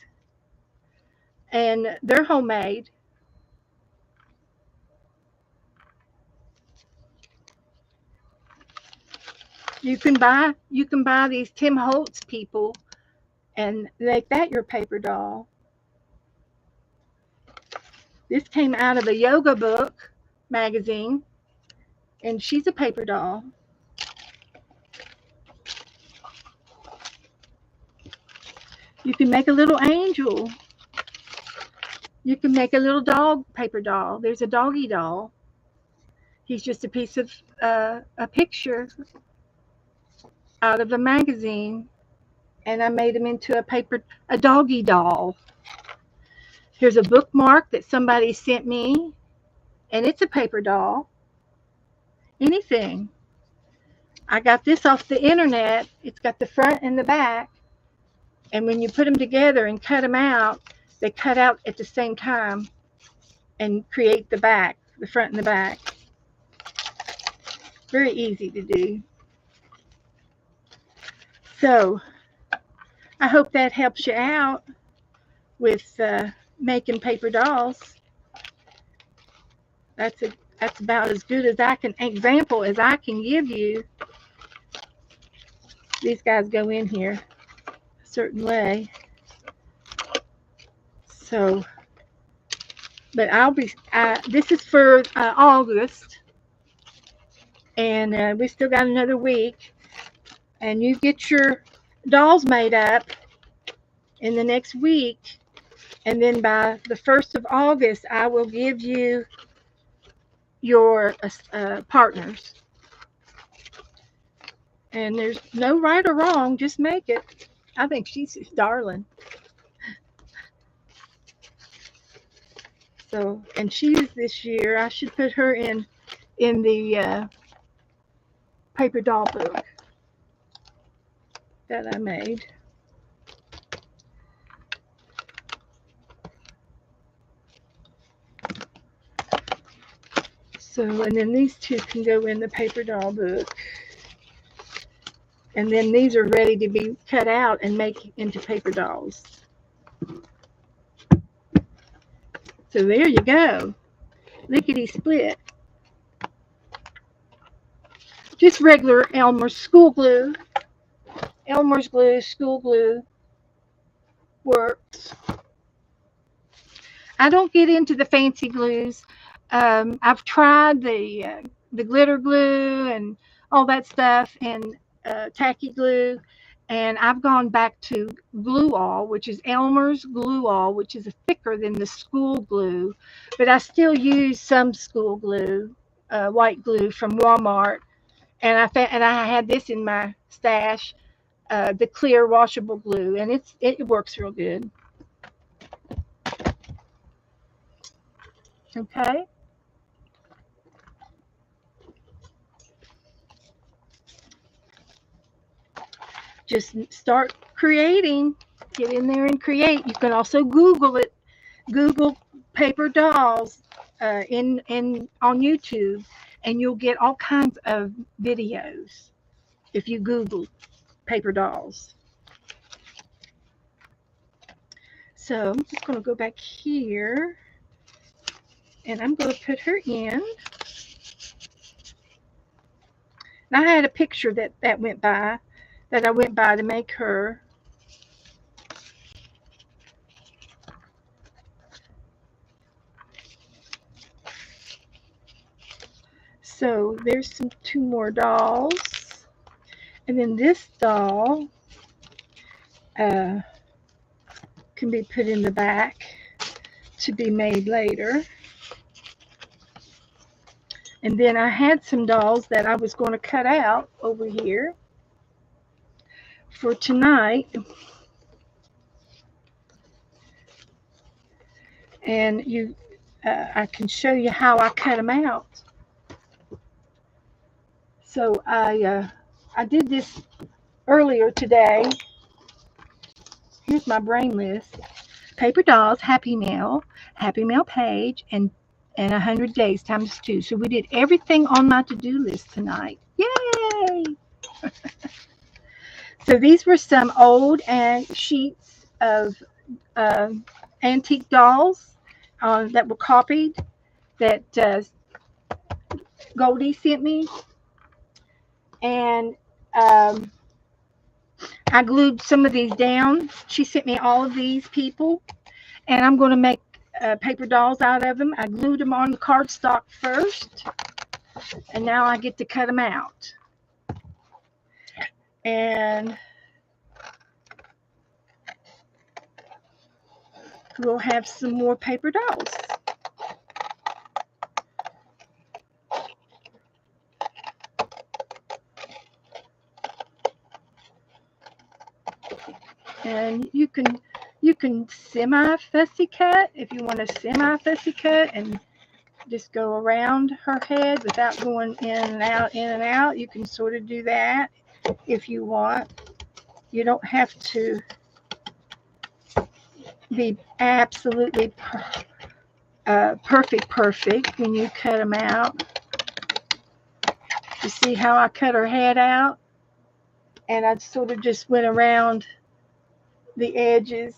and they're homemade. You can buy these Tim Holtz people and make that your paper doll. This came out of a yoga book magazine, and she's a paper doll. You can make a little angel. You can make a little dog paper doll. There's a doggy doll. He's just a piece of a picture out of a magazine, and I made him into a doggy doll. Here's a bookmark that somebody sent me, and it's a paper doll. Anything. I got this off the internet. It's got the front and the back, and when you put them together and cut them out, they cut out at the same time and create the back, the front and the back. Very easy to do. So I hope that helps you out with making paper dolls. That's about as good as example as I can give you. These guys go in here a certain way. So, but this is for August, and we still got another week, and you get your dolls made up in the next week, and then by the 1st of August, I will give you your partners. And there's no right or wrong, just make it. I think she's darling. So, and she's this year, I should put her in the paper doll book that I made. So, and then these two can go in the paper doll book. And then these are ready to be cut out and make into paper dolls. So there you go. Lickety split. Just regular Elmer's school glue. Elmer's glue, school glue works. I don't get into the fancy glues. I've tried the glitter glue and all that stuff, and tacky glue, and I've gone back to Glue All, which is Elmer's Glue All, which is thicker than the school glue, but I still use some school glue, white glue from Walmart, and I had this in my stash, the clear washable glue, and it works real good. Okay. Just start creating. Get in there and create. You can also Google it. Google paper dolls on YouTube, and you'll get all kinds of videos if you Google paper dolls. So I'm just going to go back here, and I'm going to put her in. And I had a picture that I went by to make her. So there's two more dolls, and then this doll can be put in the back to be made later. And then I had some dolls that I was going to cut out over here for tonight. And I can show you how I cut them out. So I did this earlier today. Here's my brain list. Paper dolls, Happy Mail page, and and 100 days times 2. So we did everything on my to-do list tonight. Yay! So these were some old sheets of uh, antique dolls that were copied that Goldie sent me. And I glued some of these down. She sent me all of these people. And I'm going to make paper dolls out of them. I glued them on the cardstock first. And now I get to cut them out. And we'll have some more paper dolls. And you can semi-fussy cut if you want to semi-fussy cut and just go around her head without going in and out, in and out. You can sort of do that if you want. You don't have to be absolutely perfect when you cut them out. You see how I cut her head out? And I sort of just went around the edges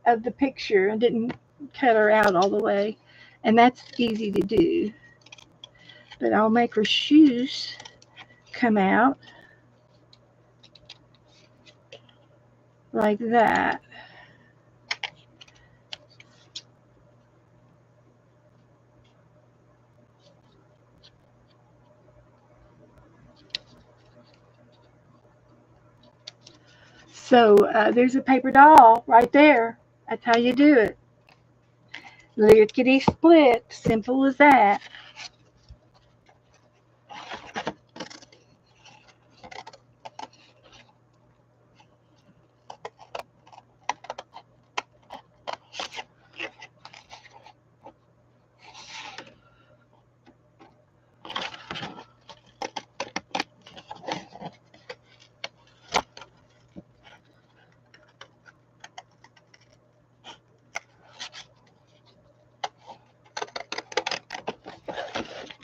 of the picture and didn't cut her out all the way. And that's easy to do. But I'll make her shoes come out like that. So there's a paper doll right there. That's how you do it. Lickety split. Simple as that.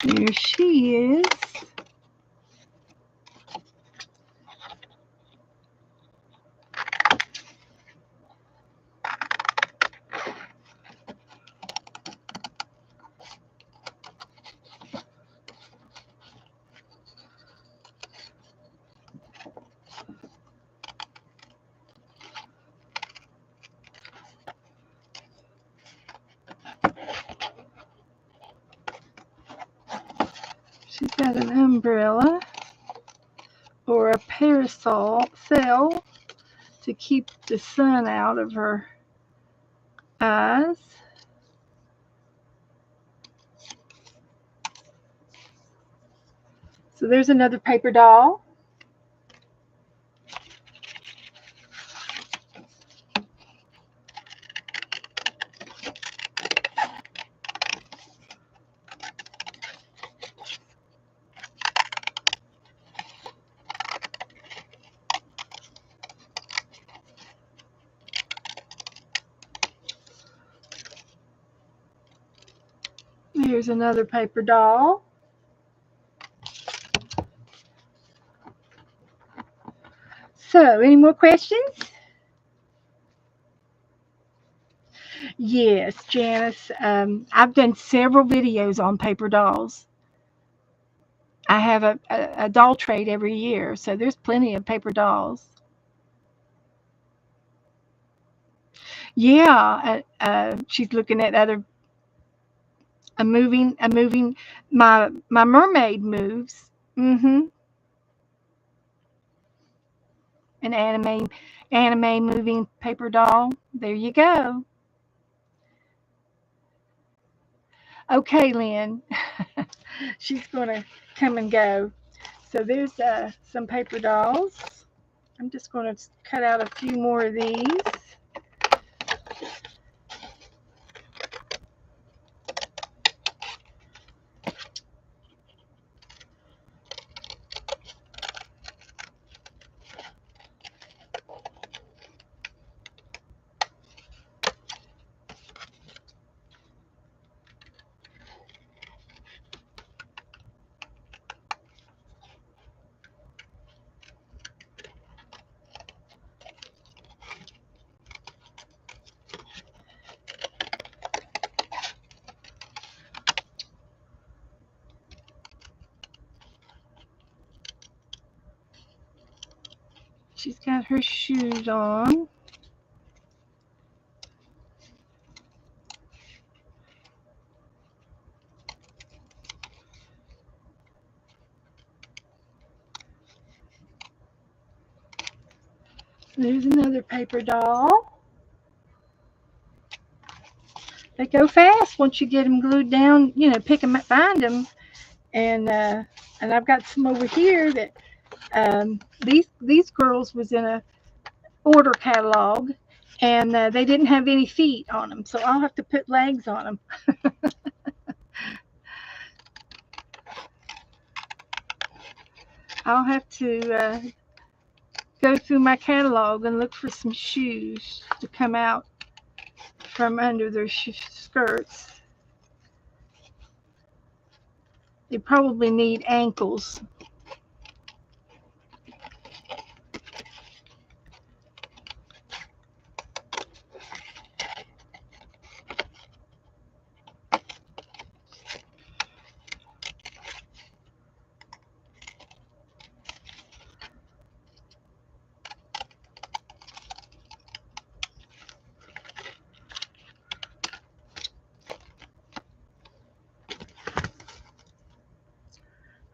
There she is. She's got an umbrella or a parasol cell to keep the sun out of her eyes. So there's another paper doll. Here's another paper doll. So, any more questions? Yes, Janice. I've done several videos on paper dolls. I have a doll trade every year, so there's plenty of paper dolls. Yeah, she's looking at a moving. My mermaid moves. Mm-hmm. An anime moving paper doll. There you go. Okay, Lynn. She's gonna come and go. So there's some paper dolls. I'm just going to cut out a few more of these. She's got her shoes on. There's another paper doll. They go fast once you get them glued down, you know, pick them, find them. And I've got some over here that these girls was in a order catalog, and they didn't have any feet on them, so I'll have to put legs on them. I'll have to go through my catalog and look for some shoes to come out from under their skirts. They probably need ankles.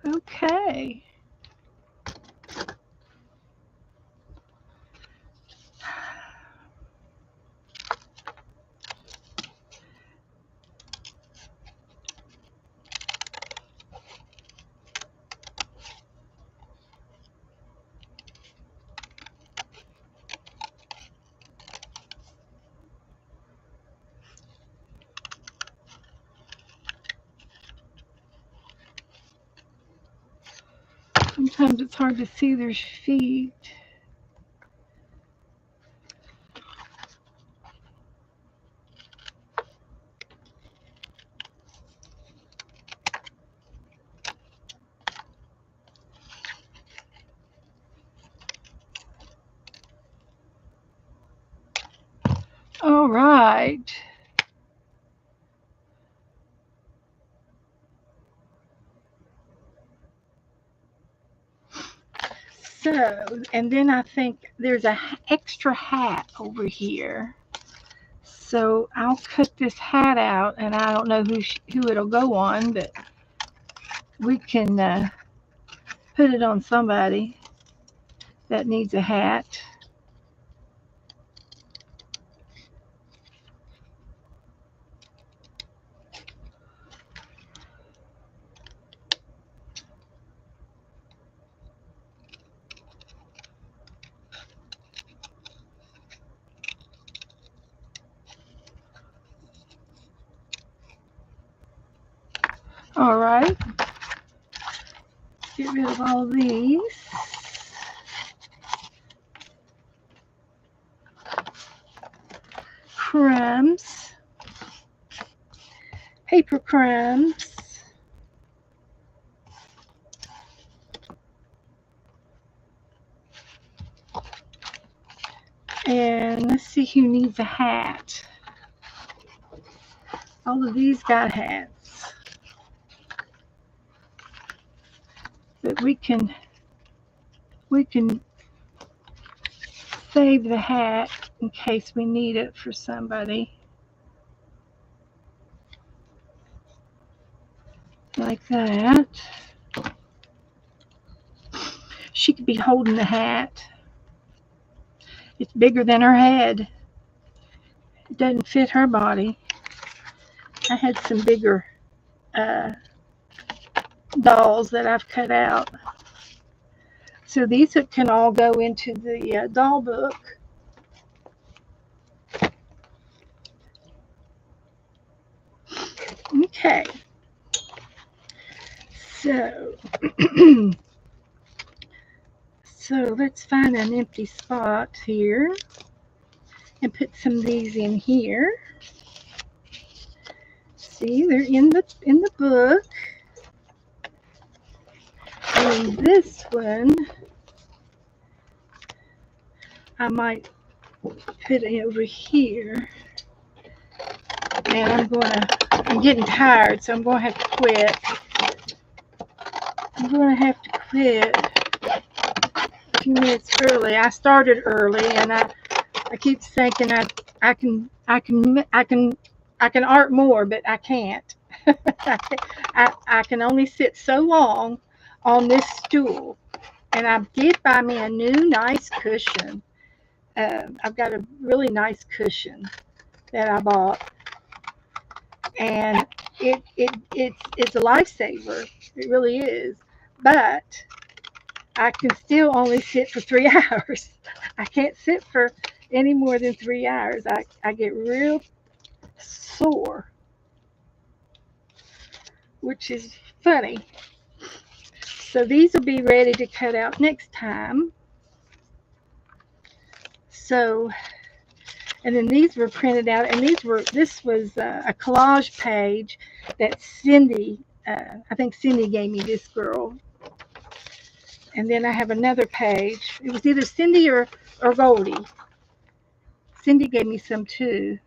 Okay. Sometimes it's hard to see their feet. All right. So, and then I think there's an extra hat over here. So I'll cut this hat out, and I don't know who it'll go on, but we can put it on somebody that needs a hat. All right. Get rid of all of these. Crumbs. Paper crumbs. And let's see who needs a hat. All of these got hats. But we can save the hat in case we need it for somebody. Like that. She could be holding the hat. It's bigger than her head. It doesn't fit her body. I had some bigger dolls that I've cut out. So these can all go into the doll book. Okay. So, so let's find an empty spot here and put some of these in here. See, they're in the book. And this one, I might put it over here. And I'm getting tired, so I'm going to have to quit. I'm going to have to quit few minutes early. I started early, and I keep thinking I can art more, but I can't. I can only sit so long on this stool, and I did buy me a new nice cushion. I've got a really nice cushion that I bought, and it's a lifesaver. It really is. But I can still only sit for 3 hours. I can't sit for any more than 3 hours. I get real sore, which is funny. So these will be ready to cut out next time. So, and then these were printed out, and this was a collage page that Cindy, I think Cindy gave me this girl. And then I have another page. It was either Cindy or Goldie. Cindy gave me some too.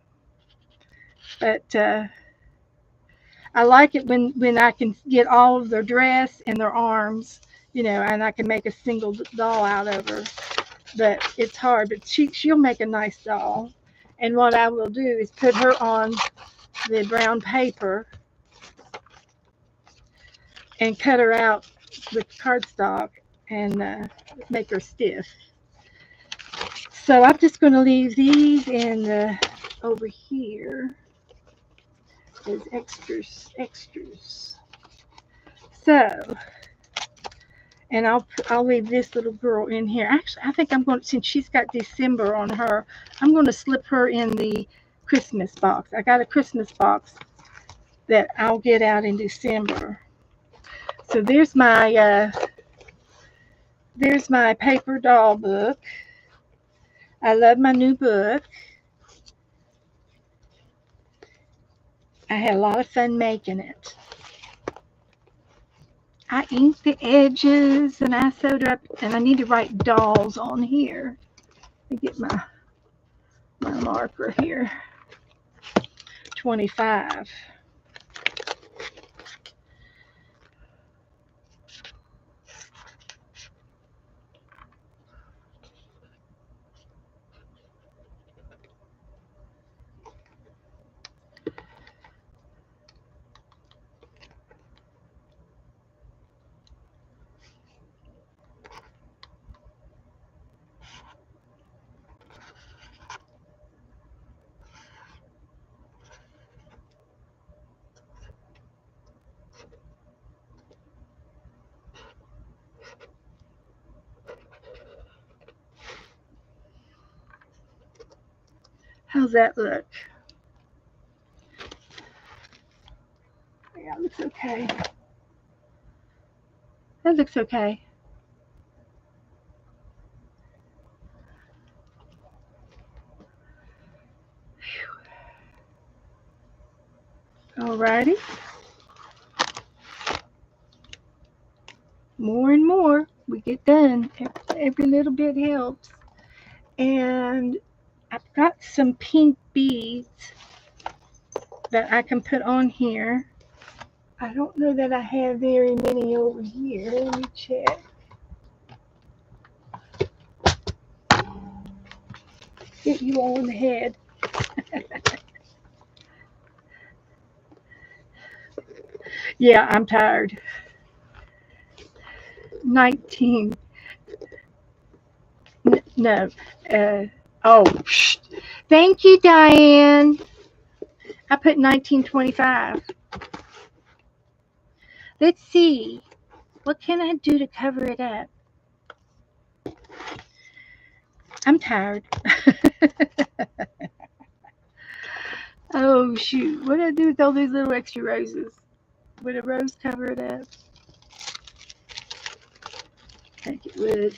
But I like it when I can get all of their dress and their arms, and I can make a single doll out of her. But it's hard. But she'll make a nice doll. And what I will do is put her on the brown paper and cut her out with cardstock and make her stiff. So I'm just going to leave these in over here as extras. So, and I'll leave this little girl in here. Actually, I think I'm going to, since she's got December on her, I'm going to slip her in the Christmas box. I got a Christmas box that I'll get out in December. So there's my paper doll book. I love my new book. I had a lot of fun making it. I inked the edges and I sewed up, and I need to write dolls on here. Let me get my marker here. 25. How's that look? Yeah, it looks okay. That looks okay. Alrighty. More and more we get done. Every little bit helps. And I've got some pink beads that I can put on here. I don't know that I have very many over here. Let me check. Hit you all in the head. Yeah, I'm tired. 19. No. Oh, shh. Thank you, Diane. I put 1925. Let's see. What can I do to cover it up? I'm tired. Oh, shoot. What did I do with all these little extra roses? Would a rose cover it up? I think it would.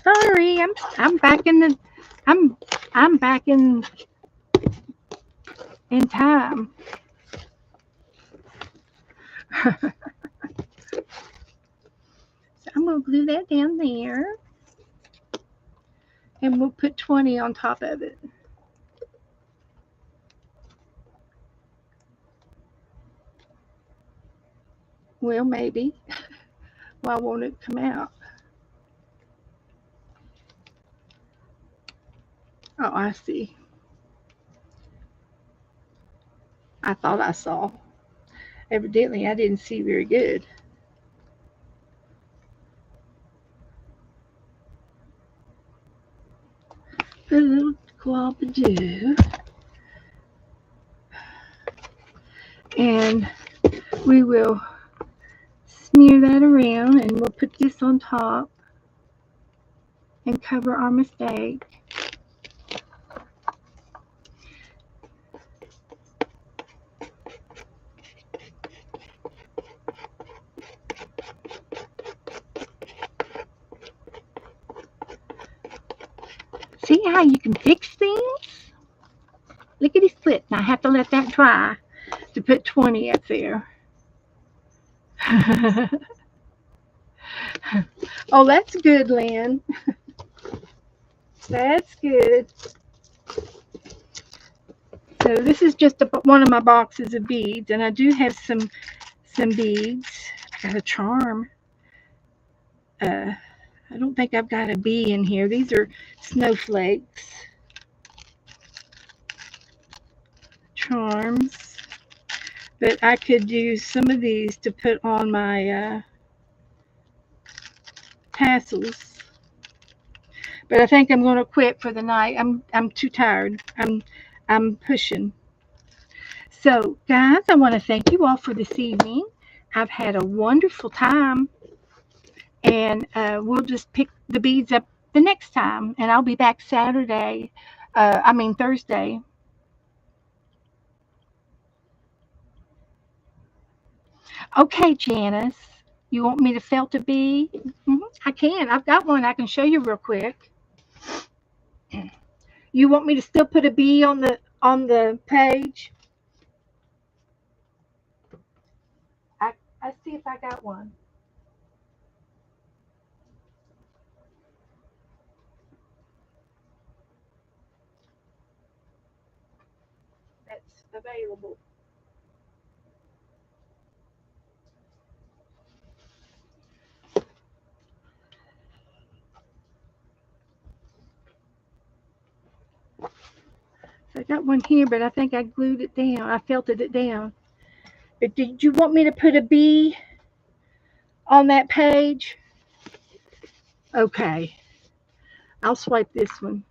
Sorry, I'm back in the I'm back in time. So I'm gonna glue that down there, and we'll put 20 on top of it. Well, maybe. Why won't it come out? Oh, I see. I thought I saw. Evidently, I didn't see very good. Put a little Guabadoo. And we will smear that around, and we'll put this on top and cover our mistake. See how you can fix things? Lickety split. Now I have to let that dry to put 20 up there. Oh, that's good, Lynn. That's good. So this is just one of my boxes of beads, and I do have some beads. I got a charm. I don't think I've got a bee in here. These are snowflakes. Charms. But I could use some of these to put on my tassels. But I think I'm going to quit for the night. I'm too tired. I'm pushing. So, guys, I want to thank you all for this evening. I've had a wonderful time, and we'll just pick the beads up the next time, and I'll be back Thursday. Okay, Janice, you want me to felt a bee? I can. I've got one I can show you real quick. You want me to still put a bee on the page? I see if I got one. That's available. So I got one here, but I think I glued it down. I felted it down. But did you want me to put a bee on that page? Okay. I'll swipe this one.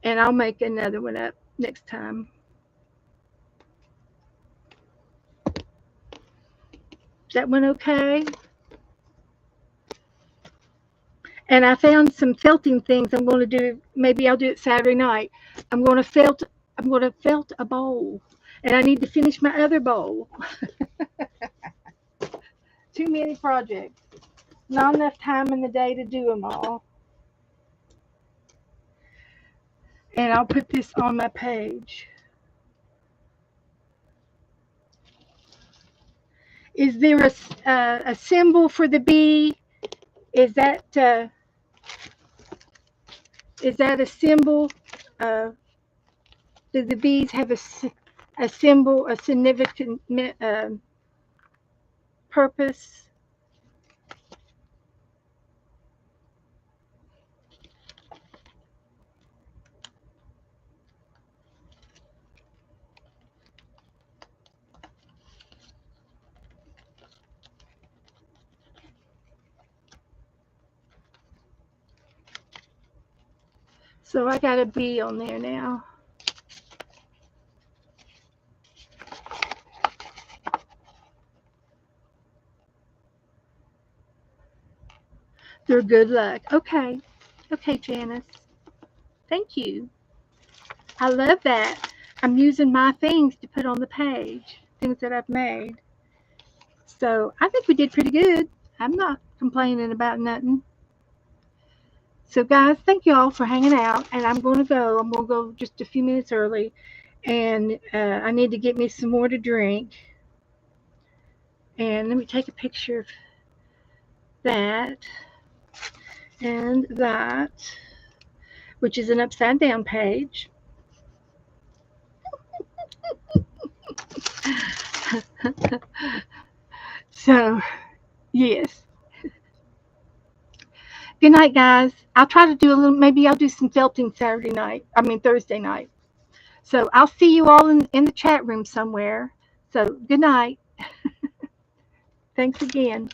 And I'll make another one up next time. Is that one okay? And I found some felting things I'm going to do. Maybe I'll do it Saturday night. I'm going to felt a bowl. And I need to finish my other bowl. Too many projects. Not enough time in the day to do them all. And I'll put this on my page. Is there a symbol for the bee? Is that a symbol? Do the bees have a symbol, a significant purpose? So I got a bee on there now. They're good luck. Okay. Okay, Janice. Thank you. I love that. I'm using my things to put on the page, things that I've made. So I think we did pretty good. I'm not complaining about nothing. So, guys, thank you all for hanging out. And I'm going to go. I'm going to go just a few minutes early. And I need to get me some more to drink. And let me take a picture of that and that, which is an upside down page. So, yes. Good night, guys. I'll try to do a little, maybe I'll do some felting Thursday night. So I'll see you all in the chat room somewhere. So good night. Thanks again.